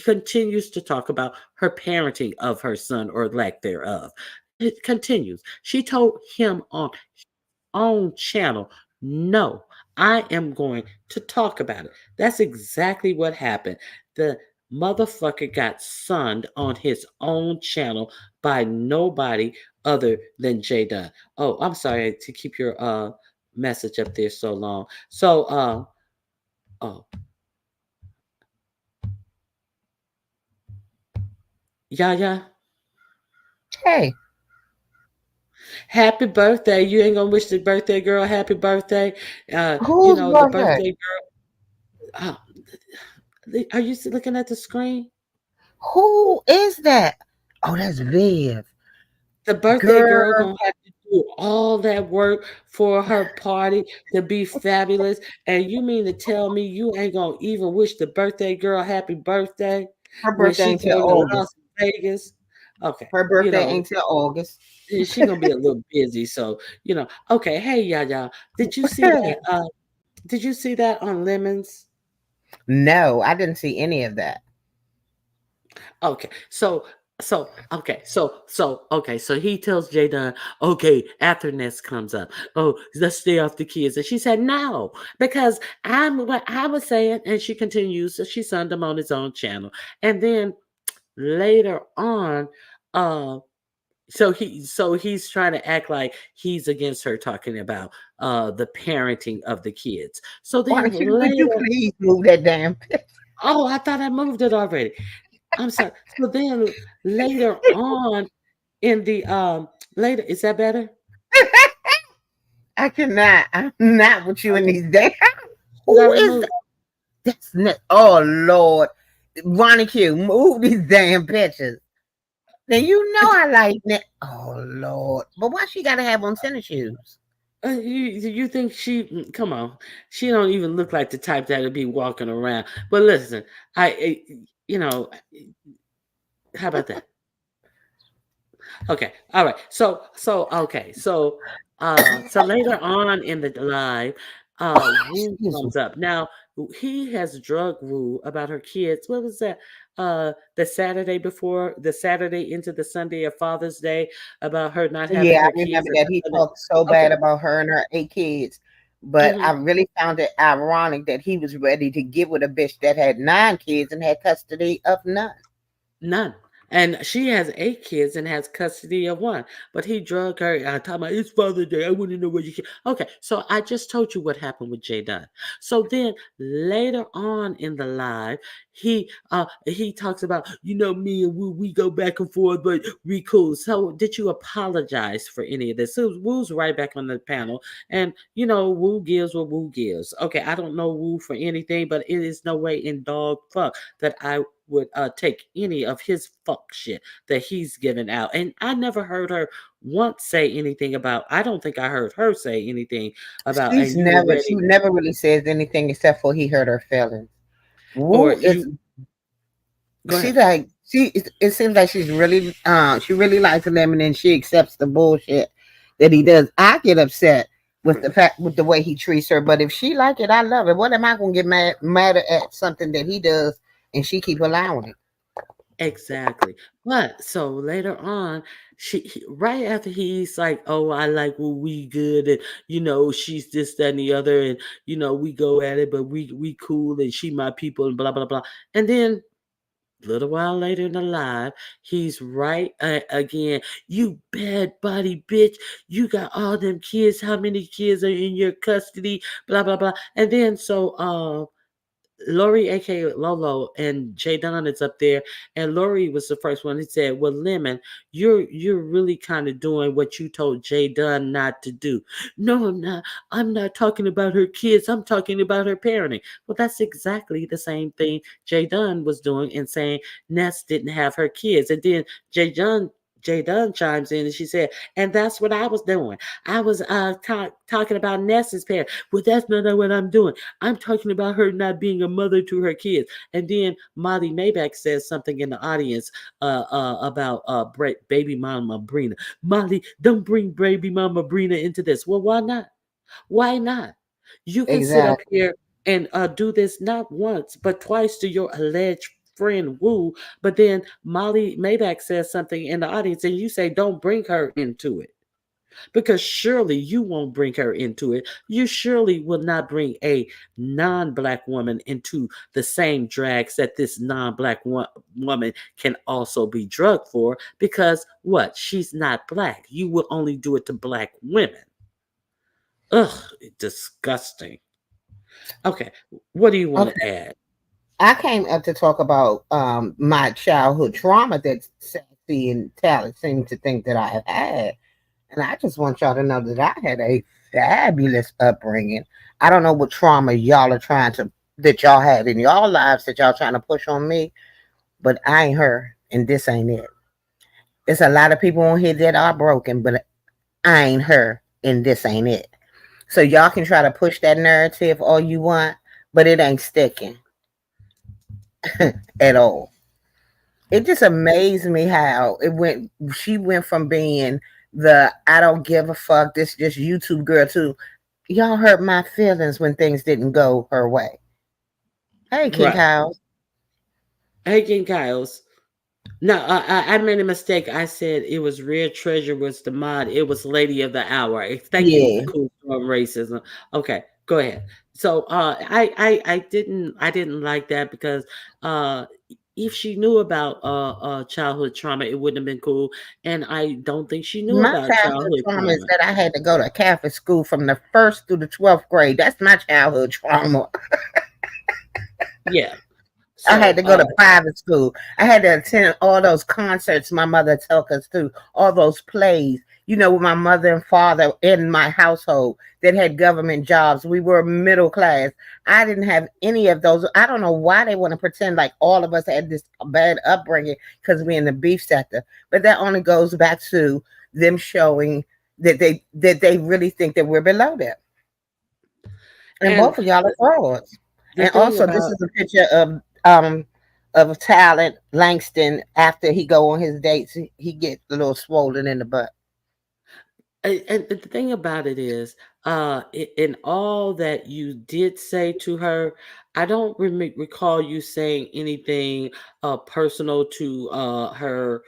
Continues to talk about her parenting of her son, or lack thereof. It continues. She told him on channel, no, I am going to talk about it. That's exactly what happened. The motherfucker got sunned on his own channel by nobody other than J Dunn. Oh, I'm sorry to keep your message up there so long. So oh, yeah, yeah. Hey, Happy birthday. You ain't gonna wish the birthday girl happy birthday. whose The birthday? birthday girl. Are you looking at the screen? Who is that? Oh, that's Viv. The birthday girl Girl, gonna have to do all that work for her party to be fabulous. And you mean to tell me you ain't gonna even wish the birthday girl happy birthday her when birthday she ain't till go to Las August. Vegas? Okay, Her you birthday know, ain't till August. she gonna be a little busy, so okay, hey y'all. Did you see that? Did you see that on Lemons? No, I didn't see any of that. Okay, so he tells Jay Dunn, okay, after Ness comes up, oh, let's stay off the kids. And she said, no, because I'm what I was saying. And she continues, so she sunned him on his own channel. And then later on, uh, so he's trying to act like he's against her talking about the parenting of the kids. So Why then don't you, would you later, please move that damn oh, I thought I moved it already. I'm sorry. So then later on in the later, is that better? I cannot. I'm not with you in Okay. these days. Should I Who is remove? that? That's not, oh Lord. Ronnie Q, move these damn pictures. Now you know I like that. Oh Lord. But why she gotta have on tennis shoes? You think she? Come on, she don't even look like the type that'd be walking around. But listen, you know, how about that? Okay. All right. So later on in the live, Wu Excuse me. comes up. Now he has drug Wu about her kids. What was that? The Saturday into the Sunday of Father's Day about her not having Yeah, her I kids remember and that her he son. talked so Okay. bad about her and her 8 kids. But I Hmm. really found it ironic that he was ready to get with a bitch that had 9 kids and had custody of none. None. And she has 8 kids and has custody of one. But he drug her. I talking about it's Father's Day. I want to know where you can. Okay, so I just told you what happened with Jay Dunn. So then later on in the live, he talks about me and Woo, we go back and forth, but we cool. So did you apologize for any of this? So Woo's right back on the panel, and Woo gives what Woo gives. Okay, I don't know Woo for anything, but it is no way in dog fuck that I would take any of his fuck shit that he's given out. And I never heard her once say anything about, I don't think I heard her say anything about, and you were She ready, never really says anything except for he hurt her feelings. or Woo is you, go she ahead. like it seems like she really likes him and then she accepts the bullshit that he does. I get upset with the way he treats her, but if she like it, I love it. What am I gonna get mad at something that he does and she keep allowing it? Exactly. But so later on, right after he's like, "Oh, I like what we good," and she's this, that, and the other, and we go at it, but we cool, and she my people, and blah blah blah. And then little while later in the live, he's right again. You bad body bitch. You got all them kids. How many kids are in your custody? Blah blah blah. And then Lori, aka Lolo, and Jay Don is up there, and Lori was the first one. He said, "Well, Lemon, you're really kind of doing what you told Jay Dunn not to do." No, I'm not. I'm not talking about her kids. I'm talking about her parenting. Well, that's exactly the same thing Jay Dunn was doing and saying Ness didn't have her kids, and then Jay Dunn chimes in and she said, "And that's what I was doing. I was talking about Ness's parents. Well, that's not what I'm doing. I'm talking about her not being a mother to her kids." And then Molly Maybach says something in the audience about baby mama Brina. Molly, don't bring baby mama Brina into this. Well, why not? Why not? You can sit up Exactly. here and do this not once, but twice to your alleged friend Woo. But then Molly Maybach says something in the audience and you say, don't bring her into it. Because surely you won't bring her into it. You surely will not bring a non black woman into the same drags that this non black woman can also be drugged for because what? She's not black. You will only do it to black women. Ugh, disgusting. Okay, what do you want Okay. to add? I came up to talk about my childhood trauma that Sassy and Talent seem to think that I have had. And I just want y'all to know that I had a fabulous upbringing. I don't know what trauma y'all are trying to that y'all had in y'all lives that y'all trying to push on me, but I ain't her, and this ain't it. It's a lot of people on here that are broken, but I ain't her, and this ain't it. So y'all can try to push that narrative all you want, but it ain't sticking at all. It just amazed me how it went. She went from being the I don't give a fuck, this just YouTube girl to y'all hurt my feelings when things didn't go her way. Hey, King Right. Kyle. Hey, King Kyles. No, I made a mistake. I said it was Rare Treasure was the mod. It was Lady of the Hour. Thank you, Yeah. Cool Storm Racism. Okay, go ahead. So I didn't like that because uh if she knew about childhood trauma, it wouldn't have been cool. And I don't think she knew My about childhood childhood trauma is trauma. that I had to go to Catholic school from the first through the 12th grade. That's my childhood trauma. Yeah. I had So to go to private school. I had to attend all those concerts my mother took us to, all those plays. With my mother and father in my household that had government jobs. We were middle class. I didn't have any of those. I don't know why they want to pretend like all of us had this bad upbringing because we're in the beef sector. But that only goes back to them showing that they really think that we're below them. And and both of y'all are frauds. the And thing also, this about is a picture of Talent Langston after he go on his dates. He get a little swollen in the butt. and the thing about it is, in all that you did say to her, I don't recall you saying anything personal to her.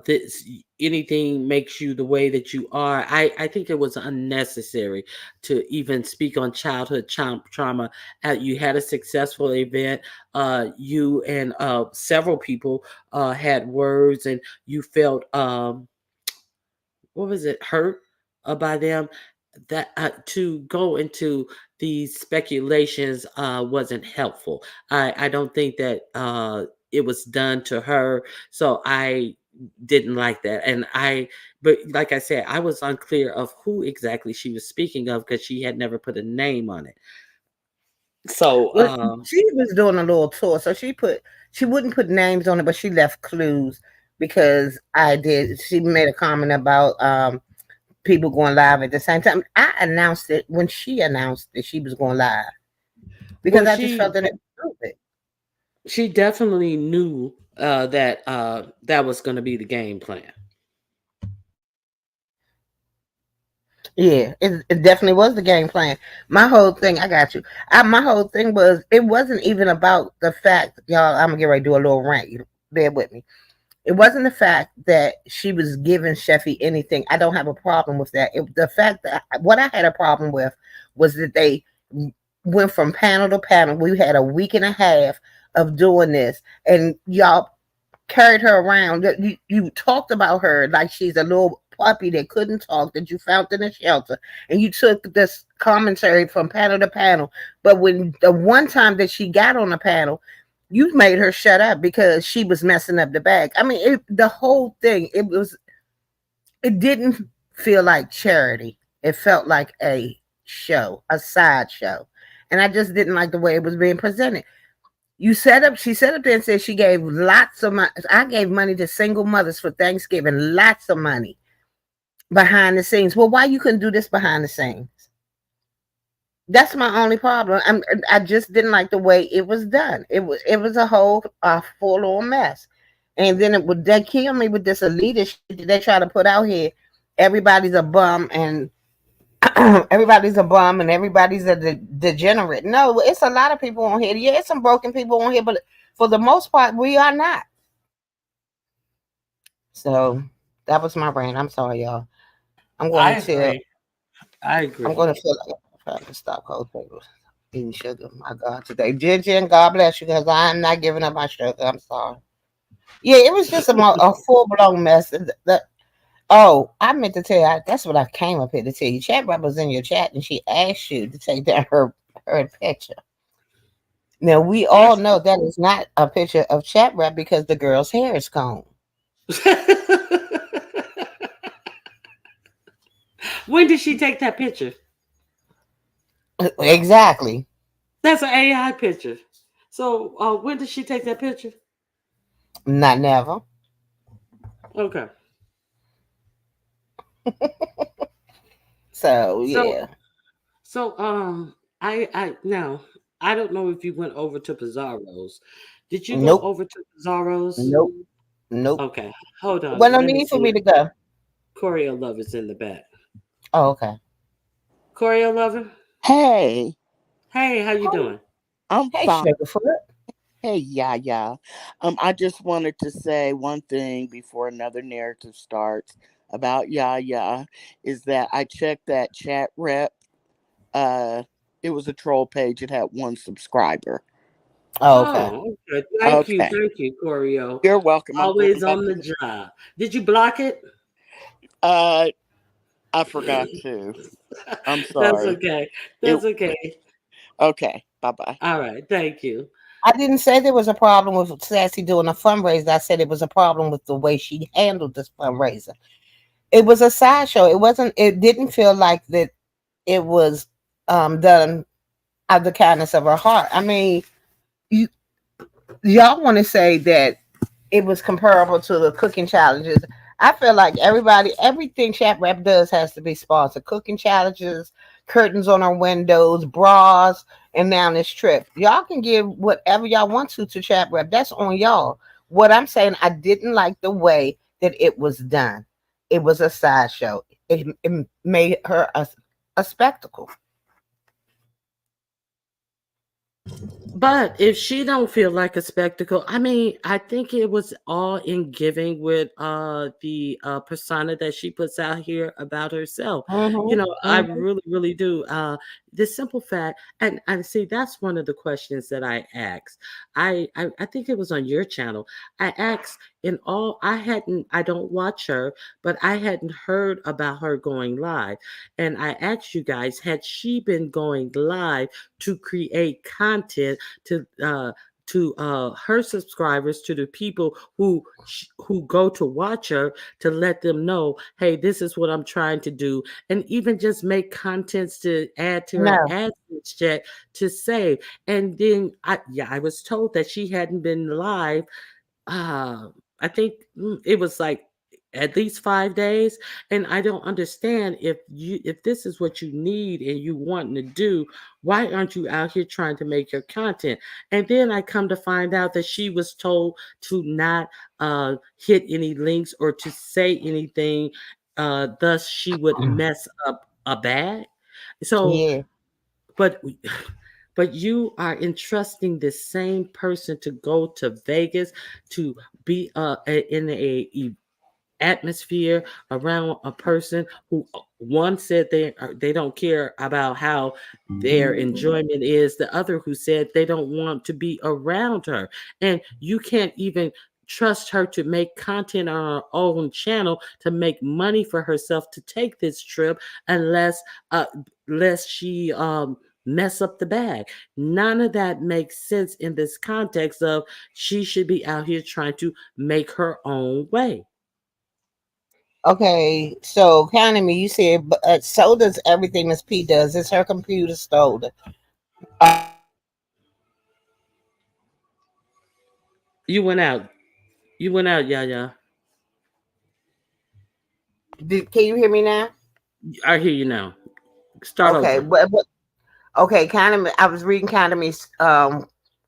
This anything makes you the way that you are. I think it was unnecessary to even speak on childhood trauma. You had a successful event. You and several people had words, and you felt what was it, hurt by them. That to go into these speculations wasn't helpful. I don't think that it was done to her, so I didn't like that. But like I said, I was unclear of who exactly she was speaking of because she had never put a name on it. So Well, she was doing a little tour, so she wouldn't put names on it, but she left clues because I did. She made a comment about people going live at the same time. I announced it when she announced that she was going live well, because I just felt that it was stupid. she definitely knew that that was going to be the game plan. Yeah, it definitely was the game plan. My whole thing, I got you. My whole thing was it wasn't even about the fact, y'all. I'm gonna get ready to do a little rant. You bear with me. It wasn't the fact that she was giving Sheffy anything. I don't have a problem with that. The fact that what I had a problem with was that they went from panel to panel. We had a week and a half of doing this, and y'all carried her around. You talked about her like she's a little puppy that couldn't talk that you found in a shelter, and you took this commentary from panel to panel. But when the one time that she got on the panel, you made her shut up because she was messing up the bag. I mean, the whole thing. It didn't feel like charity. It felt like a show, a sideshow, and I just didn't like the way it was being presented. She set up there and said she gave lots of money. I gave money to single mothers for Thanksgiving, lots of money behind the scenes. Well, why you couldn't do this behind the scenes? That's my only problem. I just didn't like the way it was done. It was a whole full on mess. And then they kill me with this elitist shit that they try to put out here. Everybody's a bum and everybody's a bum and everybody's a degenerate. No, it's a lot of people on here. Yeah, it's some broken people on here, but for the most part, we are not. So that was my rant. I'm sorry, y'all. I'm going I to agree. I I'm agree. going to feel like I'm trying to stop cold people eating sugar. My God, today, Ginger, and God bless you, because I'm not giving up my sugar. I'm sorry. Yeah, it was just a full blown mess. Oh, I meant to tell you, that's what I came up here to tell you. Chat Rap was in your chat, and she asked you to take down her picture. Now we all Ask- know that is not a picture of Chat Rap because the girl's hair is combed. When did she take that picture? Exactly. That's an AI picture. So when did she take that picture? Not never. Okay. So So yeah. I now I don't know if you went over to Bizarro's. Did you go Nope. over to Bizarro's? Nope. Nope. Okay, hold Well, on. no Let me need for see. me to go. Choreo Love is in the back. Oh, okay. Choreo Lover, Hey, hey, how you doing? I'm Hey, fine. Sugarfoot. Hey, yeah, yeah. I just wanted to say one thing before another narrative starts about yeah, is that I checked that chat rep. Uh, it was a troll page. It had one subscriber. Oh, okay. Oh, okay. Okay, Thank you, Choreo. you're welcome. I'm going Always back on to. the job. Did you block it? Uh, I forgot to. I'm That's sorry. okay. It That's okay. okay. Bye bye. All right. Thank you. I didn't say there was a problem with Sassy doing a fundraiser. I said it was a problem with the way she handled this fundraiser. It was a sideshow. It wasn't. It didn't feel like that. It was done out of the kindness of her heart. I mean, you, y'all want to say that it was comparable to the cooking challenges. I feel like everything Chat Rap does has to be sponsored. Cooking challenges, curtains on our windows, bras, and now this trip. Y'all can give whatever y'all want to Chat Rap. That's on y'all. What I'm saying, I didn't like the way that it was done. It was a sideshow. It made her a spectacle. But if she don't feel like a spectacle, I mean, I think it was all in giving with the persona that she puts out here about herself. You Hmm. know, I Hmm. really do. The simple fact, and see, that's one of the questions that I asked. I think it was on your channel. I asked in all. I don't watch her, but I hadn't heard about her going live, and I asked you guys, had she been going live to create content to her subscribers, to the people who go to watch her, to let them know, hey, this is what I'm trying to do, and even just make contents to add to her No, AdSense check to save. And then I was told that she hadn't been live. uh, I think it was like at least 5 days, and I don't understand if this is what you need and you wanting to do, why aren't you out here trying to make your content? And then I come to find out that she was told to not hit any links or to say anything, thus she would mess up a bag. So, yeah. but but you are entrusting this same person to go to Vegas to be in a atmosphere around a person who one said they don't care about how their enjoyment is, the other who said they don't want to be around her, and you can't even trust her to make content on her own channel to make money for herself to take this trip unless uh lest she mess up the bag. None of that makes sense in this context of she should be out here trying to make her own way. Okay, so counting me, you said, but so does everything Miss P does. It's her computer stolen. You went out. You went out, yeah. Can you hear me now? I hear you now. Start Okay, over. but okay, kind of. I was reading kind of me's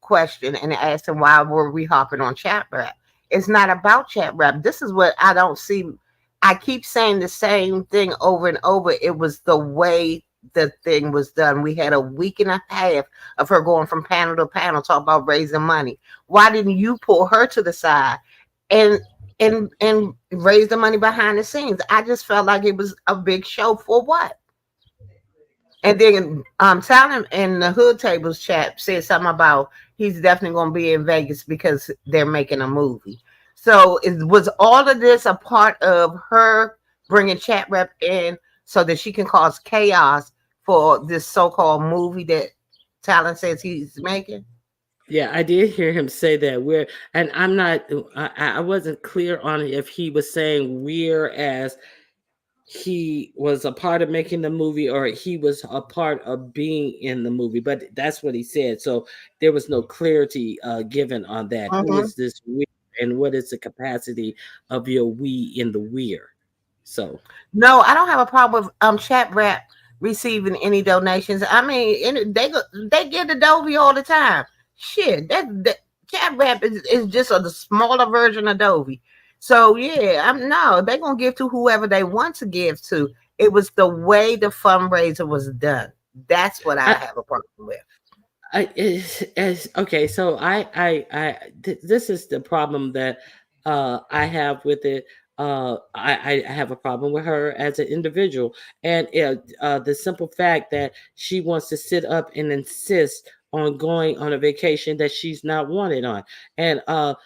question and asked him why were we hopping on chat rap. It's not about chat rap. This is what I don't see. I keep saying the same thing over and over. It was the way the thing was done. We had a week and a half of her going from panel to panel, talking about raising money. Why didn't you pull her to the side? And and raise the money behind the scenes. I just felt like it was a big show for what? And then Talon in the Hood Tables chat said something about he's definitely gonna be in Vegas because they're making a movie. So was all of this a part of her bringing Chat Rep in so that she can cause chaos for this so-called movie that Talon says he's making? Yeah, I did hear him say that we're, and I'm not, I wasn't clear on if he was saying we're as he was a part of making the movie or he was a part of being in the movie, but that's what he said. So there was no clarity given on that. Who Mm-hmm. is this we and what is the capacity of your we in the we're? So No, I don't have a problem with Chat Rap receiving any donations. I mean, they get Adobe all the time. Shit, that Chat Rap is just the smaller version of Adobe. So yeah, I'm no, they're gonna give to whoever they want to give to. It was the way the fundraiser was done. That's what I I, have a problem with. okay, so this is the problem that I have with it. I have a problem with her as an individual, and the simple fact that she wants to sit up and insist on going on a vacation that she's not wanted on, and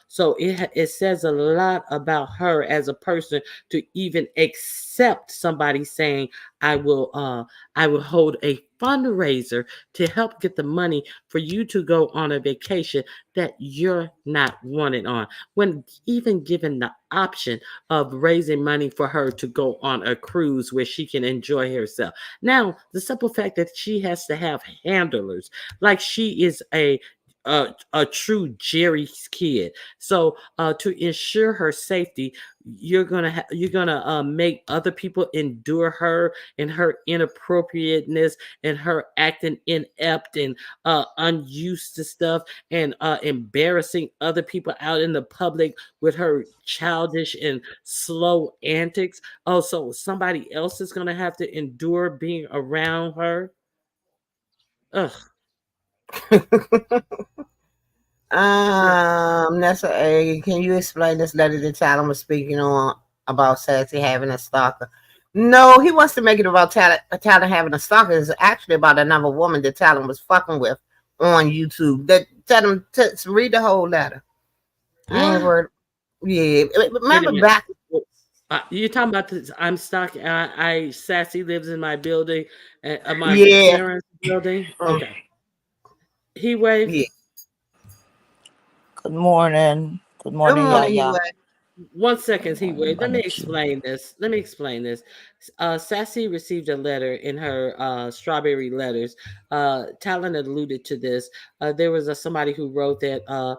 so it says a lot about her as a person to even accept somebody saying I will hold a fundraiser to help get the money for you to go on a vacation that you're not wanted on. When even given the option of raising money for her to go on a cruise where she can enjoy herself. Now, the simple fact that she has to have handlers, like she is a true Jerry's kid. So to ensure her safety, you're gonna make other people endure her and her inappropriateness and her acting inept and unused to stuff and embarrassing other people out in the public with her childish and slow antics. Oh, so somebody else is gonna have to endure being around her. Ugh. That's can you explain this letter that Talon was speaking on about Sassy having a stalker? No, he wants to make it about Talon having a stalker. It's actually about another woman that Talon was fucking with on YouTube. That tell him to read the whole letter. I ain't What? worried. Yeah, Wait a remember minute. back. You're talking about this? I'm stuck. I Sassy lives in my building, my Yeah, parents' building. mm, Okay. He wave. yeah. Good morning. Good Good morning, morning, you. Yaya. One Good second, he morning, wait. Let me Manichu. explain this. Let me explain this. Sassy received a letter in her strawberry letters. Talon alluded to this. There was somebody who wrote that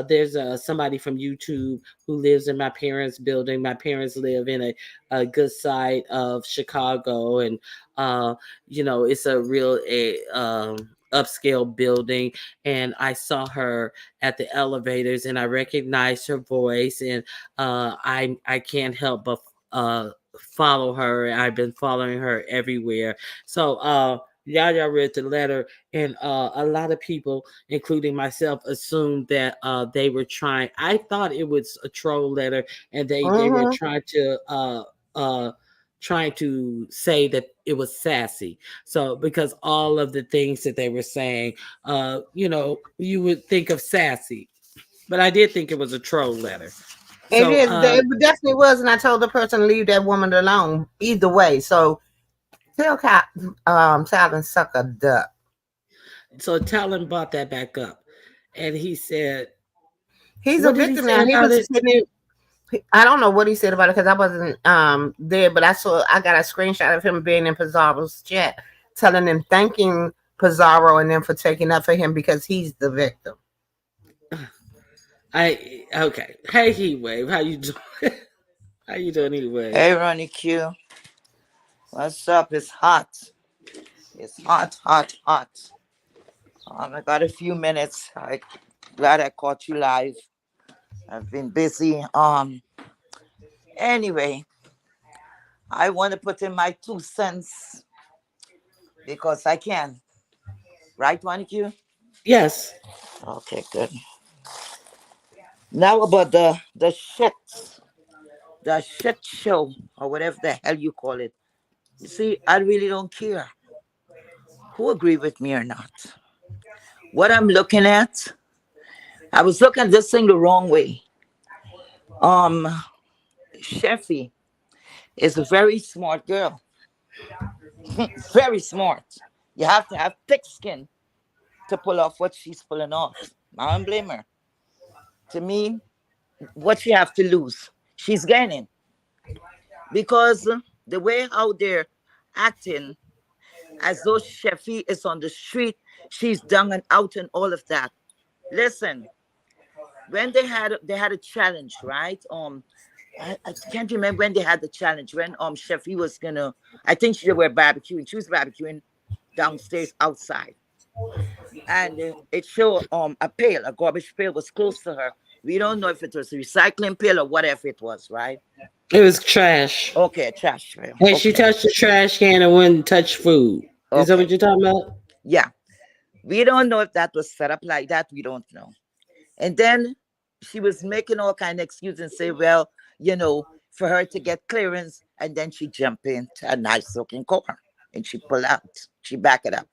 there's somebody from YouTube who lives in my parents' building. My parents live in a good side of Chicago, and uh, it's a real upscale building. And I saw her at the elevators, and I recognized her voice, and I can't help but follow her. I've been following her everywhere. So Yaya read the letter, and a lot of people, including myself, assumed that they were trying. I thought it was a troll letter, and they were Mm-hmm. trying to say that it was sassy. So because all of the things that they were saying, you would think of sassy, but I did think it was a troll letter. It So, is. It definitely was, and I told the person to leave that woman alone. Either way, so tell Talon suck a duck. so Talon brought that back up, and he said, He's a "What did he victim say now. He about was it?" sitting there. I don't know what he said about it because I wasn't there, but I got a screenshot of him being in Pizarro's chat, telling him thanking Pizarro and them for taking up for him because he's the victim. I okay. Hey, Heat Wave, how you doing? How you doing, Heat Wave? Hey, Ronnie Q. What's up? It's hot. It's hot, hot, hot. I got a few minutes. I glad I caught you live. I've been busy. Anyway, I want to put in my 2 cents because I can. Right, Ronnie Q? Yes. Okay, good. Now about the shit. the shit show or whatever the hell you call it. You see, I really don't care who agree with me or not. What I'm looking at, I was looking at this thing the wrong way. Um, Sheffy is a very smart girl, very smart. You have to have thick skin to pull off what she's pulling off. I don't blame her. To me, what she have to lose, she's gaining because the way how they're acting as though Sheffy is on the street, she's down and out and all of that. Listen, when they had a challenge, right? I can't remember when they had the challenge when Sheffy was gonna. I think they were barbecuing. She was barbecuing downstairs outside, and it showed a pail, a garbage pail was close to her. We don't know if it was a recycling pail or whatever it was, right? It was trash. Okay, a trash pail. And she Okay, touched the trash can and wouldn't touch food. Is that okay, what you're talking about? yeah. We don't know if that was set up like that. We don't know. And then she was making all kind of excuses and say, well, for her to get clearance, and then she jumped into a nice looking car and she pulled out. She backed it up.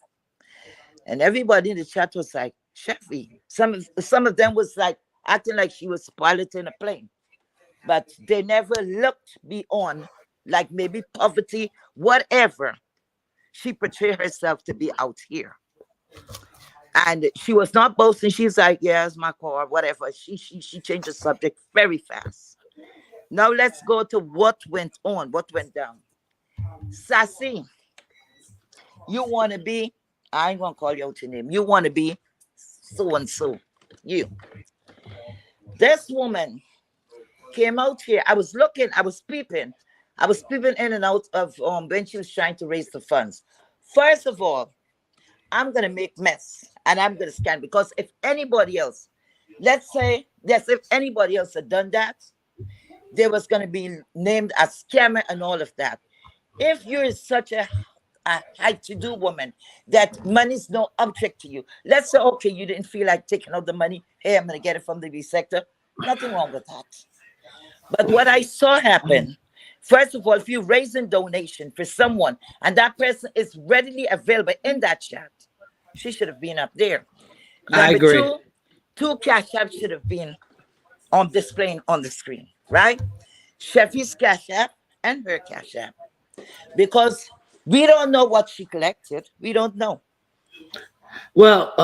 And everybody in the chat was like, Chefy. Some of them was like acting like she was piloting a plane. But they never looked beyond like maybe poverty, whatever. She portrayed herself to be out here. And she was not boasting. She's like, yeah, it's my car, whatever. She changed the subject very fast. Now let's go to what went on, what went down. Sassy, you want to be, I ain't going to call you out your name. You want to be so and so. You. This woman came out here. I was looking, I was peeping. I was peeping in and out of when she was trying to raise the funds. First of all, I'm going to make mess and I'm going to scan because if anybody else, let's say, yes, if anybody else had done that, they was going to be named as scammer and all of that. If you're such a high-to-do woman that money's no object to you, let's say, okay, you didn't feel like taking out the money. Hey, I'm going to get it from the B sector. Nothing wrong with that. But what I saw happen, first of all, if you're raising donation for someone and that person is readily available in that chat, she should have been up there. I Number agree. two cash apps should have been on displaying on the screen, right? Chefy's cash app and her cash app. Because we don't know what she collected. We don't know. Well,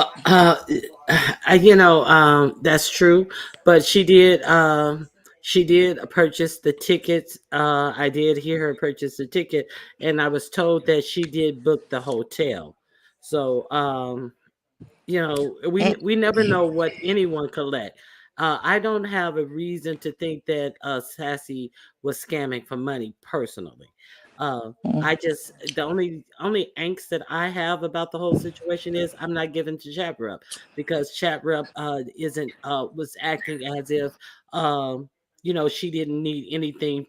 that's true, but she did purchase the tickets. I did hear her purchase the ticket, and I was told that she did book the hotel. So, we never know what anyone collect. I don't have a reason to think that Sassy was scamming for money personally. Uh, Mm. I just the only angst that I have about the whole situation is I'm not giving to Chat Rep because Chat Rep isn't was acting as if she didn't need anything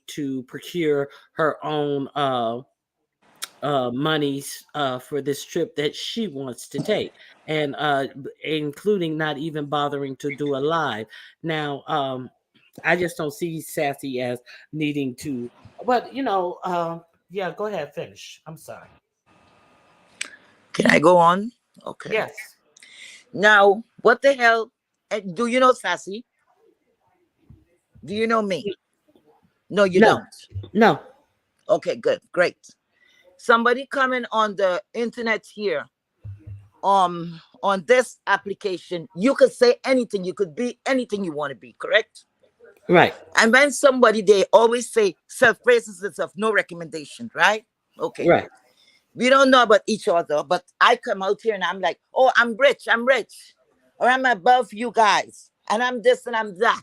to procure her own monies for this trip that she wants to take, and including not even bothering to do a live. Now, I just don't see Sassy as needing to. But yeah, go ahead, finish. I'm sorry. Can I go on? Okay. Yes. Now, what the hell? Do you know Sassy? Do you know me? No, you No. don't. No. Okay, good, great. Somebody coming on the internet here, on this application, you could say anything. You could be anything you want to be, correct? Right. And when somebody, they always say self-praises is of no recommendation, right? Okay. Right. We don't know about each other, but I come out here and I'm like, oh, I'm rich, or I'm above you guys, and I'm this and I'm that.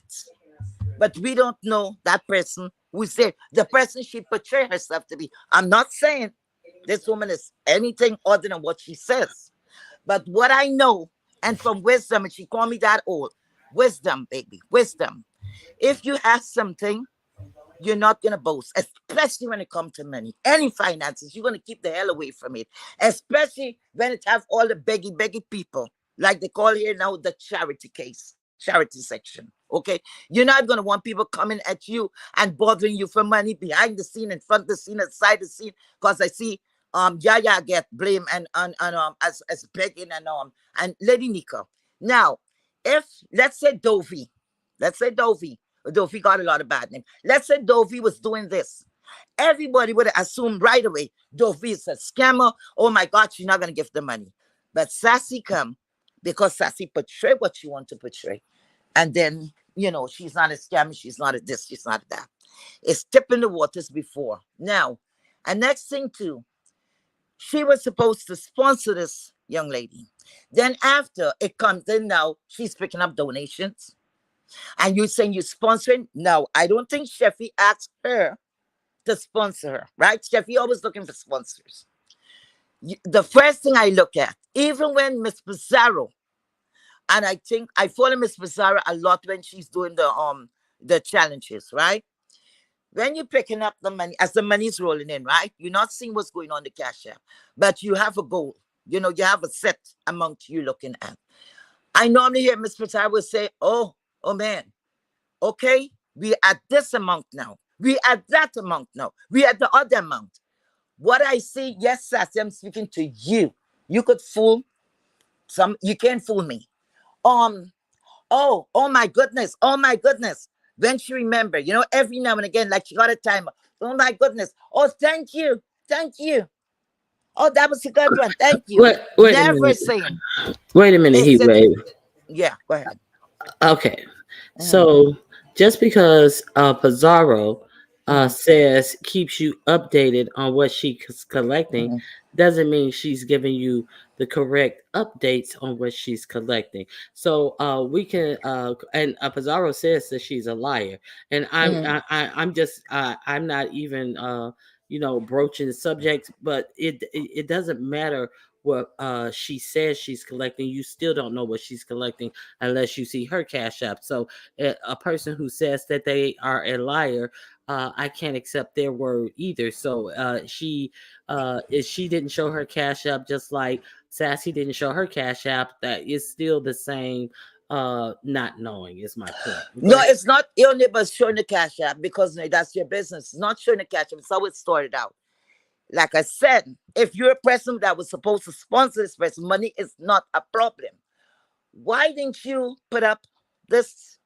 But we don't know that person who's there, the person she portrayed herself to be. I'm not saying this woman is anything other than what she says, but what I know, and from wisdom, and she called me that old, wisdom, baby, wisdom. If you have something, you're not gonna boast, especially when it comes to money. Any finances, you're gonna keep the hell away from it. Especially when it have all the beggy people, like they call here now the charity case, charity section. Okay, you're not gonna want people coming at you and bothering you for money behind the scene, in front of the scene, inside the scene. Cause I see Yaya get blamed and as begging and Lady Nika. Now, if let's say Dovey, let's say Dovey got a lot of bad name. Let's say Dovey was doing this. Everybody would assume right away Dovey is a scammer. Oh my God, she's not gonna give the money. But Sassy come because Sassy portray what she want to portray. And then, she's not a scammer, she's not a this, she's not a that. It's tipping the waters before. Now, and next thing too, she was supposed to sponsor this young lady. Then after it comes in now, she's picking up donations. And you saying you're sponsoring? No, I don't think Sheffy asked her to sponsor her, right? Sheffy always looking for sponsors. The first thing I look at, even when Miss Pizarro, and I think I follow Miss Pizarro a lot when she's doing the challenges, right? When you're picking up the money, as the money's rolling in, right? You're not seeing what's going on in the cash app, but you have a goal. You have a set amount you're looking at. I normally hear Miss Pizarro say, oh man, okay, we at this amount now. We at that amount now. We at the other amount. What I see, yes, Sassy, I'm speaking to you. You could fool some, you can't fool me. Um, oh my goodness, oh my goodness. When she remember, every now and again, like she got a timer. Oh my goodness. Oh, thank you. Oh, that was a good one. Thank you. Wait a Never minute. saying. Wait a minute, Is Heat it? Wave. Yeah, go ahead. Okay. Mm, So just because Pizarro mm, says keeps you updated on what she's collecting mm, doesn't mean she's giving you the correct updates on what she's collecting. So we can and Pizarro says that she's a liar, and mm. I'm just I'm not even broaching the subject, but it doesn't matter what she says she's collecting. You still don't know what she's collecting unless you see her cash app. So a person who says that they are a liar, I can't accept their word either. So if she didn't show her cash app, just like Sassy didn't show her cash app, that is still the same. Not knowing is my point. Go No, ahead. it's not only but showing the cash app because that's your business. It's not showing the cash app. It's how it started out. Like I said, if you're a person that was supposed to sponsor this person, money is not a problem. Why didn't you put up this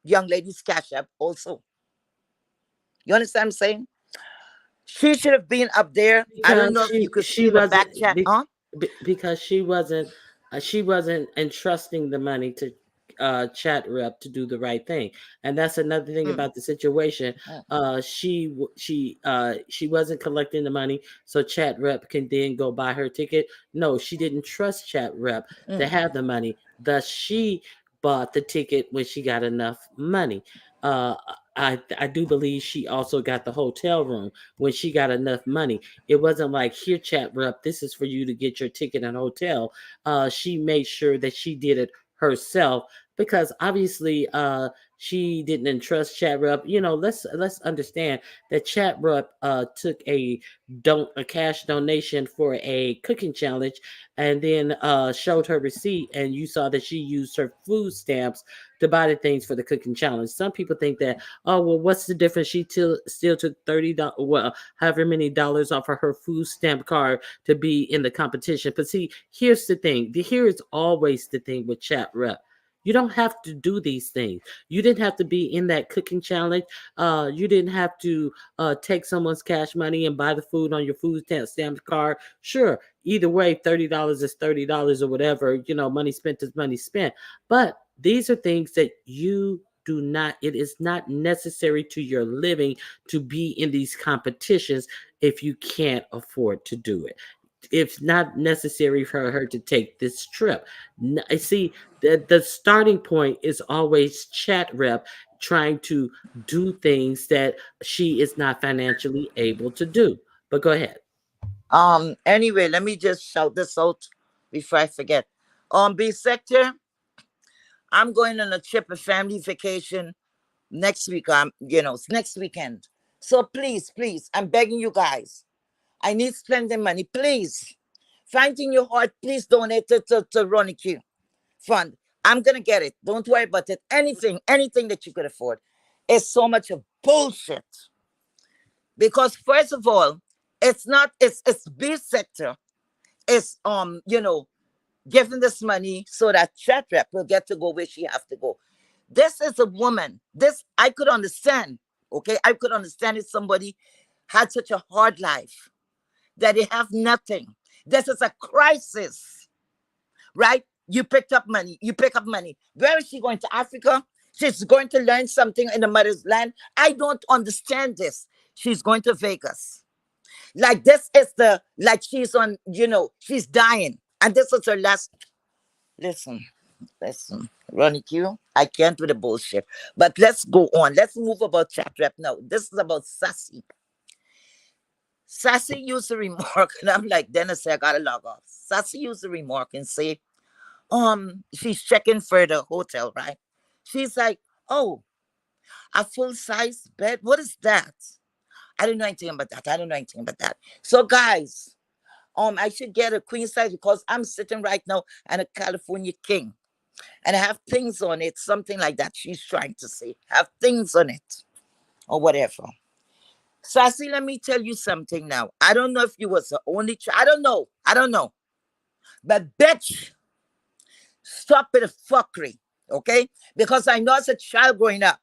young lady's cash app also? You understand what I'm saying? She should have been up there. I don't Because know if you could see she in the wasn't back chat, huh? because she wasn't entrusting the money to chat rep to do the right thing. And that's another thing Mm, about the situation. mm, She wasn't collecting the money so chat rep can then go buy her ticket. No, she didn't trust chat rep to mm. have the money, thus she bought the ticket when she got enough money. uh I do believe she also got the hotel room when she got enough money. It wasn't like, here, chat rep, this is for you to get your ticket and hotel. She made sure that she did it herself because obviously she didn't entrust chat rep. Let's understand that chat rep took a cash donation for a cooking challenge and then showed her receipt, and you saw that she used her food stamps to buy the things for the cooking challenge. Some people think that, oh well, what's the difference? She still took $30, well, however many dollars off of her food stamp card to be in the competition. But see, here's the thing. Here is always the thing with chat rep. You don't have to do these things. You didn't have to be in that cooking challenge. You didn't have to take someone's cash money and buy the food on your food stamp card. Sure, either way, $30 is $30 or whatever. Money spent is money spent. But these are things that you do not, it is not necessary to your living to be in these competitions if you can't afford to do it. It's not necessary for her to take this trip. See, the starting point is always chat rep trying to do things that she is not financially able to do. But go ahead. Anyway, let me just shout this out before I forget. B sector, I'm going on a trip, a family vacation next week. It's next weekend. So please, I'm begging you guys. I need spending money. Please. Find in your heart, please donate to Ronnie Q Fund. I'm gonna get it. Don't worry about it. Anything that you could afford. It's so much of bullshit. Because first of all, it's not it's B sector. It's giving this money so that chat rep will get to go where she have to go. This is a woman. This I could understand. Okay, I could understand if somebody had such a hard life that they have nothing. This is a crisis, right? You picked up money. You pick up money. Where is she going to Africa? She's going to learn something in the mother's land. I don't understand this. She's going to Vegas. Like this is like she's on, she's dying. And this is her last. Listen, listen, Ronnie Q, I can't do the bullshit. But let's go on. Let's move about chat rep now. This is about Sassy. Sassy used a remark, and I'm like, Dennis, I gotta log off. Sassy used a remark and say, she's checking for the hotel, right? She's like, oh, a full-size bed? What is that? I don't know anything about that. I don't know anything about that. So guys, I should get a queen size because I'm sitting right now and a California king. And I have things on it, something like that she's trying to say. Have things on it. Or whatever. Sassy, let me tell you something now. I don't know if you was the only child. I don't know. I don't know. But bitch, stop with the fuckery. Okay? Because I know as a child growing up,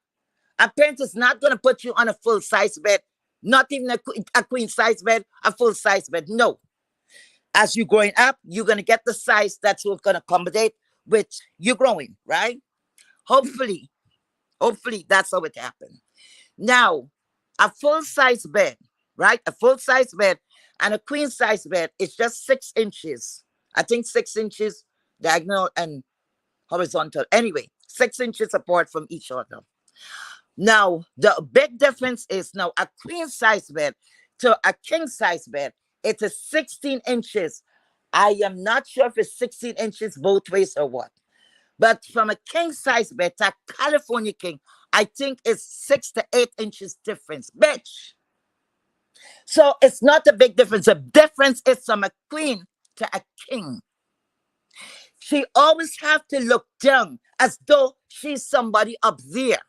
a parent is not going to put you on a full-size bed. Not even a queen-size bed, a full-size bed. No. As you growing up, you're going to get the size that's going to accommodate with you growing, right? Hopefully that's how it happened. Now, a full-size bed, right? A full-size bed and a queen-size bed is just 6 inches. I think 6 inches diagonal and horizontal. Anyway, 6 inches apart from each other. Now, the big difference is now a queen-size bed to a king-size bed. It is 16 inches. I am not sure if it's 16 inches both ways or what. But from a king-size bed to a California king, I think it's 6 to 8 inches difference. Bitch. So it's not a big difference. The difference is from a queen to a king. She always have to look down as though she's somebody up there.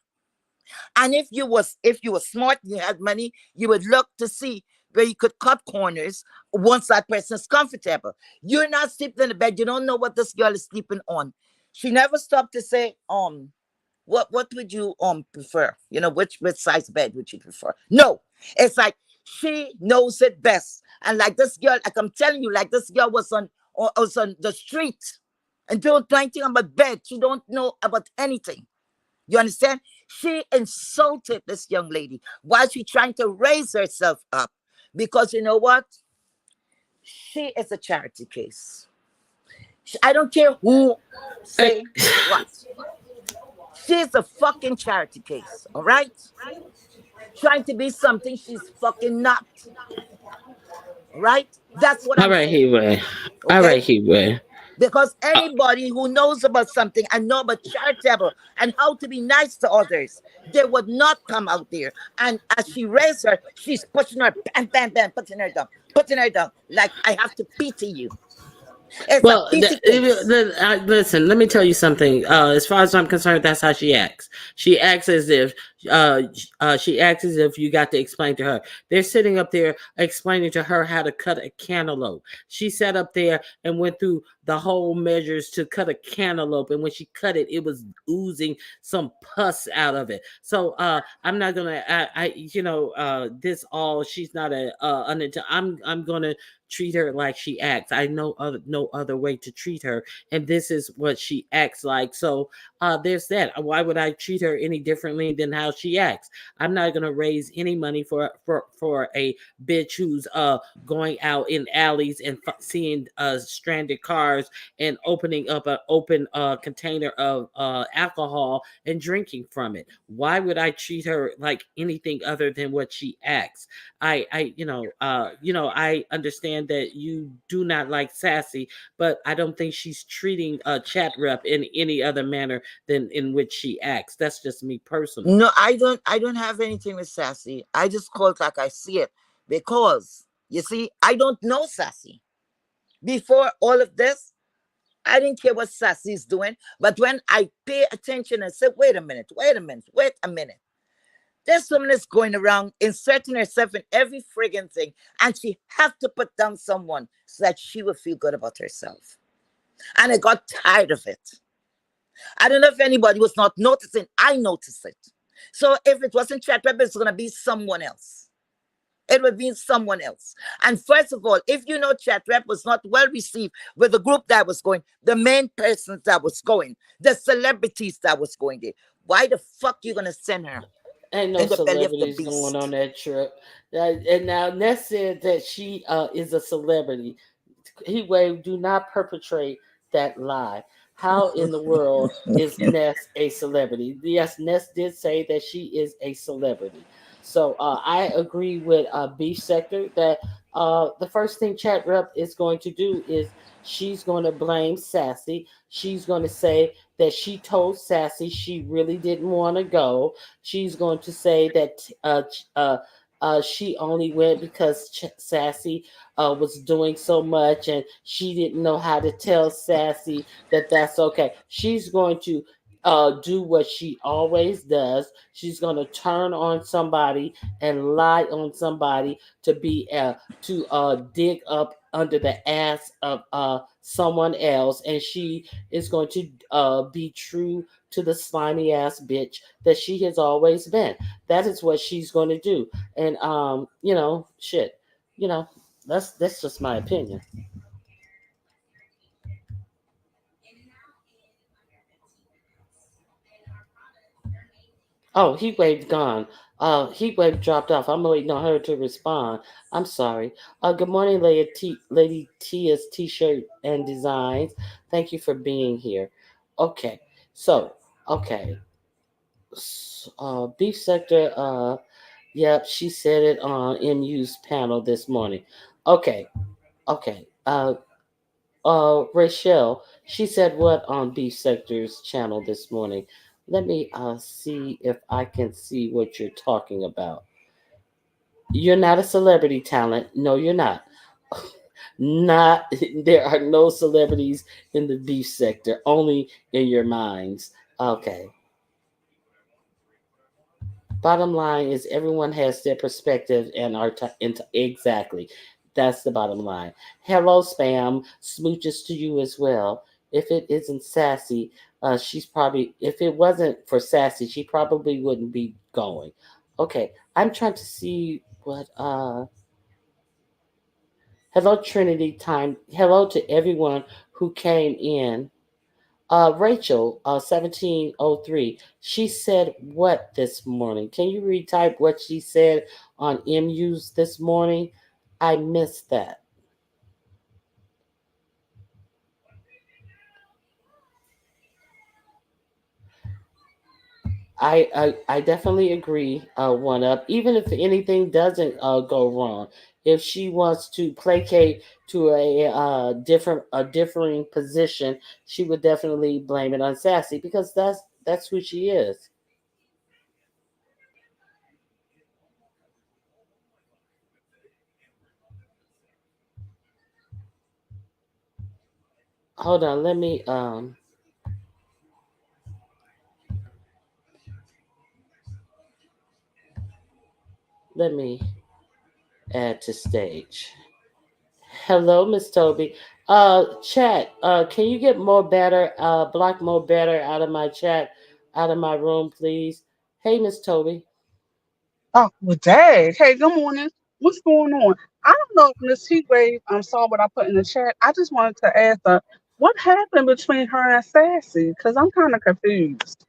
And if you was smart, you had money, you would look to see where you could cut corners once that person's comfortable. You're not sleeping in the bed. You don't know what this girl is sleeping on. She never stopped to say, what would you prefer? Which size bed would you prefer? No. It's like she knows it best. And like this girl, like I'm telling you, like this girl was on the street and don't know anything about bed. She don't know about anything. You understand? She insulted this young lady while she trying to raise herself up. Because you know what? She is a charity case. I don't care who say what. She's a fucking charity case. All right? Trying to be something she's fucking not. All right? That's what All I'm right, saying. Heatway. All Okay? right, Heatway. Because anybody who knows about something and know about charitable and how to be nice to others, they would not come out there. And as she raised her, she's pushing her, bam, bam, bam, putting her down. Like, I have to pity you. It's a Well, pity case. listen. Let me tell you something. As far as I'm concerned, that's how she acts. She acts as if you got to explain to her. They're sitting up there explaining to her how to cut a cantaloupe. She sat up there and went through the whole measures to cut a cantaloupe, and when she cut it, it was oozing some pus out of it. So I'm not gonna. This all. She's not I'm gonna treat her like she acts. I know no other way to treat her, and this is what she acts like. So there's that. Why would I treat her any differently than how she acts? I'm not gonna raise any money for a bitch who's going out in alleys and seeing stranded cars and opening up an open container of alcohol and drinking from it. Why would I treat her like anything other than what she acts? I understand that you do not like Sassy, but I don't think she's treating a chat rep in any other manner than in which she acts. That's just me personally. No, I don't have anything with Sassy. I just call it like I see it. Because, you see, I don't know Sassy. Before all of this, I didn't care what Sassy's doing. But when I pay attention and say, wait a minute, wait a minute, wait a minute. This woman is going around inserting herself in every friggin' thing, and she have to put down someone so that she will feel good about herself. And I got tired of it. I don't know if anybody was not noticing. I noticed it. So if it wasn't Chat Pepper, it's gonna be someone else. It would be someone else. And first of all, if you know Chat Rep was not well received with the group that was going, the main persons that was going, the celebrities that was going there, why the fuck you gonna send her Ain't no in the belly of the celebrities going on beast? that trip. And now Ness said that she is a celebrity. He Wave, do not perpetrate that lie. How in the world is Ness a celebrity? Yes, Ness did say that she is a celebrity. So I agree with Beef Sector that the first thing Chat Rep is going to do is she's going to blame Sassy. She's going to say that she told Sassy she really didn't want to go. She's going to say that she only went because Sassy was doing so much and she didn't know how to tell Sassy that that's okay. She's going to do what she always does. She's going to turn on somebody and lie on somebody to be to dig up under the ass of someone else, and she is going to be true to the slimy ass bitch that she has always been. That is what she's going to do, and shit, you know, that's just my opinion. Oh, Heatwave gone. Heatwave dropped off. I'm waiting on her to respond. I'm sorry. Good morning, Lady Tia's T-shirt and designs. Thank you for being here. Okay, so okay, Beef Sector. Yep, she said it on MU's panel this morning. Okay, okay. Rachel, she said what on Beef Sector's channel this morning? Let me see if I can see what you're talking about. You're not a celebrity talent. No, you're not. Not there are no celebrities in the beef sector, only in your minds. Okay. Bottom line is everyone has their perspective and exactly. That's the bottom line. Hello, spam. Smooches to you as well. If it isn't sassy, she's probably. If it wasn't for sassy, she probably wouldn't be going. Okay, I'm trying to see what. Hello, Trinity time. Hello to everyone who came in. Rachel, 1703, she said what this morning? Can you retype what she said on MU's this morning? I missed that. I definitely agree, one up. Even if anything doesn't go wrong, if she wants to placate to a differing position, she would definitely blame it on Sassy because that's who she is. Hold on, let me add to stage. Hello, Miss Toby. Chat. Can you get more better? Block more better out of my chat, out of my room, please. Hey, Miss Toby. Oh, well, dang. Hey, good morning. What's going on? I don't know if Miss Heatwave saw what I put in the chat. I just wanted to ask her what happened between her and Sassy because I'm kind of confused.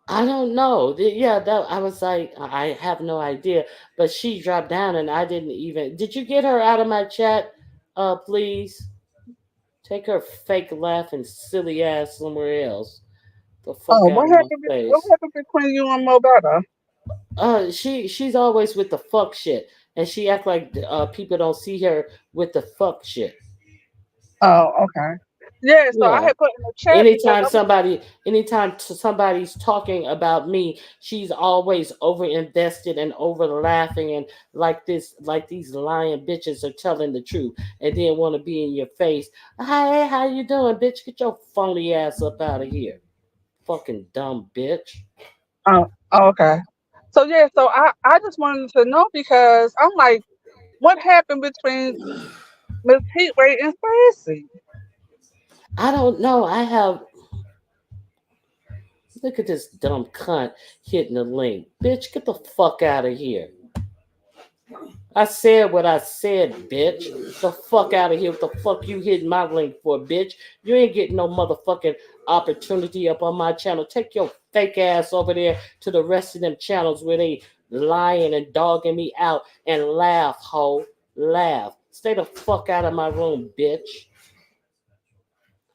I don't know. Yeah, that I was like, I have no idea. But she dropped down, and I didn't even. Did you get her out of my chat? Please take her fake laughing silly ass somewhere else. The fuck Oh, out what of my happened? What face. happened between you and Mo Better? She's always with the fuck shit, and she act like people don't see her with the fuck shit. Oh, okay. Yeah, so I Yeah. had put in the chat because Anytime I was somebody, anytime somebody's talking about me, she's always over invested and over laughing and like this, like these lying bitches are telling the truth, and then want to be in your face. Hey, how you doing, bitch? Get your phony ass up out of here, fucking dumb bitch. okay. So yeah, so I just wanted to know because I'm like, what happened between Miss Heatway and Sassy? I don't know. I have look at this dumb cunt hitting the link, bitch. Get the fuck out of here. I said what I said, bitch. The fuck out of here. What the fuck you hitting my link for, bitch? You ain't getting no motherfucking opportunity up on my channel. Take your fake ass over there to the rest of them channels where they lying and dogging me out and laugh, ho. Laugh. Stay the fuck out of my room, bitch.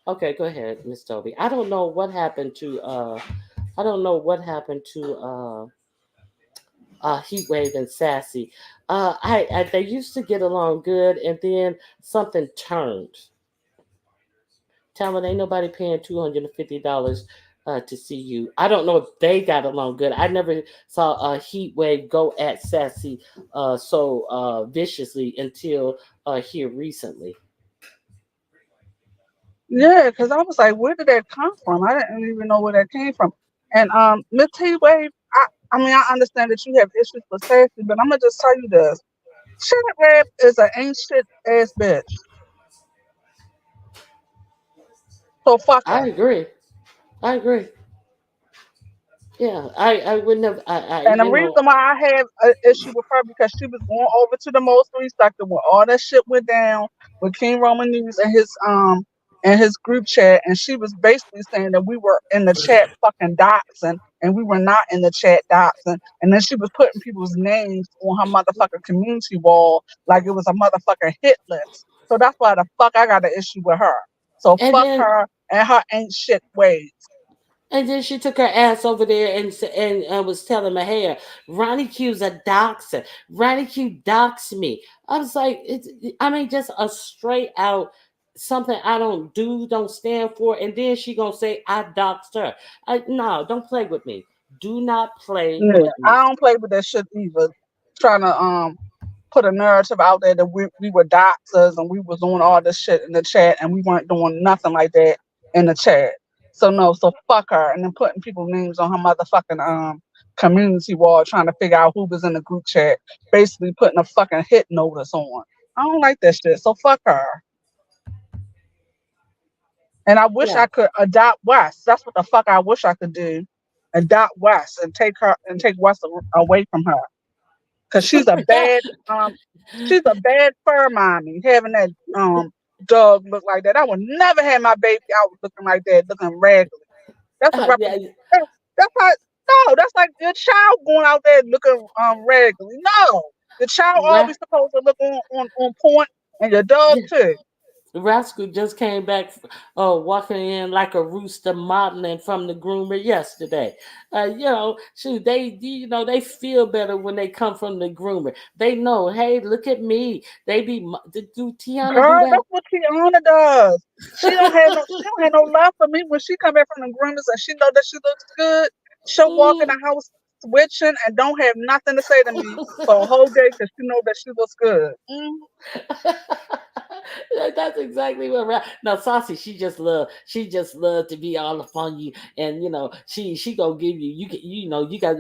Okay, go ahead, Miss Toby. I don't know what happened to I don't know what happened to Heatwave and Sassy. I they used to get along good, and then something turned. Talent ain't nobody paying $250 to see you. I don't know if they got along good. I never saw a Heatwave go at Sassy so viciously until here recently. Yeah, because I was like, where did that come from? I didn't even know where that came from. And Miss Heatwave, I mean, I understand that you have issues with Sassy, but I'm gonna just tell you this: Shit Rap is an ancient ass bitch. So fuck I her. agree. I agree. Yeah, I wouldn't have. And the reason why I have an issue with her because she was going over to the most sector when all that shit went down with King Roman News and his group chat, and she was basically saying that we were in the chat fucking doxing, and we were not in the chat doxing, and then she was putting people's names on her motherfucking community wall like it was a motherfucking hit list. So that's why the fuck I got an issue with her. So and fuck then her and her ain't shit ways. And then she took her ass over there and was telling my hair, Ronnie Q's a doxer. Ronnie Q doxed me. I was like, I mean, just a straight out something I don't do, don't stand for. And then she gonna say I doxed her. No, don't play with me. Do not play Yeah, with I me. don't play with that shit either. Trying to put a narrative out there that we were doxers and we was doing all this shit in the chat and we weren't doing nothing like that in the chat. So no, so fuck her and then putting people's names on her motherfucking community wall trying to figure out who was in the group chat, basically putting a fucking hit notice on. I don't like that shit. So fuck her. And I wish Yeah. I could adopt West. That's what the fuck I wish I could do. Adopt West and take her and take West away from her. Cause she's a bad fur mommy having that dog look like that. I would never have my baby out looking like that, looking raggedy. That's a Yeah, that's how no, that's like your child going out there looking raggedy. No. The child Ra- always supposed to look on point and your dog too. Rascal just came back, walking in like a rooster modeling from the groomer yesterday. Shoot, they feel better when they come from the groomer. They know, hey, look at me. They be, do Tiana do Girl, that? that's what Tiana does. She don't have no love for me when she come back from the groomers and she know that she looks good. She'll walk in Mm. the house switching and don't have nothing to say to me for a whole day because she know that she looks good. That's exactly what. Now, Saucy, she just love to be all up on you, and she gonna give you,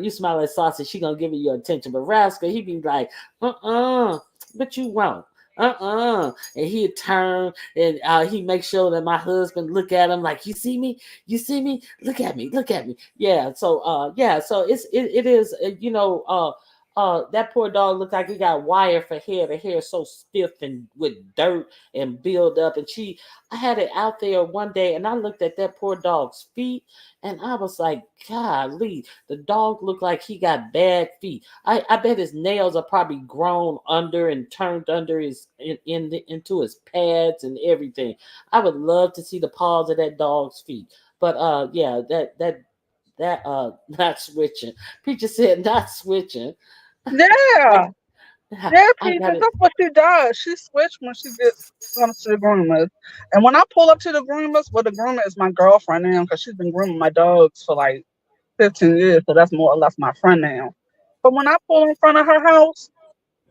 you smile at Saucy, she gonna give you your attention. But Rascal, he be like, but you won't. And he'd turn and he make sure that my husband look at him like, you see me, look at me. So it is, that poor dog looked like he got wire for hair. The hair so stiff and with dirt and build up. And I had it out there one day, and I looked at that poor dog's feet, and I was like, golly, the dog looked like he got bad feet. I bet his nails are probably grown under and turned under into his pads and everything. I would love to see the paws of that dog's feet. But yeah, that not switching. Preacher said not switching. I, Yeah. Yeah, I Pete, 'cause gotta. that's what she does. She switch when she gets comes to the groomers. And when I pull up to the groomers, well, the groomer is my girlfriend now because she's been grooming my dogs for like 15 years, so that's more or less my friend now. But when I pull in front of her house,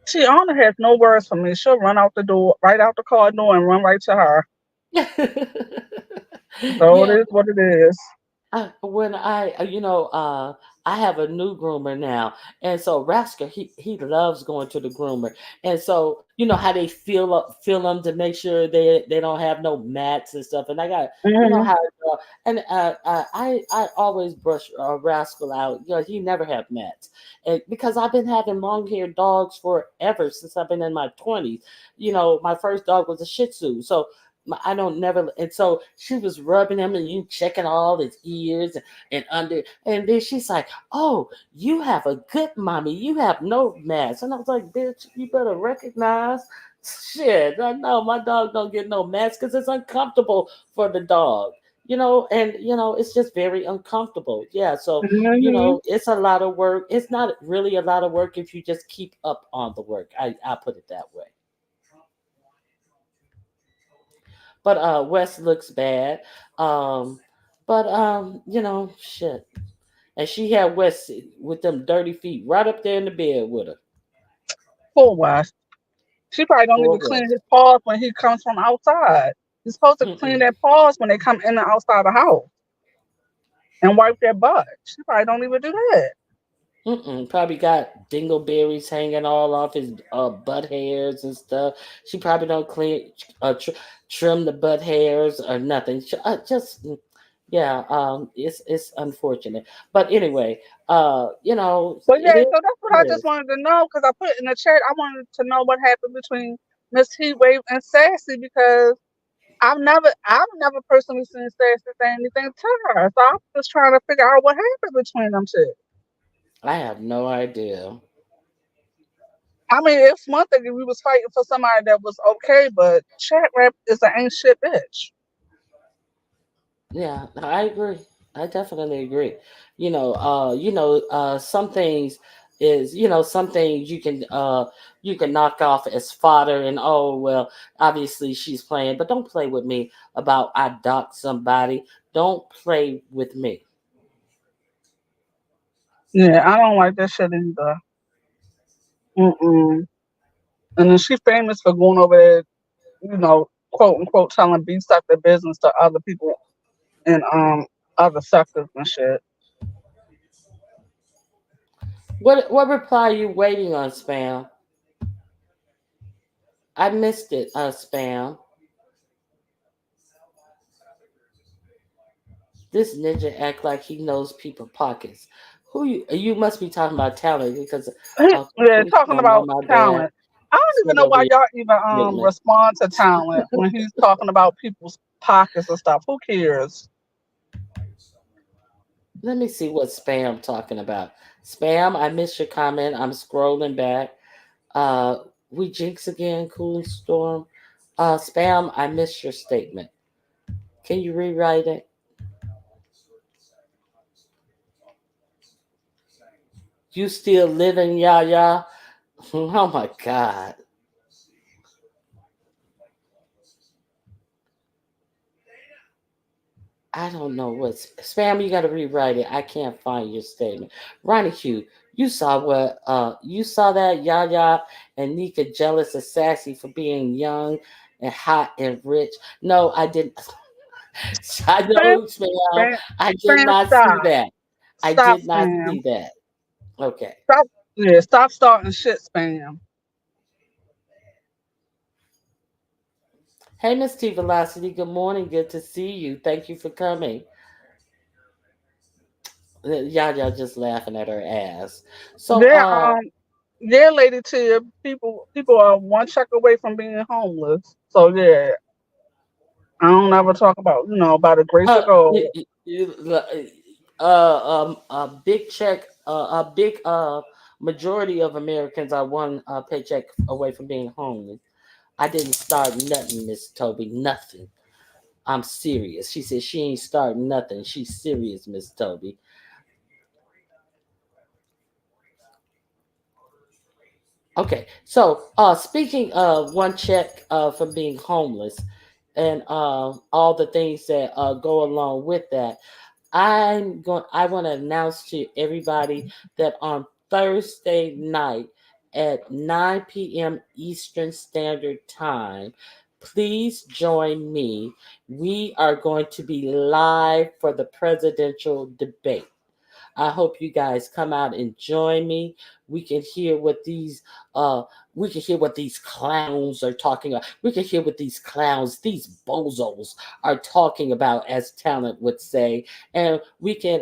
she only has no words for me. She'll run out the door, right out the car door, and run right to her. So it Yeah, is what it is. when I have a new groomer now, and so Rascal he loves going to the groomer, and so how they feel them to make sure they don't have no mats and stuff, and I got Hmm. how and I always brush Rascal out. He never have mats, and because I've been having long haired dogs forever since I've been in my 20s. My first dog was a Shih Tzu, so I don't never, and so she was rubbing him and you checking all his ears and under, and then she's like, "Oh, you have a good mommy. You have no mess." And I was like, "Bitch, you better recognize." Shit, I know my dog don't get no mess because it's uncomfortable for the dog. And it's just very uncomfortable. Yeah, so Hmm. it's a lot of work. It's not really a lot of work if you just keep up on the work. I put it that way. But West looks bad. Um, but shit. And she had West with them dirty feet right up there in the bed with her. Poor West. She probably don't Poor even clean West. his paws when he comes from outside. He's supposed to clean Mm-mm. their paws when they come in and outside the house and wipe their butt. She probably don't even do that. Mm-mm. Probably got dingleberries hanging all off his butt hairs and stuff. She probably don't trim the butt hairs or nothing. Yeah. It's unfortunate, but anyway, But it yeah, is so that's what I what it just is. wanted to know because I put in the chat. I wanted to know what happened between Miss Heatwave and Sassy because I've never personally seen Sassy say anything to her. So I'm just trying to figure out what happened between them two. I have no idea. I mean, it's one thing if we was fighting for somebody that was okay, but chat rap is an ain't shit bitch. Yeah, I agree. I definitely agree. Some things some things you can knock off as fodder and oh well, obviously she's playing, but don't play with me about I docked somebody. Don't play with me. Yeah, I don't like that shit either. Mm-mm. And then she famous for going over there, quote unquote, telling B sector business to other people in other sectors and shit. What reply are you waiting on, spam? I missed it, spam. This ninja act like he knows people pockets. Who you must be talking about talent because Yeah, please talking spam on about my bad. talent. I don't even Send know over why your y'all even statement. respond to talent when he's talking about people's pockets and stuff. Who cares? Let me see what spam talking about. Spam, I missed your comment. I'm scrolling back. Uh we jinx again, cool storm. Spam, I missed your statement. Can you rewrite it? You still living, ya? Oh my god. I don't know what's spam. You got to rewrite it. I can't find your statement. Ronnie Q, you saw that Yaya and Nika jealous of Sassy for being young and hot and rich. No, I didn't. I Spam, know, spam. spam, I did spam, not see stop. that. I Stop did not spam. see that. Okay. Stop, yeah, stop starting shit spam. Hey, Miss T Velocity. Good morning. Good to see you. Thank you for coming. Yaya just laughing at her ass. So, Yeah, yeah, lady Tia, people are one check away from being homeless. So yeah, I don't ever talk about, by the grace of God. a big check, a big majority of Americans are one paycheck away from being homeless. I didn't start nothing, Miss Toby, nothing. I'm serious. She said she ain't starting nothing. She's serious, Miss Toby. Okay, so speaking of one check for being homeless and all the things that go along with that, I want to announce to everybody that on Thursday night at 9 p.m. Eastern Standard Time, please join me. We are going to be live for the presidential debate. I hope you guys come out and join me. We can hear what these uh we can hear what these clowns are talking about. We can hear what these clowns, these bozos are talking about, as talent would say. And we can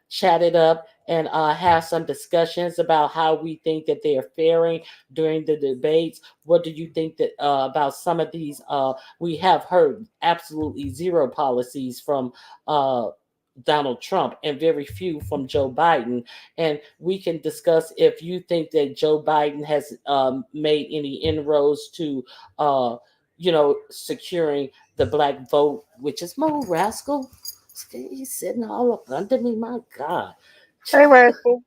chat it up and have some discussions about how we think that they are faring during the debates. What do you think that about some of these? We have heard absolutely zero policies from uh, Donald Trump and very few from Joe Biden. And we can discuss if you think that Joe Biden has made any inroads to, securing the black vote, which is Mo Rascal. He's sitting all up under me. My God. Hey, Rascal.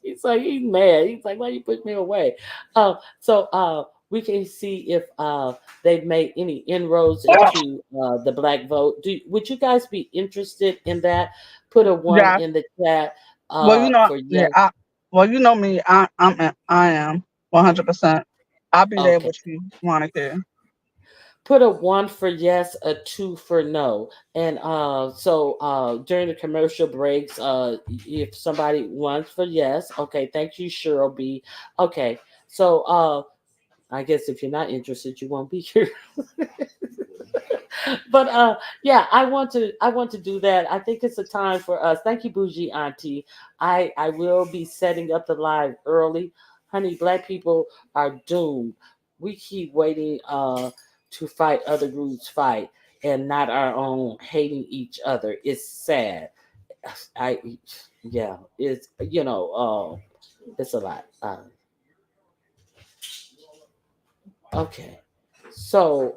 He's like, he's mad. He's like, why you put me away? So we can see if they've made any inroads into the black vote. Would you guys be interested in that? Put a one Yeah. in the chat Well, you know, for yeah. yes. Well, you know me. I am 100%. I'll be there Okay. with you, Monica. Put a one for yes, a two for no. And during the commercial breaks, if somebody wants for yes, okay, thank you, Cheryl B. Okay. So I guess if you're not interested, you won't be here. But yeah, I want to do that. I think it's a time for us. Thank you, Bougie Auntie. I will be setting up the live early. Honey, black people are doomed. We keep waiting to fight other groups fight and not our own, hating each other. It's sad. I yeah, it's a lot. Okay. So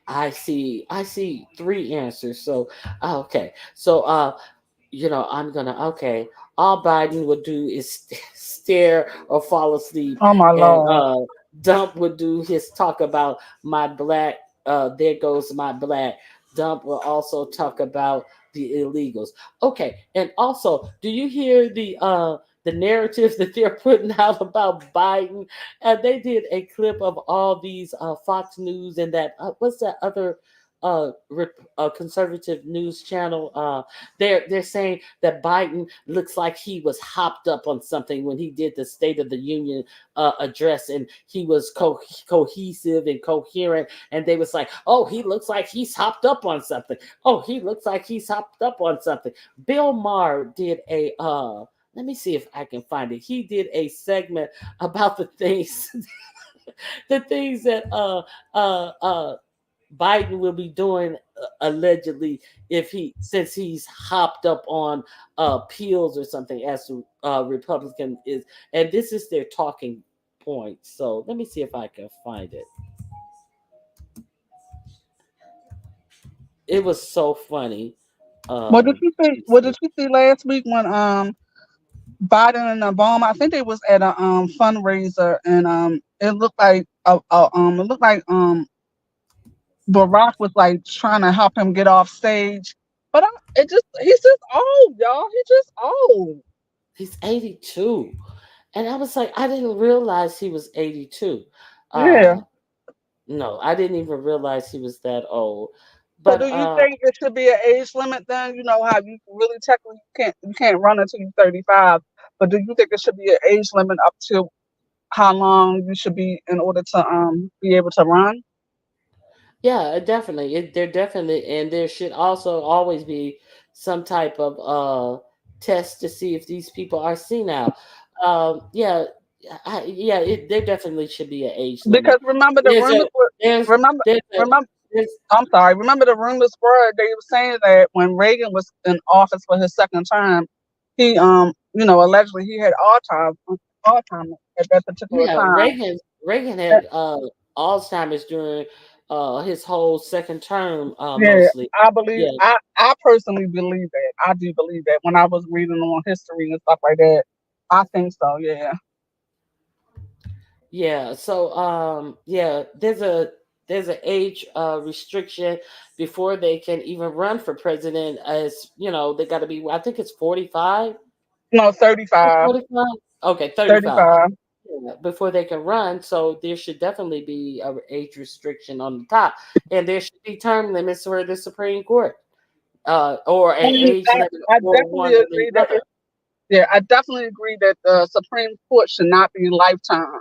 I see three answers. So okay. So I'm gonna okay. All Biden would do is stare or fall asleep, Oh my and lord. Dump would do his talk about my black. There goes my black. Dump will also talk about the illegals. Okay, and also, do you hear the narrative that they're putting out about Biden? And they did a clip of all these Fox News and that what's that other conservative news channel? They're saying that Biden looks like he was hopped up on something when he did the State of the Union address, and he was cohesive and coherent. And they was like, "Oh, he looks like he's hopped up on something. Oh, he looks like he's hopped up on something." Bill Maher did a. Let me see if I can find it. He did a segment about the things, the things that Biden will be doing allegedly if since he's hopped up on pills or something as the Republican is, and this is their talking point. So let me see if I can find it. It was so funny. What did you Let see? me What see. did you see last week when Biden and Obama? I think they was at a fundraiser, and it looked like Barack was like trying to help him get off stage, but he's just old, y'all. He's just old. He's 82, and I was like, I didn't realize he was 82. Yeah. Uh, no, I didn't even realize he was that old. So But do you think it should be an age limit then? You know how you really technically you can't run until you're 35, but do you think it should be an age limit up to how long you should be in order to be able to run? Yeah, definitely. There definitely, and there should also always be some type of test to see if these people are senile. Yeah, yeah. There definitely should be an age Because limit. There's a remember there's a remember there's I'm sorry, remember the rumors were they were saying that when Reagan was in office for his second term, he allegedly he had Alzheimer's at that particular yeah. time. Reagan Uh, had Alzheimer's during his whole second term Yeah, mostly. I believe Yeah, I personally believe that. I do believe that when I was reading on history and stuff like that. I think so. Yeah. Yeah. So yeah, there's a age restriction before they can even run for president. As you know, they got to be. I think it's 45. No, 35. 45. Okay, 35. 35. Yeah, before they can run. So there should definitely be a age restriction on the top, and there should be term limits for the Supreme Court, or an age limit I for definitely one or the agree that other. yeah, I definitely agree that the Supreme Court should not be lifetime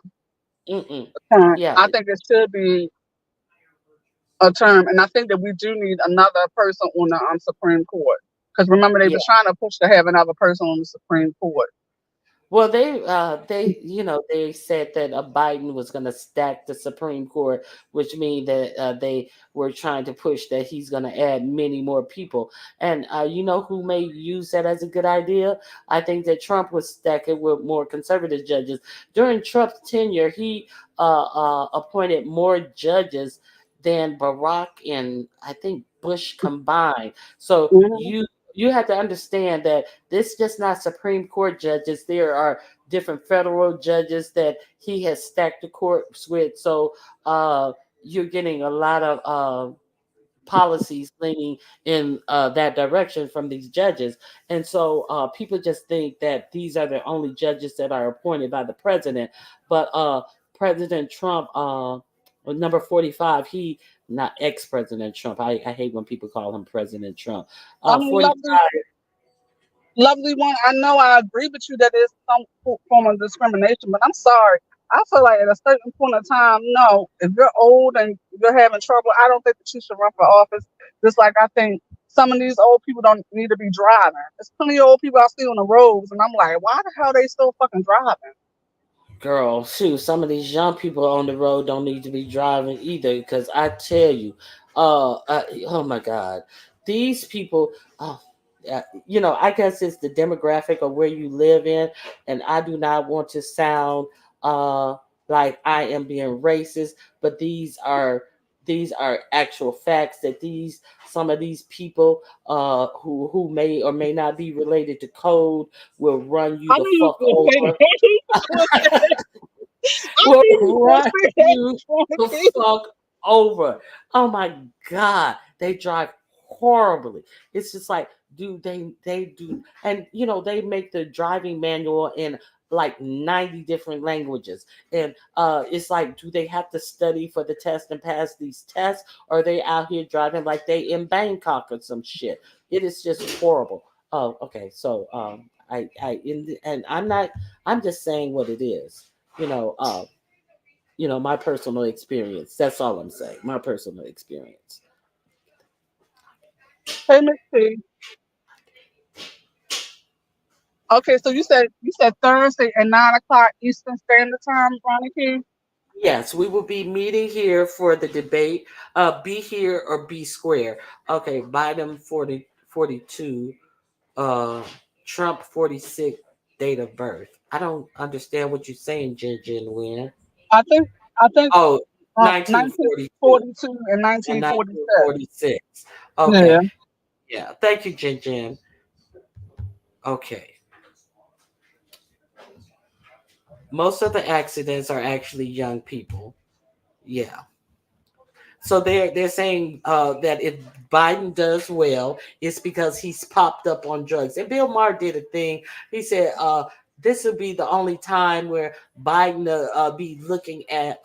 Mm-mm. term. Yeah, I think it should be a term, and I think that we do need another person on the Supreme Court. Because remember, they yeah. were trying to push to have another person on the Supreme Court. Well, they said that Biden was going to stack the Supreme Court, which means that they were trying to push that he's going to add many more people. And you know who may use that as a good idea? I think that Trump was stacking with more conservative judges during Trump's tenure. He appointed more judges than Barack and I think Bush combined. So Mhm. you have to understand that this just not Supreme Court judges. There are different federal judges that he has stacked the courts with. So you're getting a lot of policies leaning in that direction from these judges. And so people just think that these are the only judges that are appointed by the president. But President Trump, number 45, he, not ex President Trump. I hate when people call him President Trump. I mean, 45. lovely one. I know I agree with you that there's some form of discrimination, but I'm sorry. I feel like at a certain point of time, no, if you're old and you're having trouble, I don't think that you should run for office. Just like I think some of these old people don't need to be driving. There's plenty of old people I see on the roads, and I'm like, why the hell they still fucking driving? Girl, shoot, some of these young people on the road don't need to be driving either. Because I tell you, oh my God, these people, oh, I guess it's the demographic of where you live in, and I do not want to sound uh like I am being racist, but these are actual facts that these some of these people who may or may not be related to code will run you I the knew you fuck was gonna over. say that. I Will knew you was run gonna say you the that. fuck over. Oh my God, they drive horribly. It's just like, dude, they do, and they make the driving manual in like 90 different languages, and it's like, do they have to study for the test and pass these tests, or are they out here driving like they in Bangkok or some shit? It is just horrible. Oh, okay, so and I'm just saying what it is. you know, uh, my personal experience. That's all I'm saying. My personal experience. Hey, Miss T. Okay, so you said Thursday at 9 o'clock Eastern Standard Time, Ronnie King. Yes, we will be meeting here for the debate. Be here or be square. Okay, Biden 42, Trump 46, date of birth. I don't understand what you're saying, Jen Win. I think Oh, 1942 1942 and and 1947. 1946. Yeah. Okay. Yeah. Thank you, Jen. Okay. Most of the accidents are actually young people. Yeah. So they're saying that if Biden does well, it's because he's popped up on drugs. And Bill Maher did a thing. He said this would be the only time where Biden be looking at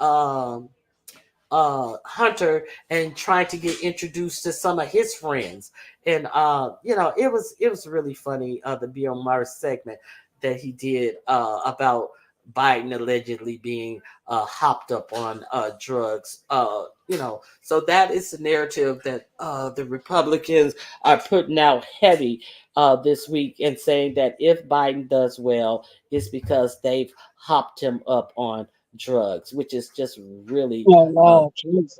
Hunter and trying to get introduced to some of his friends. And it was really funny, the Bill Maher segment that he did about Biden allegedly being hopped up on drugs. So that is the narrative that the Republicans are putting out heavy this week, and saying that if Biden does well, it's because they've hopped him up on drugs, which is just really Oh uh, Lord Jesus.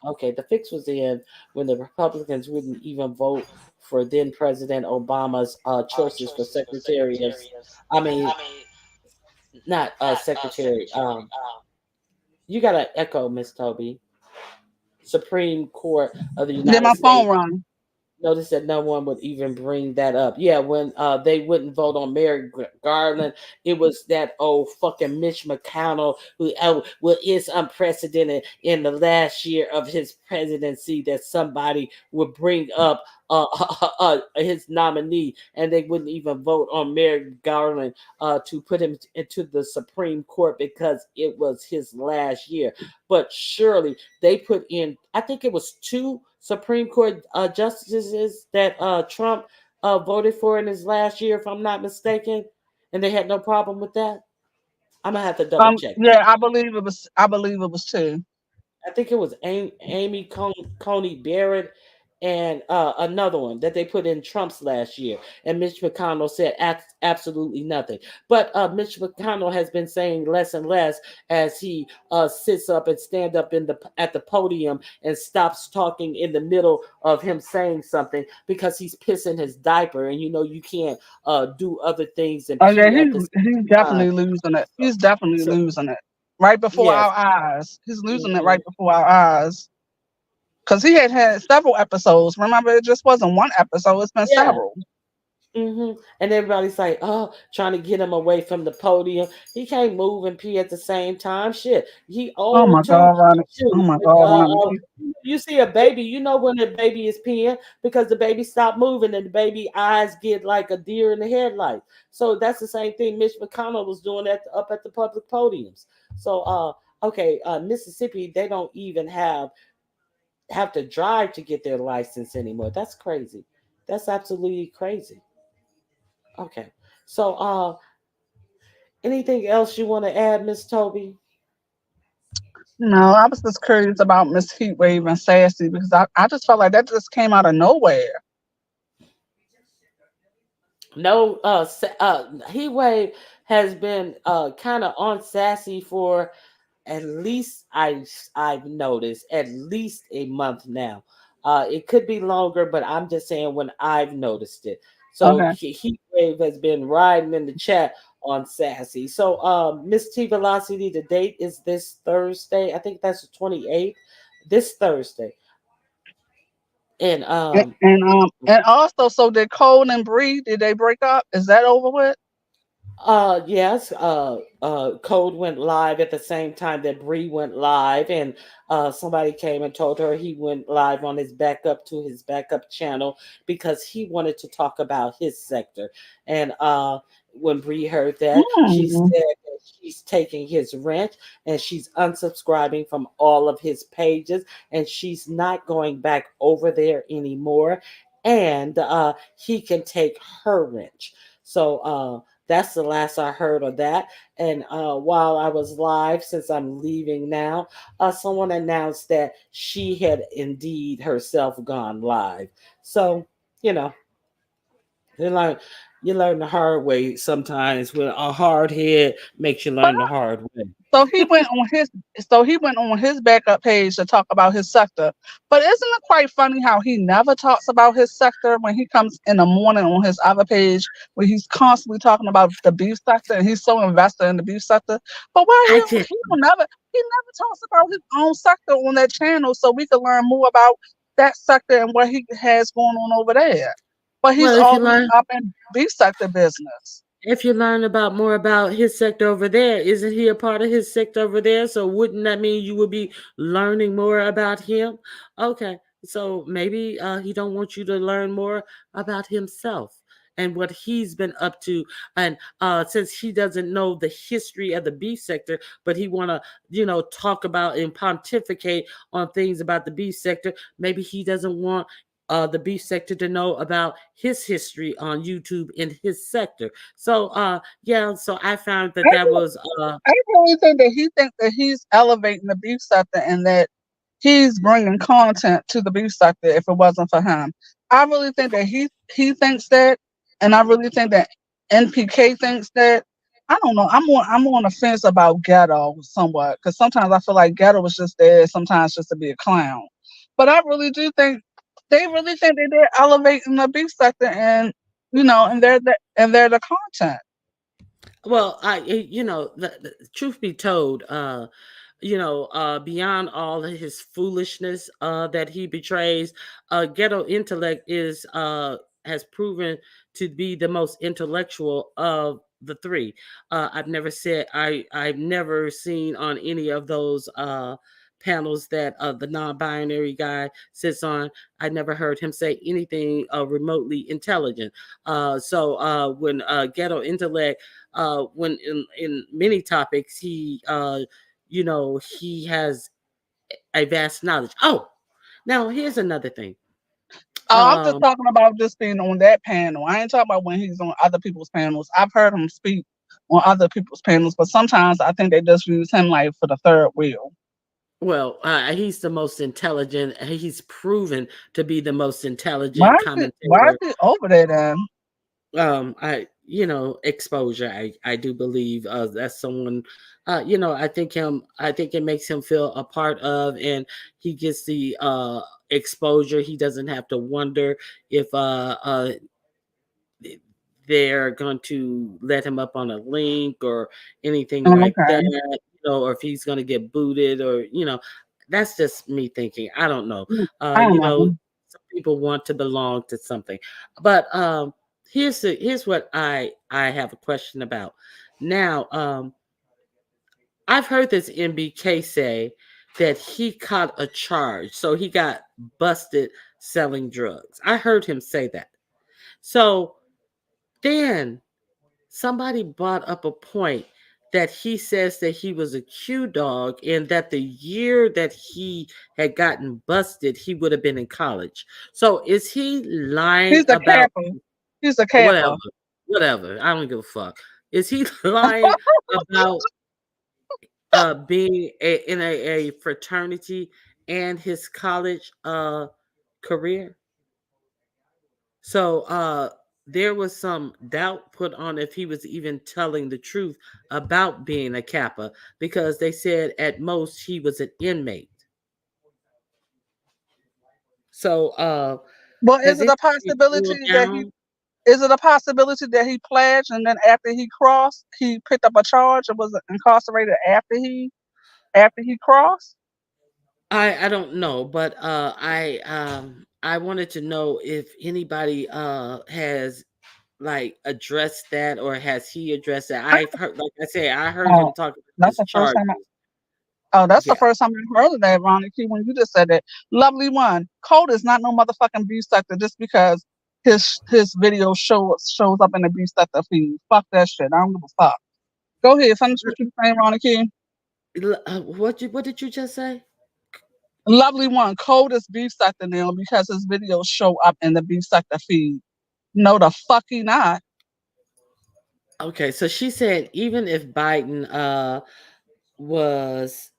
okay. The fix was in when the Republicans wouldn't even vote for then President Obama's choices for Secretary of, I mean, not Secretary. You got to echo, Miss Toby. Supreme Court of the Then United my phone States. rung. noticed that no one would even bring that up. Yeah, when they wouldn't vote on Garland, it was that old fucking Mitch McConnell who well is unprecedented in the last year of his presidency that somebody would bring up his nominee and they wouldn't even vote on Merrick Garland to put him into the Supreme Court because it was his last year. But surely they put in, I think it was two Supreme Court justices that Trump voted for in his last year, if I'm not mistaken, and they had no problem with that. I'm gonna have to double check. Yeah, I believe it was. I believe it was too. I think it was Amy Coney Barrett and another one that they put in Trump's last year. And Mitch McConnell said absolutely nothing. But Mitch McConnell has been saying less and less as he sits up and stand up at the podium and stops talking in the middle of him saying something because he's pissing his diaper. And you know you can't do other things and Oh yeah, pee at the he's same time. definitely losing it. He's definitely So losing it right before yes. our eyes. He's losing it right Mhm. before our eyes because he had several episodes. Remember, it just wasn't one episode. It's been Yeah. several. And everybody's like, oh, trying to get him away from the podium. He can't move and pee at the same time. Shit, he Oh my old too. God, Ronnie. Oh Shoot, my God, Ronnie. you see a baby, you know when the baby is peeing because the baby stop moving and the baby eyes get like a deer in the headlight. So that's the same thing Mitch McConnell was doing up at the public podiums. So okay, Mississippi, they don't even have to drive to get their license anymore. That's crazy. That's absolutely crazy. Okay. So anything else you want to add, Miss Toby? No, I was just curious about Miss Heatwave and Sassy because I just felt like that just came out of nowhere. No, Heat Wave has been kind of on sassy for at least I've noticed at least a month now. It could be longer, but I'm just saying when I've noticed it. So Okay. Heat Wave has been riding in the chat on sassy. So Miss T Velocity, the date is this Thursday. I think that's the 28th. This Thursday, and And also, so did Cole and Bree? Did they break up? Is that over with? Yes, Code went live at the same time that Bree went live, and somebody came and told her he went live on his backup channel because he wanted to talk about his sector. And when Bree heard that, she said Hmm. that she's taking his rent and she's unsubscribing from all of his pages, and she's not going back over there anymore. And he can take her rent. So that's the last I heard of that. And while I was live, since I'm leaving now, someone announced that she had indeed herself gone live. So, you know, you learn you learn the hard way sometimes. When a hard head makes you But learn the hard way. So he went on his backup page to talk about his sector. But isn't it quite funny how he never talks about his sector when he comes in the morning on his other page where he's constantly talking about the beef sector and he's so invested in the beef sector. But why I just he never talks about his own sector on that channel so we can learn more about that sector and what he has going on over there. But he's well, if you always learn up in beef sector business. if you learn about more about his sector over there, isn't he a part of his sector over there? So wouldn't that mean you would be learning more about him? Okay, so maybe he don't want you to learn more about himself and what he's been up to. And since he doesn't know the history of the beef sector, but he want to, talk about and pontificate on things about the beef sector, maybe he doesn't want the beef sector to know about his history on YouTube in his sector. So yeah, so I found that that was I really think that he thinks that he's elevating the beef sector and that he's bringing content to the beef sector if it wasn't for him. I really think that he thinks that, and I really think that NPK thinks that. I don't know. I'm on the fence about Ghetto somewhat because sometimes I feel like Ghetto was just there sometimes just to be a clown. But I really do think they really think that they're elevating the beef sector and and they're the content. well, the truth be told, beyond all of his foolishness that he betrays, ghetto intellect is has proven to be the most intellectual of the three. I've never seen on any of those panels that the non-binary guy sits on. I never heard him say anything remotely intelligent. So when ghetto intellect, when in many topics he has a vast knowledge. Oh, now here's another thing. Oh, I'm just Um, talking about just being on that panel. I ain't talking about when he's on other people's panels. I've heard him speak on other people's panels, but sometimes I think they just use him like for the third wheel. well, he's the most intelligent. He's proven to be the most Why intelligent is it? Why is commentator. it over there then? Exposure. I do believe that's someone. I think it makes him feel a part of, and he gets the exposure. He doesn't have to wonder if they're going to let him up on a link or anything Oh, like that, okay. or if he's going to get booted, or that's just me thinking. I don't know. I don't know. Some people want to belong to something, but here's what I have a question about. Now, I've heard this MBK say that he caught a charge, so he got busted selling drugs. I heard him say that. So then somebody brought up a point that he says that he was a Q dog and that the year that he had gotten busted, he would have been in college. So is he lying He's a about capper. He's a whatever? capper. Whatever. I don't give a fuck. Is he lying about being in a fraternity and his college career? So there was some doubt put on if he was even telling the truth about being a Kappa because they said at most he was an inmate. So Well, has is it it a been ruled possibility that he down? is it a possibility that he pledged and then after he crossed, he picked up a charge and was incarcerated after he crossed? I don't know, but I wanted to know if anybody has like addressed that or has he addressed that. I've heard, like I said, I heard Oh, him talk about that's his the first charges. time. That's the Yeah. first time I've heard of that, Ronnie. When you just said that. Lovely one. Cole is not no motherfucking beef sucker just because his video shows up in the beef sucker feed. Fuck that shit. I don't give a fuck. Go ahead, finish what you were saying, Ronnie. What did you just say? Lovely one. Cole is beef sucker now because his videos show up in the beef sucker feed. No, the fuck he not. Okay, so she said even if Biden was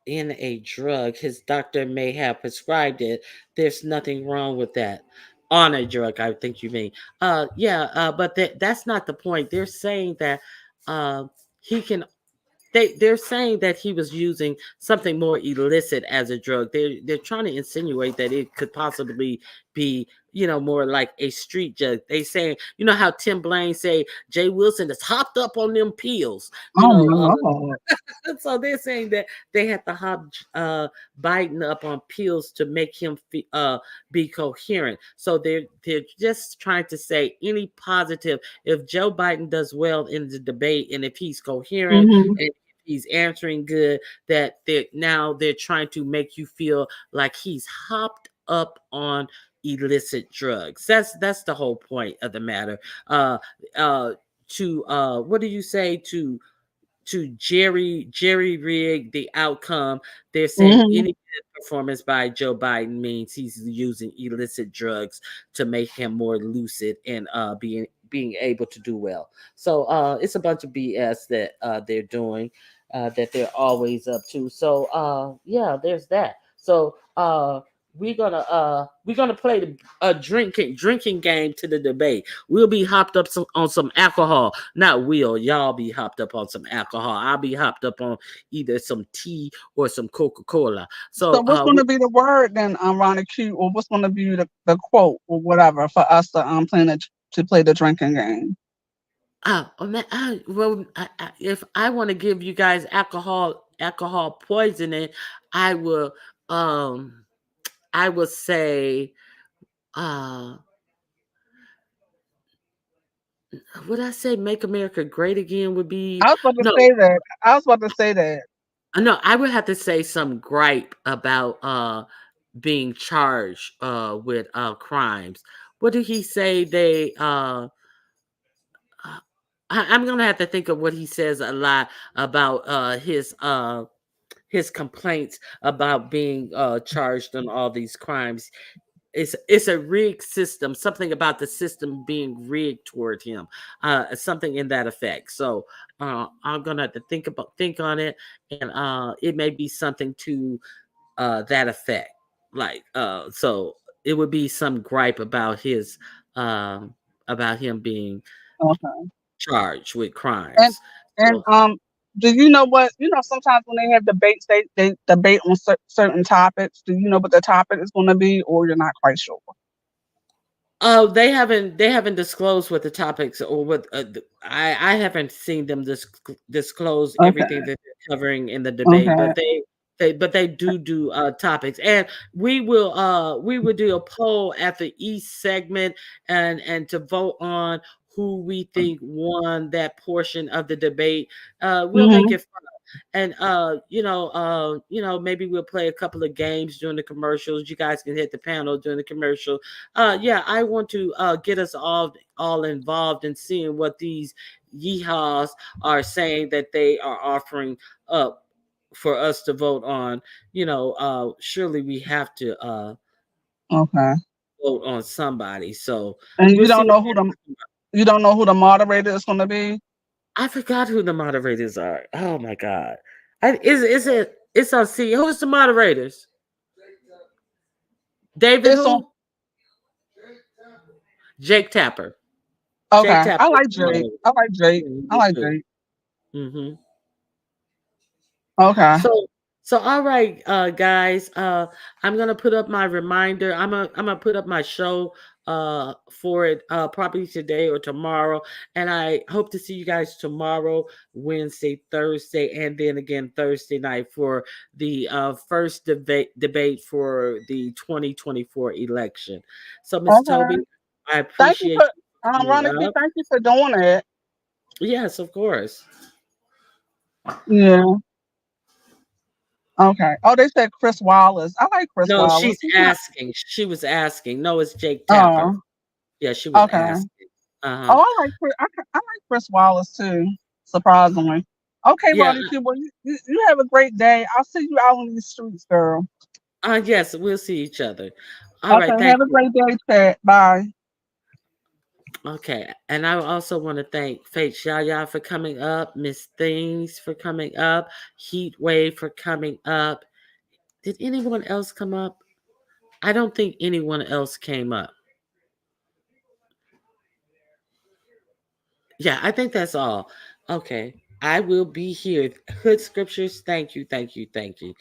in a drug, his doctor may have prescribed it. There's nothing wrong with that. On a drug, I think you mean. Yeah, but that's not the point. They're saying that uh, he can they're saying that he was using something more illicit as a drug. They're trying to insinuate that it could possibly be, more like a street drug. They saying, how Tim Blaine say Jay Wilson is hopped up on them pills. Oh my lord. So they're saying that they had to hop Biden up on pills to make him be coherent. So they're just trying to say any positive. If Joe Biden does well in the debate and if he's coherent Hmm. and he's answering good, that they're trying to make you feel like he's hopped up on illicit drugs. That's the whole point of the matter. Uh, to what do you say to Jerry rig the outcome? They're saying Hmm. any good performance by Joe Biden means he's using illicit drugs to make him more lucid and being able to do well. So it's a bunch of BS that they're doing, that they're always up to. So yeah, there's that. So we're gonna play the drinking game to the debate. We'll be hopped up on some alcohol. Not will. Y'all be hopped up on some alcohol. I'll be hopped up on either some tea or some Coca-Cola. So So what's going to be the word then, Ronnie Q, or what's going to be the quote or whatever for us to to play the drinking game? well, if I want to give you guys alcohol alcohol poisoning, I will um I would say uh would I say make America great again would be I was about to no. say that. I was about to say that. No, I would have to say some gripe about being charged with crimes. What did he say? I'm gonna have to think of what he says a lot about his complaints about being charged on all these crimes. It's a rigged system, something about the system being rigged toward him, something in that effect. So I'm gonna have to think on it, and it may be something to that effect. Like so it would be some gripe about him being Okay. charged with And crimes. and So do you know what you know? Sometimes when they have debates, they debate on certain topics. Do you know what the topic is going to be, or you're not quite sure? oh, they haven't disclosed what the topics or what I haven't seen them disclose everything Okay. that they're covering in the debate, Okay. but they do topics, and we will do a poll at the each segment and to vote on who we think won that portion of the debate. We'll make Mm-hmm. it fun. And maybe we'll play a couple of games during the commercials. You guys can hit the panel during the commercial. Yeah, I want to get us all involved in seeing what these yeehaws are saying that they are offering up for us to vote on. Surely we have to Okay. vote on somebody. So And we'll see what happens. you don't know who the moderator is going to be. I forgot who the moderators are. Oh my god. It's on C. Who's the moderators? David It's on. who? Jake Tapper. Jake Okay. Tapper I is like the Jake. moderator. I like Jake. Yeah, I me like too. Jake. Hmm. Okay. So all right, guys. I'm gonna put up my reminder. I'm gonna put up my show for it probably today or tomorrow. And I hope to see you guys tomorrow, Wednesday, Thursday, and then again Thursday night for the first debate for the 2024 election. So Miss Okay. Toby, I Thank you appreciate for you coming Roniki. up. Thank you for doing it. Yes, of course. Yeah. Okay. Oh, they said Chris Wallace. I like Chris No, Wallace. she's He's not. asking. She was asking. No, it's Jake Tapper. Oh. Yeah, she was Okay. asking. Uh-huh. Oh, I like I like Chris Wallace too. Surprisingly. Okay, Yeah. Roniki. Well, you have a great day. I'll see you out on these streets, girl. Yes, we'll see each other. All right, Okay. thank Have a you. great day, Chat. Bye. Okay, and I also want to thank Faith Yaya for coming up, Miss Things for coming up, Heat Wave for coming up. Did anyone else come up? I don't think anyone else came up. Yeah, I think that's all. Okay, I will be here. Hood Scriptures, thank you, thank you, thank you.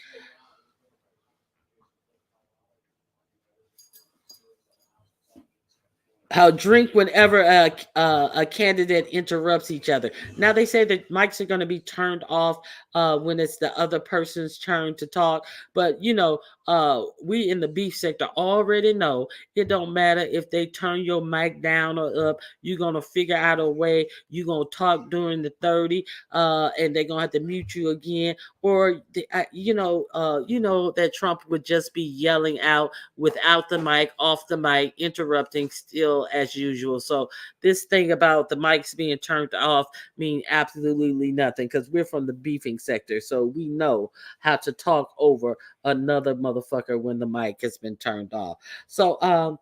How drink whenever a candidate interrupts each other. Now they say that mics are going to be turned off when it's the other person's turn to talk. But we in the beef sector already know it don't matter if they turn your mic down or up. You're gonna figure out a way. You're gonna talk during the 30, and they're gonna have to mute you again. Or that Trump would just be yelling out without the mic, off the mic, interrupting still as usual. So this thing about the mics being turned off mean absolutely nothing because we're from the beefing sector. So we know how to talk over another motherfucker when the mic has been turned off. So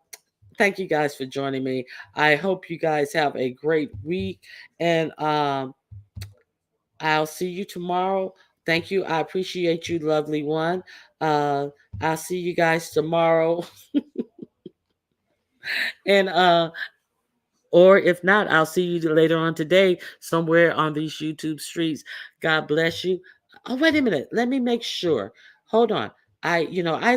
thank you guys for joining me. I hope you guys have a great week, and I'll see you tomorrow. Thank you. I appreciate you, lovely one. Uh, I'll see you guys tomorrow. And or if not, I'll see you later on today somewhere on these YouTube streets. God bless you. Oh, wait a minute. Let me make sure. Hold on. I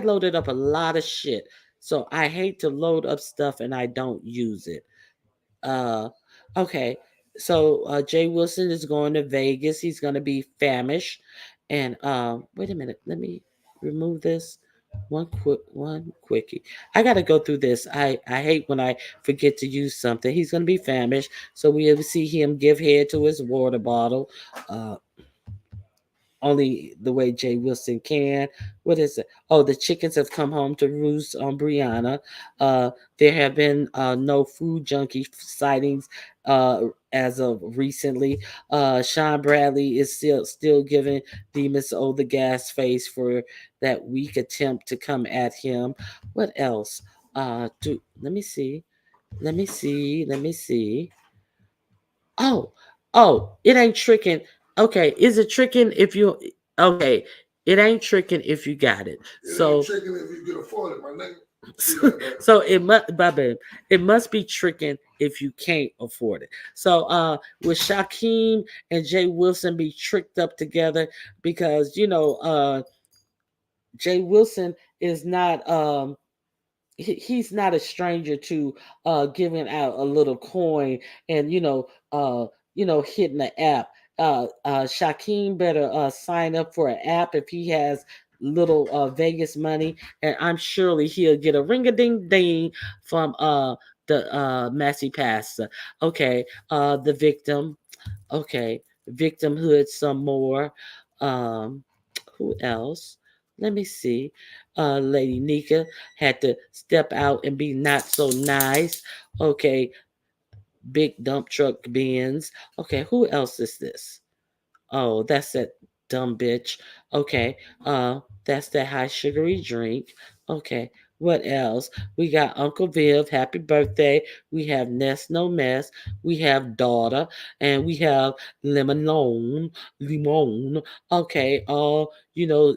loaded up a lot of shit. So I hate to load up stuff and I don't use it. Uh okay. So Jay Wilson is going to Vegas. He's going to be famished. And wait a minute, let me remove this. One quickie. I got to go through this. I hate when I forget to use something. He's going to be famished, so we'll see him give head to his water bottle. Uh, only the way Jay Wilson can. What is it? Oh, the chickens have come home to roost on Brianna. Uh, there have been no food junkie sightings as of recently. Sean Bradley is still giving Demas O the gas face for that weak attempt to come at him. What else? Let me see. Let me see. Let me see. Oh, oh, it ain't tricking. Okay, is it tricking if you? Okay, it ain't tricking if you got it. So tricking if you can afford it, my nigga. So it must, Baba, it must be tricking if you can't afford it. So will Shaquem and Jay Wilson be tricked up together because Jay Wilson is not he's not a stranger to giving out a little coin and hitting the app. Shaquem better sign up for an app if he has little Vegas money, and I'm surely he'll get a ring a ding ding from the Massey Pastor. Okay, the victim. Okay, victimhood some more. Um, who else? Let me see. Lady Nika had to step out and be not so nice. Okay, big dump truck bins. Okay, who else is this? Oh, that's that dumb bitch. Okay. That's that high sugary drink. Okay. What else? We got Uncle Viv, happy birthday. We have Nest No Mess. We have Daughter. And we have Lemon. Limon. Okay. All,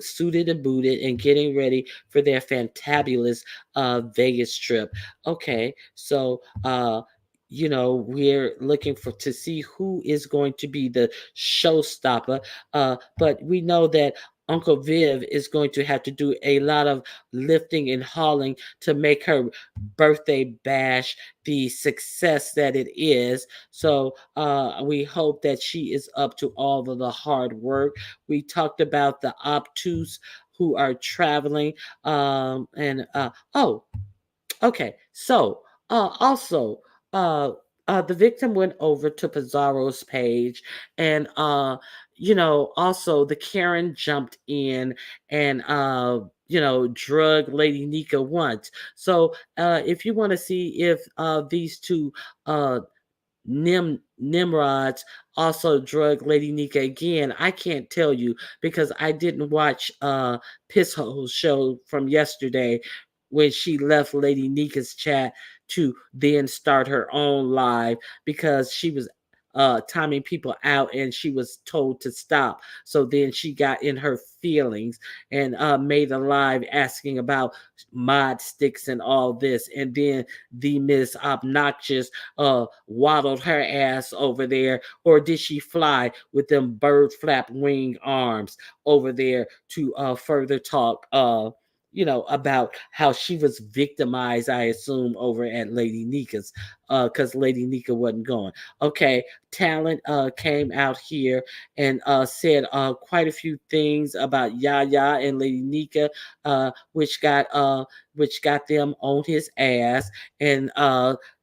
suited and booted and getting ready for their fantabulous Vegas trip. Okay. So we're looking for to see who is going to be the showstopper. But we know that Uncle Viv is going to have to do a lot of lifting and hauling to make her birthday bash the success that it is. So we hope that she is up to all of the hard work. We talked about the obtuse who are traveling. And oh, okay. So also, uh, the victim went over to Pizarro's page, and also the Karen jumped in and drug Lady Nika once. So if you want to see if these two uh Nimrods also drug Lady Nika again. I can't tell you because I didn't watch Pisshole's show from yesterday when she left Lady Nika's chat to then start her own live because she was timing people out and she was told to stop. So then she got in her feelings and made a live asking about mod sticks and all this. And then the Miss Obnoxious waddled her ass over there, or did she fly with them bird flap wing arms over there to further talk? About how she was victimized, I assume, over at Lady Nika's, because Lady Nika wasn't going. Okay, Talent came out here and said quite a few things about Yaya and Lady Nika, which got them on his ass, and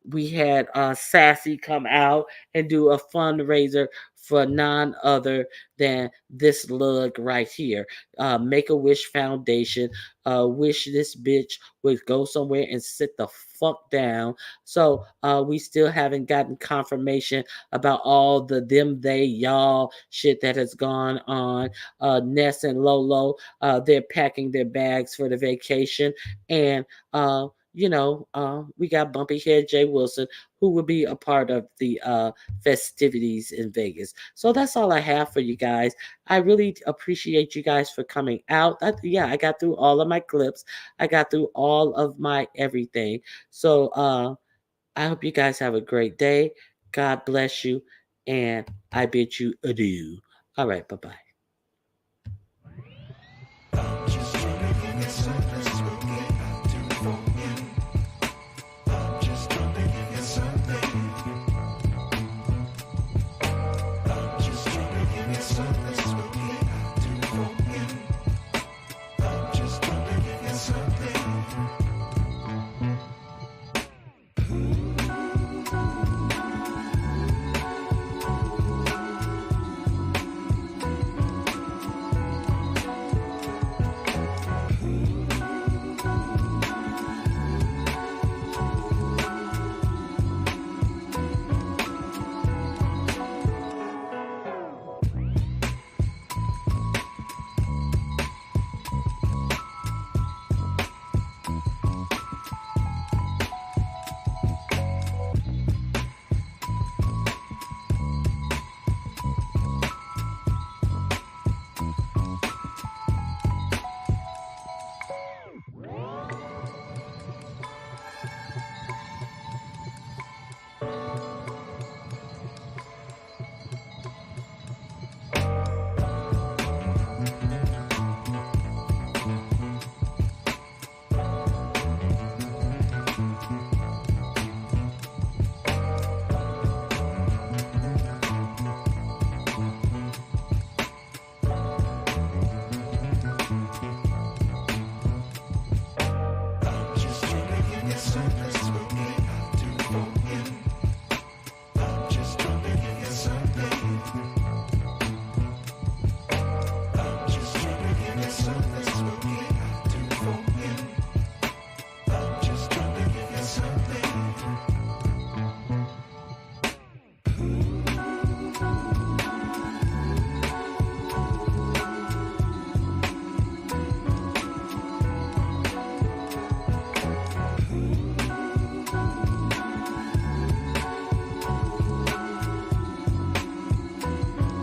we had Sassy come out and do a fundraiser for none other than this lug right here. Make a Wish Foundation. Wish this bitch would go somewhere and sit the fuck down. So we still haven't gotten confirmation about all the them, they, y'all shit that has gone on. Ness and Lolo, they're packing their bags for the vacation. And we got Bumpy Head Jay Wilson, who will be a part of the festivities in Vegas. So that's all I have for you guys. I really appreciate you guys for coming out. I got through all of my clips. I got through all of my everything. So I hope you guys have a great day. God bless you. And I bid you adieu. All right. Bye bye.